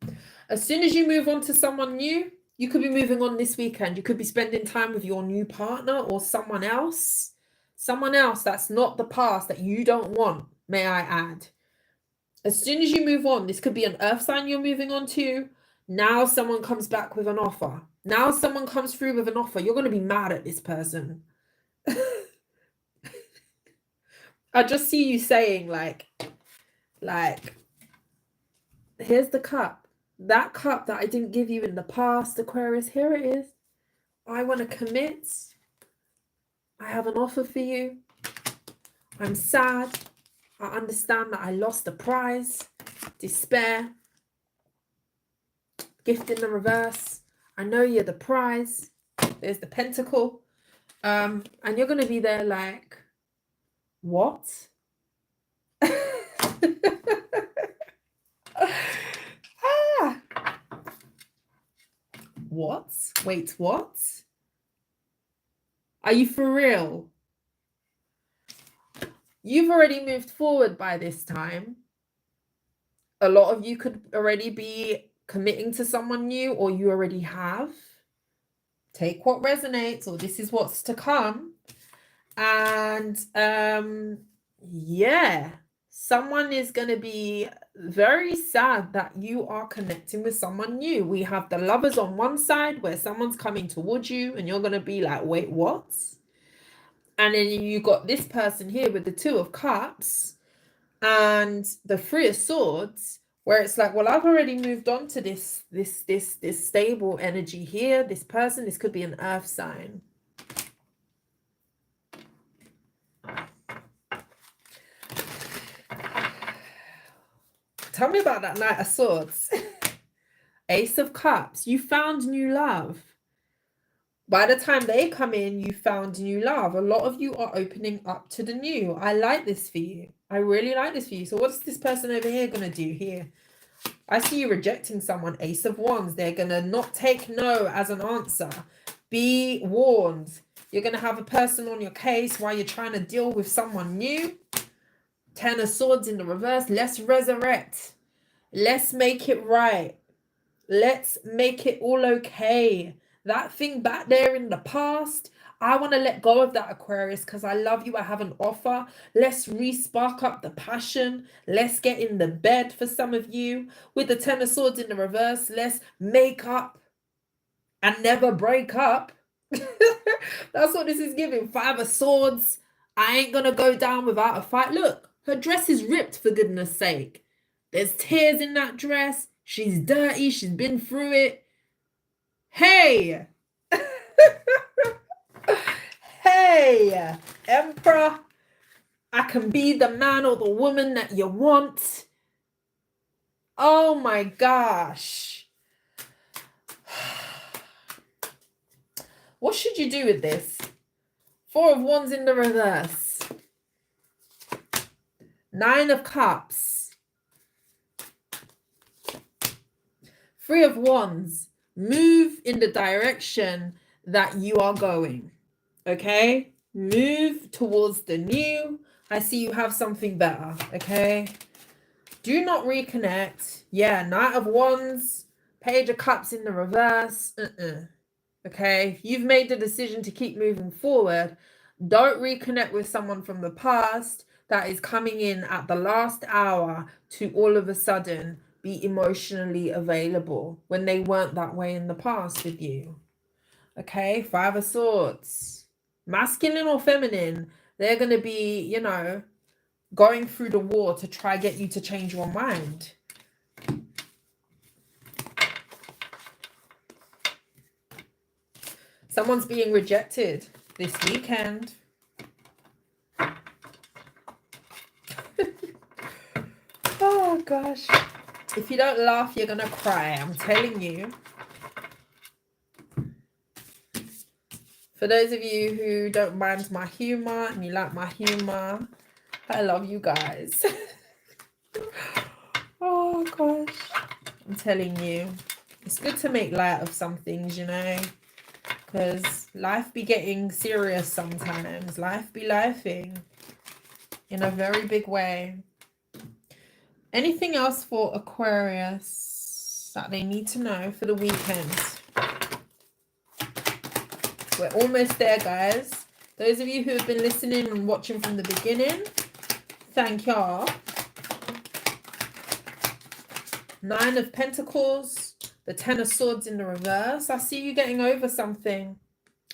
As soon as you move on to someone new, You could be moving on this weekend. You could be spending time with your new partner or someone else. Someone else that's not the past that you don't want, may I add. As soon as you move on, this could be an earth sign you're moving on to. Now someone comes back with an offer. Now someone comes through with an offer. You're going to be mad at this person. I just see you saying like, here's the cup. That cup that I didn't give you in the past, Aquarius, here it is. I want to commit. I have an offer for you. I'm sad. I understand that I lost the prize. Despair. Gift in the reverse. I know you're the prize. There's the pentacle. And you're going to be there like, what? What? Wait, what? Are you for real? You've already moved forward by this time. A lot of you could already be committing to someone new, or you already have. Take what resonates, or this is what's to come. And yeah, someone is going to be very sad that you are connecting with someone new. We have the Lovers on one side where someone's coming towards you and you're going to be like, wait, what? And then you got this person here with the Two of Cups and the Three of Swords, where it's like, well, I've already moved on to this stable energy here. This person, this could be an earth sign. Tell me about that Knight of Swords. Ace of Cups. You found new love. By the time they come in, you found new love. A lot of you are opening up to the new. I like this for you. I really like this for you. So what's this person over here going to do here? I see you rejecting someone. Ace of Wands. They're going to not take no as an answer. Be warned. You're going to have a person on your case while you're trying to deal with someone new. Ten of Swords in the reverse. Let's resurrect. Let's make it right. Let's make it all okay. That thing back there in the past, I want to let go of that, Aquarius, because I love you. I have an offer. Let's re-spark up the passion. Let's get in the bed for some of you. With the Ten of Swords in the reverse, let's make up and never break up. That's what this is giving. Five of Swords. I ain't going to go down without a fight. Look, her dress is ripped, for goodness sake. There's tears in that dress. She's dirty. She's been through it. Hey. Hey, Emperor. I can be the man or the woman that you want. Oh my gosh. What should you do with this? Four of Wands in the reverse. Nine of Cups. Three of Wands. Move in the direction that you are going. Okay? Move towards the new. I see you have something better. Okay? Do not reconnect. Yeah, Knight of Wands. Page of Cups in the reverse. Okay? You've made the decision to keep moving forward. Don't reconnect with someone from the past that is coming in at the last hour to all of a sudden be emotionally available when they weren't that way in the past with you. Okay, Five of Swords. Masculine or feminine, they're going to be, you know, going through the war to try get you to change your mind. Someone's being rejected this weekend. Oh, gosh. If you don't laugh, you're going to cry. I'm telling you. For those of you who don't mind my humor and you like my humor, I love you guys. Oh, gosh. I'm telling you. It's good to make light of some things, you know. Because life be getting serious sometimes. Life be lifing in a very big way. Anything else for Aquarius that they need to know for the weekend? We're almost there, guys. Those of you who have been listening and watching from the beginning, thank y'all. 9 of Pentacles, the 10 of Swords in the reverse. I see you getting over something.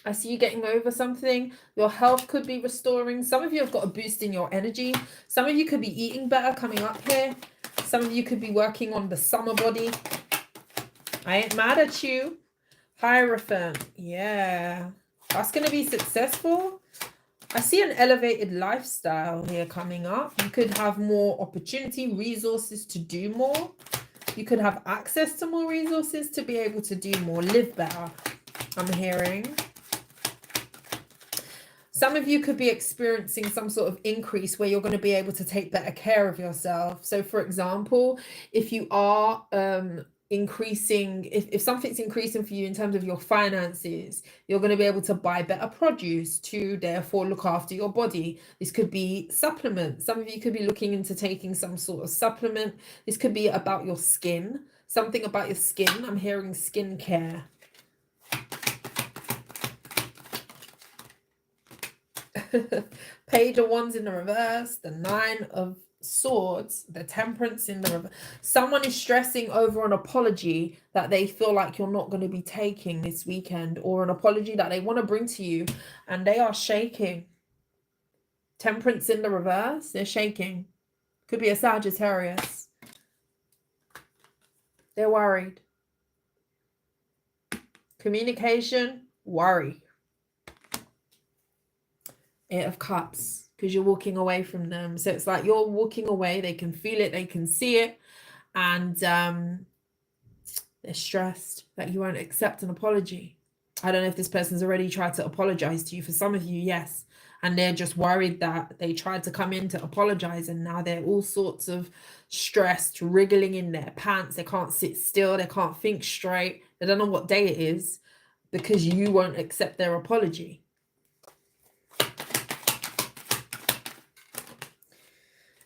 I see you getting over something. Your health could be restoring. Some of you have got a boost in your energy. Some of you could be eating better coming up here. Some of you could be working on the summer body. I ain't mad at you. Hierophant. Yeah. That's going to be successful. I see an elevated lifestyle here coming up. You could have more opportunity, resources to do more. You could have access to more resources to be able to do more, live better, I'm hearing. Some of you could be experiencing some sort of increase where you're going to be able to take better care of yourself. So, for example, if you are increasing, if something's increasing for you in terms of your finances, you're going to be able to buy better produce to therefore look after your body. This could be supplements. Some of you could be looking into taking some sort of supplement. This could be about your skin, something about your skin. I'm hearing skincare. Page of Wands in the reverse, the 9 of Swords, the Temperance in the reverse. Someone is stressing over an apology that they feel like you're not going to be taking this weekend, or an apology that they want to bring to you, and they are shaking. Temperance in the reverse, they're shaking. Could be a Sagittarius. They're worried. Communication, worry. 8 of Cups, because you're walking away from them. So it's like you're walking away. They can feel it. They can see it. And they're stressed that you won't accept an apology. I don't know if this person's already tried to apologize to you. For some of you, yes. And they're just worried that they tried to come in to apologize, and now they're all sorts of stressed, wriggling in their pants. They can't sit still. They can't think straight. They don't know what day it is because you won't accept their apology.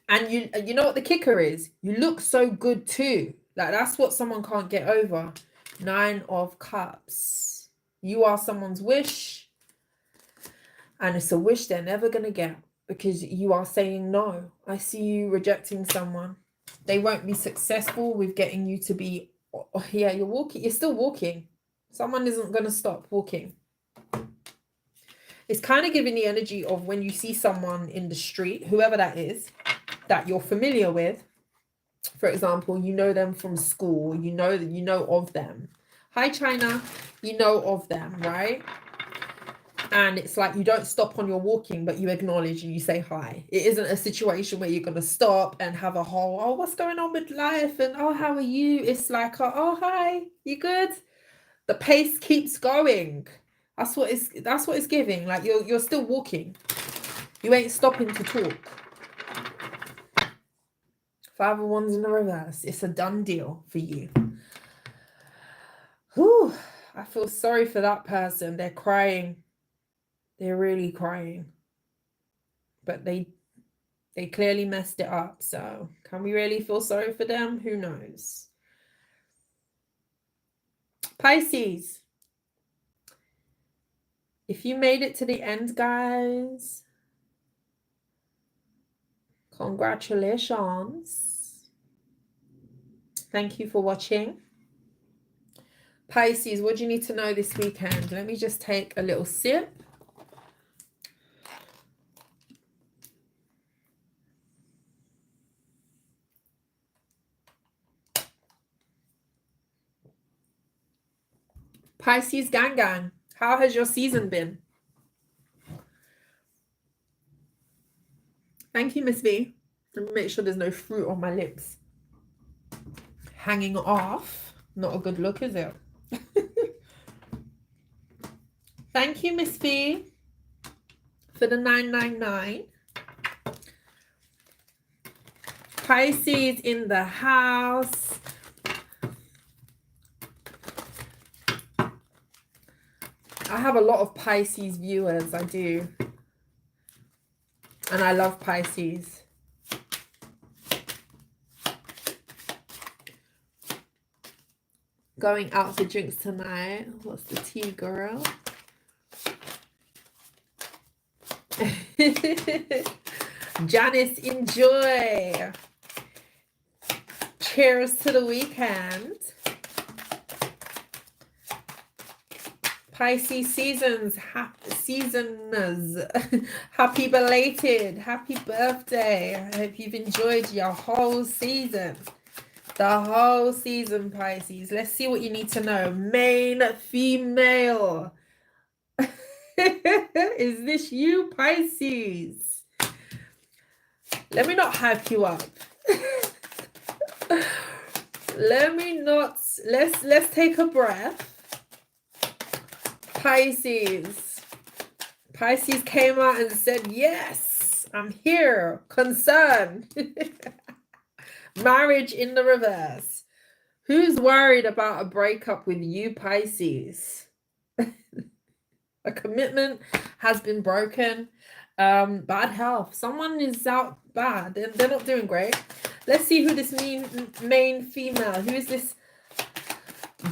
And you know what the kicker is? You look so good too. Like, that's what someone can't get over. 9 of Cups. You are someone's wish. And it's a wish they're never going to get, because you are saying no. I see you rejecting someone. They won't be successful with getting you to be, yeah, you're walking. You're still walking. Someone isn't going to stop walking. It's kind of giving the energy of when you see someone in the street, whoever that is, that you're familiar with. For example, you know them from school, you know of them. Hi, China. You know of them, right? And it's like you don't stop on your walking, but you acknowledge and you say hi. It isn't a situation where you're going to stop and have a whole, oh, what's going on with life? And, oh, how are you? It's like, oh, hi, you good? The pace keeps going. That's what it's giving. Like you're still walking. You ain't stopping to talk. 5 of Wands in the reverse. It's a done deal for you. Whew. I feel sorry for that person. They're crying. They're really crying. But they clearly messed it up. So can we really feel sorry for them? Who knows? Pisces. If you made it to the end, guys, congratulations. Thank you for watching. Pisces, what do you need to know this weekend? Let me just take a little sip. Pisces gang, how has your season been? Thank you, Miss V. Let me make sure there's no fruit on my lips. Hanging off. Not a good look, is it? Thank you, Miss V, for the 999. Pisces in the house. I have a lot of Pisces viewers. I do. And I love Pisces. Going out for drinks tonight. What's the tea, girl? Janice, enjoy. Cheers to the weekend. Pisces seasoners, happy belated, happy birthday. I hope you've enjoyed your whole season. The whole season, Pisces. Let's see what you need to know. Main, female. Is this you, Pisces? Let me not hype you up. Let's take a breath. Pisces came out and said, yes, I'm here. Concern. Marriage in the reverse. Who's worried about a breakup with you, Pisces? A commitment has been broken. Bad health. Someone is out bad. They're not doing great. Let's see who this main female. Who is this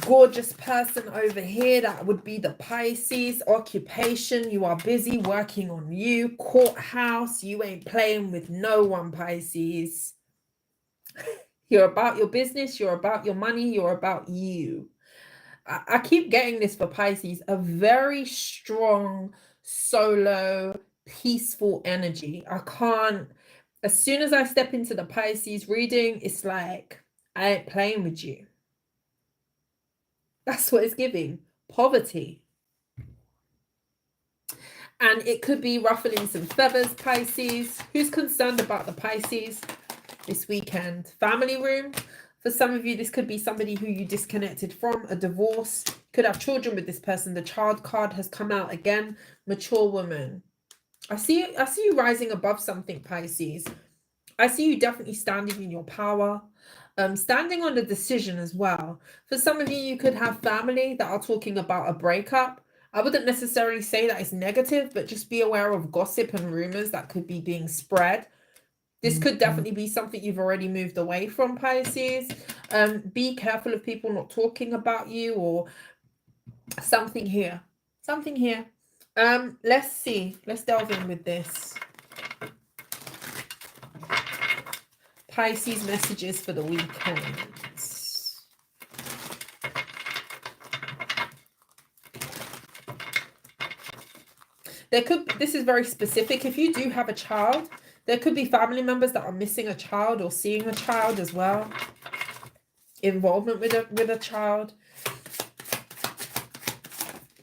gorgeous person over here? That would be the Pisces. Occupation, you are busy working on you. Courthouse, you ain't playing with no one, Pisces. You're about your business, you're about your money, you're about you. I keep getting this for Pisces, a very strong, solo, peaceful energy. As soon as I step into the Pisces reading, it's like, I ain't playing with you. That's what it's giving. Poverty. And it could be ruffling some feathers, Pisces. Who's concerned about the Pisces this weekend? Family room. For some of you, this could be somebody who you disconnected from, a divorce. Could have children with this person. The child card has come out again. Mature woman. I see you rising above something, Pisces. I see you definitely standing in your power. Standing on a decision as well. For some of you, you could have family that are talking about a breakup. I wouldn't necessarily say that it's negative, but just be aware of gossip and rumors that could be being spread. This could definitely be something you've already moved away from, Pisces. Be careful of people not talking about you or something here. Something here. Let's see. Let's delve in with this. Pisces messages for the weekend. This is very specific. If you do have a child, there could be family members that are missing a child or seeing a child as well. Involvement with a child.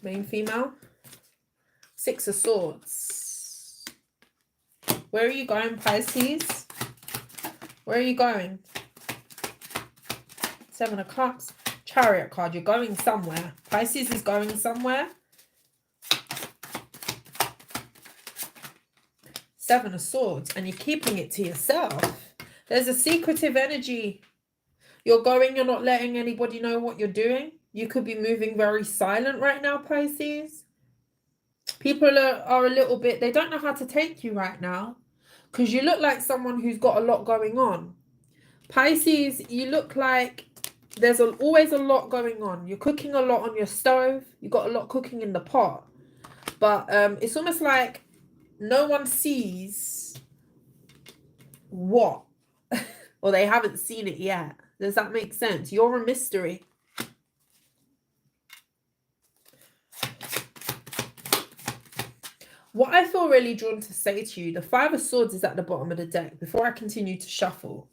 Main female. Six of Swords. Where are you going, Pisces? Where are you going? Seven of Cups. Chariot card. You're going somewhere. Pisces is going somewhere. Seven of Swords. And you're keeping it to yourself. There's a secretive energy. You're going. You're not letting anybody know what you're doing. You could be moving very silent right now, Pisces. People are a little bit, they don't know how to take you right now. Because you look like someone who's got a lot going on. Pisces, you look like there's always a lot going on. You're cooking a lot on your stove. You've got a lot cooking in the pot. But it's almost like no one sees what. Or they haven't seen it yet. Does that make sense? You're a mystery. What I feel really drawn to say to you, the Five of Swords is at the bottom of the deck. Before I continue to shuffle,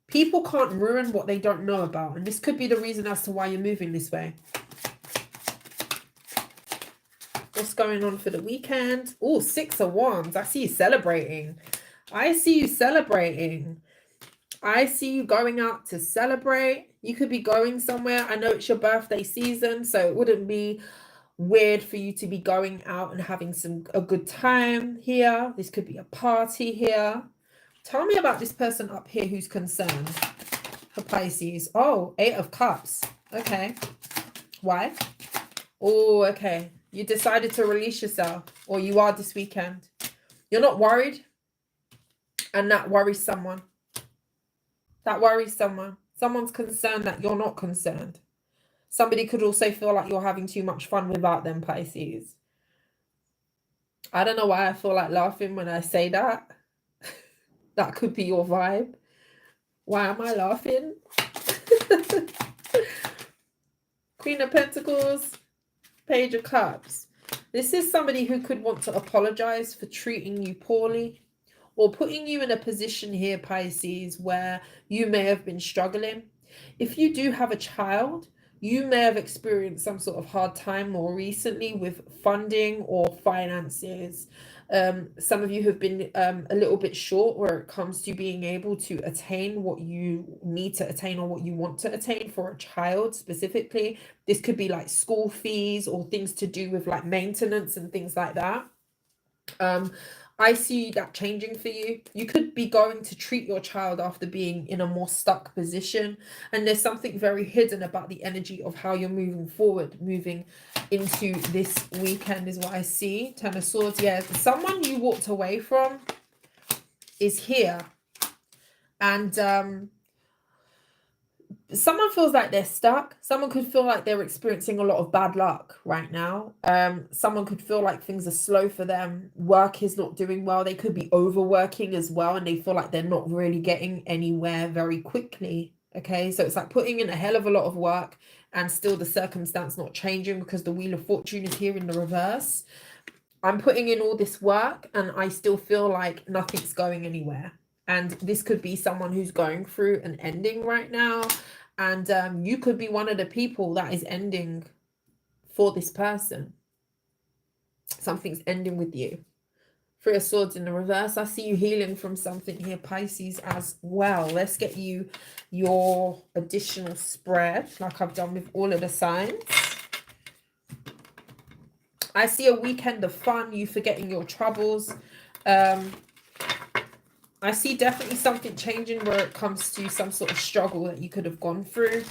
people can't ruin what they don't know about. And this could be the reason as to why you're moving this way. What's going on for the weekend? Oh, Six of Wands. I see you celebrating. I see you celebrating. I see you going out to celebrate. You could be going somewhere. I know it's your birthday season, so it wouldn't be weird for you to be going out and having a good time here. This could be a party here. Tell me about this person up here who's concerned for Pisces. Oh, Eight of Cups. Okay. Why? Oh, okay. You decided to release yourself, or you are this weekend. You're not worried, and that worries someone. That worries someone. Someone's concerned that you're not concerned. Somebody could also feel like you're having too much fun without them, Pisces. I don't know why I feel like laughing when I say that. That could be your vibe. Why am I laughing? Queen of Pentacles, Page of Cups. This is somebody who could want to apologize for treating you poorly, or putting you in a position here, Pisces, where you may have been struggling. If you do have a child, you may have experienced some sort of hard time more recently with funding or finances. Some of you have been a little bit short where it comes to being able to attain what you need to attain or what you want to attain for a child specifically. This could be like school fees or things to do with like maintenance and things like that. I see that changing for you. You could be going to treat your child after being in a more stuck position. And there's something very hidden about the energy of how you're moving forward, moving into this weekend is what I see. Ten of Swords. Yeah, someone you walked away from is here. And someone feels like they're stuck. Someone could feel like they're experiencing a lot of bad luck right now. Someone could feel like things are slow for them. Work is not doing well. They could be overworking as well, and they feel like they're not really getting anywhere very quickly. Okay, so it's like putting in a hell of a lot of work and still the circumstance not changing because the Wheel of Fortune is here in the reverse. I'm putting in all this work and I still feel like nothing's going anywhere. And this could be someone who's going through an ending right now. And you could be one of the people that is ending for this person. Something's ending with you. Three of Swords in the reverse. I see you healing from something here, Pisces, as well. Let's get you your additional spread, like I've done with all of the signs. I see a weekend of fun, you forgetting your troubles. I see definitely something changing where it comes to some sort of struggle that you could have gone through.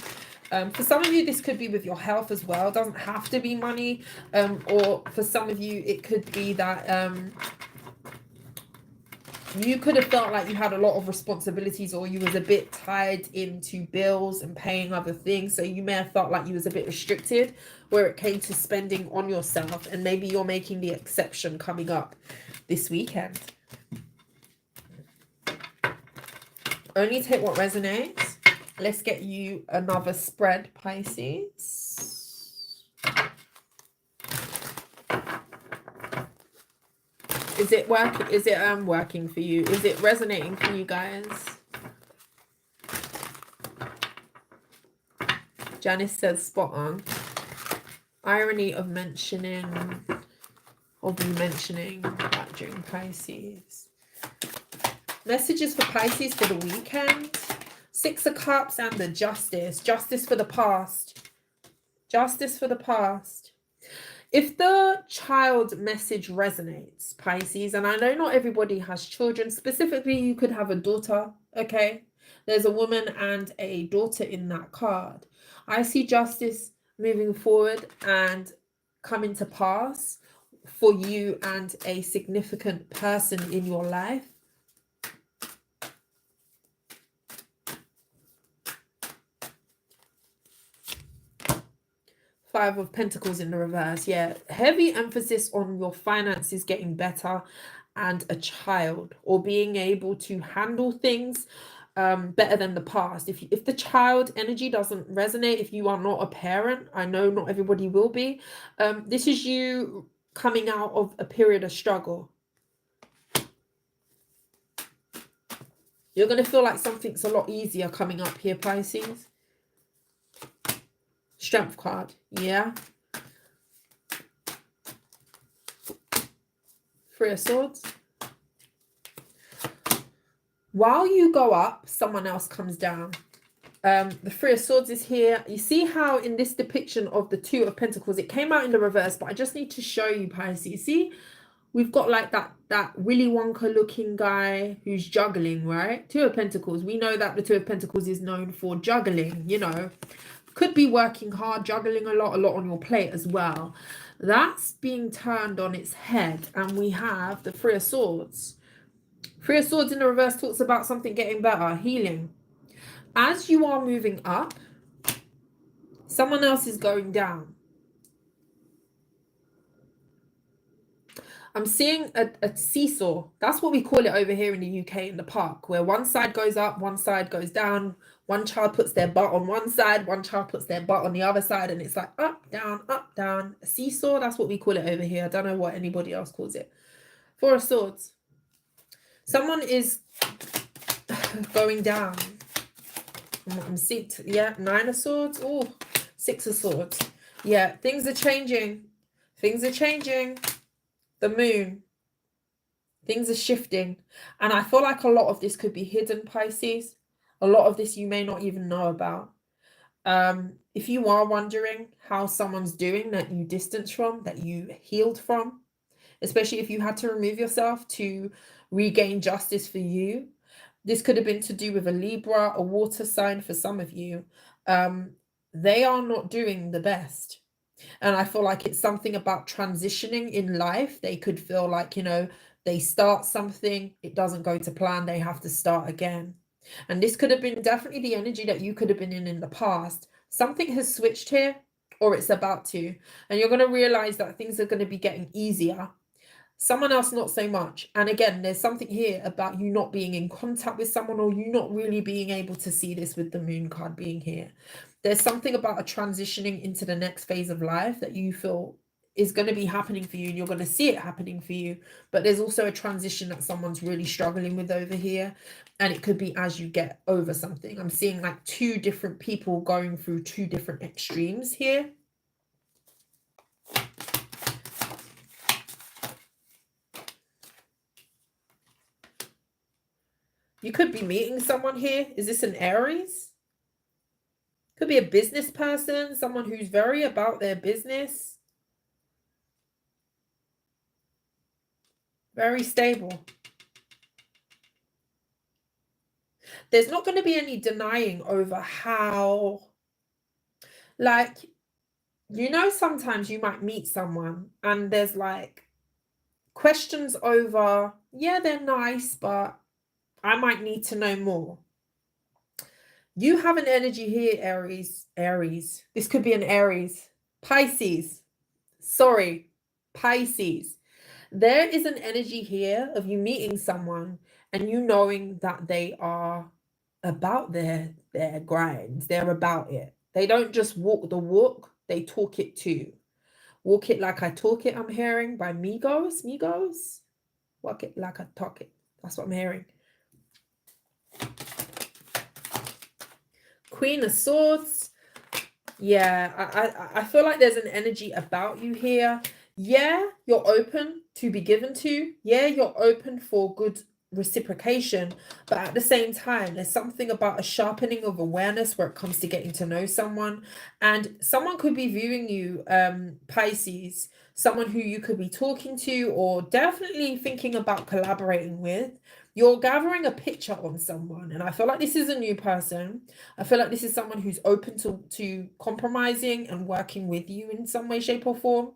For some of you, this could be with your health as well. It doesn't have to be money. Or for some of you, it could be that you could have felt like you had a lot of responsibilities, or you was a bit tied into bills and paying other things. So you may have felt like you was a bit restricted where it came to spending on yourself. And maybe you're making the exception coming up this weekend. Only take what resonates. Let's get you another spread, Pisces. Is it working? Is it working for you? Is it resonating for you guys? Janice says spot on. Irony of you mentioning that during Pisces. Messages for Pisces for the weekend. Six of Cups and the Justice. Justice for the past. Justice for the past. If the child message resonates, Pisces, and I know not everybody has children. Specifically, you could have a daughter, okay? There's a woman and a daughter in that card. I see justice moving forward and coming to pass for you and a significant person in your life. Five of Pentacles in the reverse. Yeah, heavy emphasis on your finances getting better and a child, or being able to handle things better than the past. If the child energy doesn't resonate, if you are not a parent, I know not everybody will be. This is you coming out of a period of struggle. You're going to feel like something's a lot easier coming up here, Pisces. Strength card, yeah. Three of Swords. While you go up, someone else comes down. The Three of Swords is here. You see how in this depiction of the Two of Pentacles, it came out in the reverse, but I just need to show you, Pisces. See, we've got like that Willy Wonka looking guy who's juggling, right? Two of Pentacles. We know that the Two of Pentacles is known for juggling, you know. Could be working hard, juggling a lot on your plate as well. That's being turned on its head. And we have the Three of Swords. Three of Swords in the reverse talks about something getting better, healing. As you are moving up, someone else is going down. I'm seeing a seesaw. That's what we call it over here in the UK in the park, where one side goes up, one side goes down. One child puts their butt on one side, one child puts their butt on the other side, and it's like up, down. A seesaw, that's what we call it over here. I don't know what anybody else calls it. Four of Swords. Someone is going down. I'm seeing, yeah, Nine of Swords. Oh, Six of Swords. Yeah, things are changing. Things are changing. The moon. Things are shifting. And I feel like a lot of this could be hidden, Pisces. A lot of this you may not even know about. If you are wondering how someone's doing that you distanced from, that you healed from, especially if you had to remove yourself to regain justice for you, this could have been to do with a Libra, a water sign for some of you. They are not doing the best. And I feel like it's something about transitioning in life. They could feel like, you know, they start something, it doesn't go to plan, they have to start again. And this could have been definitely the energy that you could have been in the past. Something has switched here, or it's about to. And you're going to realize that things are going to be getting easier. Someone else, not so much. And again, there's something here about you not being in contact with someone, or you not really being able to see this with the moon card being here. There's something about a transitioning into the next phase of life that you feel is going to be happening for you, and you're going to see it happening for you. But there's also a transition that someone's really struggling with over here, and it could be as you get over something. I'm seeing like two different people going through two different extremes here. You could be meeting someone here. Is this an Aries? Could be a business person, someone who's very about their business. Very stable. There's not going to be any denying over how, like, you know, sometimes you might meet someone and there's like questions over, yeah, they're nice, but I might need to know more. You have an energy here, Aries. This could be an Aries. Pisces. Sorry, Pisces. There is an energy here of you meeting someone and you knowing that they are about their grind. They're about it. They don't just walk the walk, they talk it too. Walk it like I talk it, I'm hearing by Migos. Walk it like I talk it. That's what I'm hearing. Queen of Swords. Yeah, I feel like there's an energy about you here. Yeah, you're open to be given to. Yeah, you're open for good reciprocation. But at the same time, there's something about a sharpening of awareness where it comes to getting to know someone. And someone could be viewing you, Pisces, someone who you could be talking to or definitely thinking about collaborating with. You're gathering a picture on someone, and I feel like this is a new person. I feel like this is someone who's open to compromising and working with you in some way, shape, or form.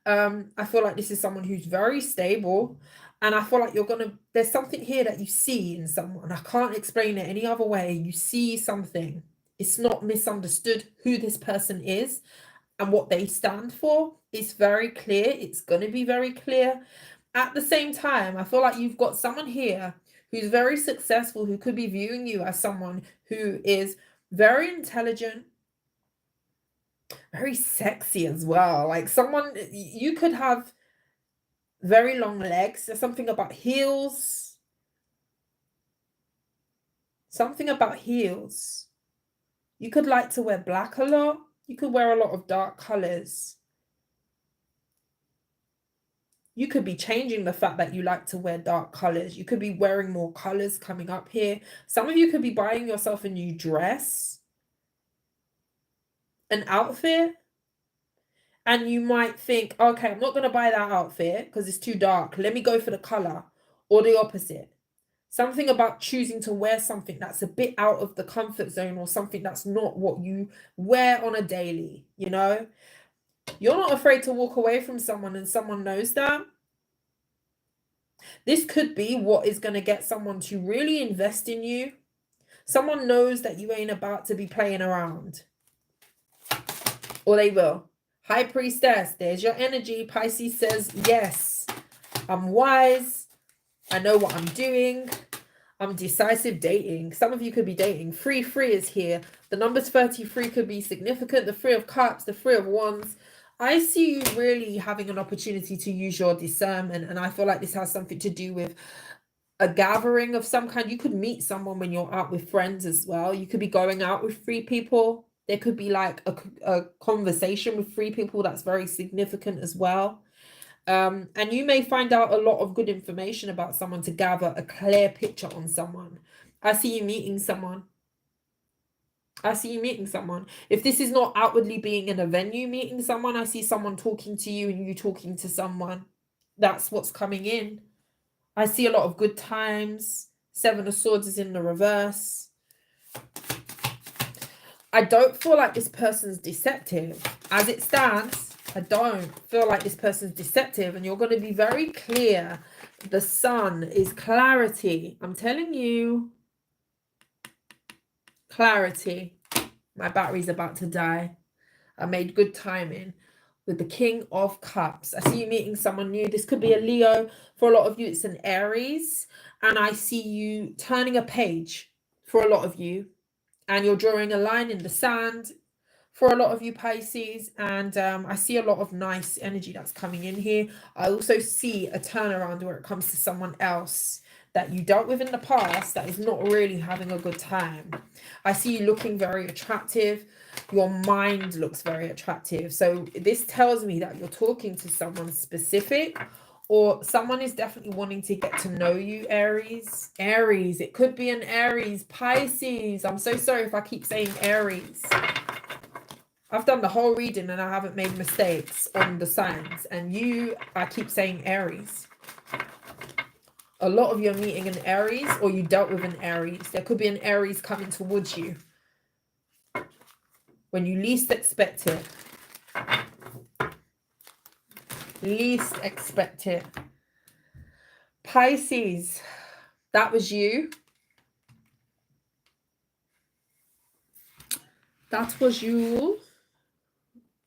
I feel like this is someone who's very stable, and I feel like there's something here that you see in someone. I can't explain it any other way. You see something. It's not misunderstood who this person is and what they stand for. It's very clear. It's going to be very clear. At the same time, I feel like you've got someone here who's very successful, who could be viewing you as someone who is very intelligent, very sexy as well. Like someone, you could have very long legs. There's something about heels. Something about heels. You could like to wear black a lot. You could wear a lot of dark colors. You could be changing the fact that you like to wear dark colors. You could be wearing more colors coming up here. Some of you could be buying yourself a new dress, an outfit, and you might think, okay, I'm not going to buy that outfit because it's too dark. Let me go for the color, or the opposite. Something about choosing to wear something that's a bit out of the comfort zone, or something that's not what you wear on a daily, you know? You're not afraid to walk away from someone, and someone knows that. This could be what is going to get someone to really invest in you. Someone knows that you ain't about to be playing around. Or they will. High Priestess, there's your energy. Pisces says yes. I'm wise. I know what I'm doing. I'm decisive. Dating. Some of you could be dating. 3-3 is here. The numbers 33 could be significant. The 3 of Cups, the 3 of Wands. I see you really having an opportunity to use your discernment. And I feel like this has something to do with a gathering of some kind. You could meet someone when you're out with friends as well. You could be going out with 3 people. There could be like a conversation with 3 people that's very significant as well. And you may find out a lot of good information about someone to gather a clear picture on someone. I see you meeting someone. I see you meeting someone. If this is not outwardly being in a venue meeting someone, I see someone talking to you and you talking to someone. That's what's coming in. I see a lot of good times. 7 of Swords is in the reverse. I don't feel like this person's deceptive. As it stands, I don't feel like this person's deceptive. And you're going to be very clear. The Sun is clarity. I'm telling you. Clarity. My battery's about to die. I made good timing. With the King of Cups. I see you meeting someone new. This could be a Leo. For a lot of you, it's an Aries. And I see you turning a page for a lot of you. And you're drawing a line in the sand for a lot of you, Pisces. And I see a lot of nice energy that's coming in here. I also see a turnaround where it comes to someone else that you dealt with in the past that is not really having a good time. I see you looking very attractive. Your mind looks very attractive. So this tells me that you're talking to someone specific, or someone is definitely wanting to get to know you, Aries. Aries, it could be an Aries. Pisces, I'm so sorry if I keep saying Aries. I've done the whole reading and I haven't made mistakes on the signs. And I keep saying Aries. A lot of you are meeting an Aries, or you dealt with an Aries. There could be an Aries coming towards you when you least expect it. Least expect it. Pisces, that was you. That was you.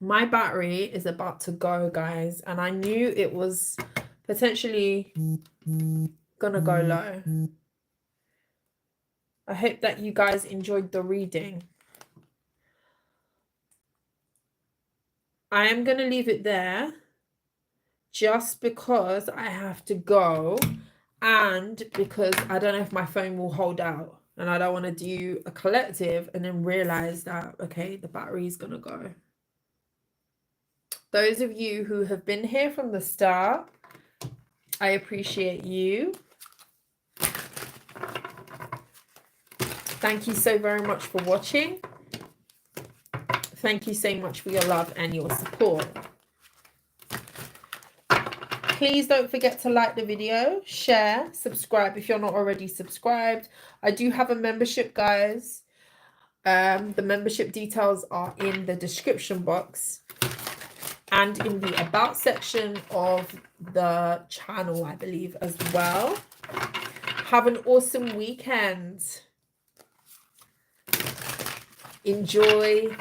My battery is about to go, guys. And I knew it was potentially gonna go low. I hope that you guys enjoyed the reading. I am going to leave it there just because I have to go, and because I don't know if my phone will hold out, and I don't want to do a collective and then realize that, okay, the battery is going to go. Those of you who have been here from the start, I appreciate you. Thank you so very much for watching. Thank you so much for your love and your support. Please don't forget to like the video, share, subscribe if you're not already subscribed. I do have a membership, guys. The membership details are in the description box and in the about section of the channel, I believe, as well. Have an awesome weekend. Enjoy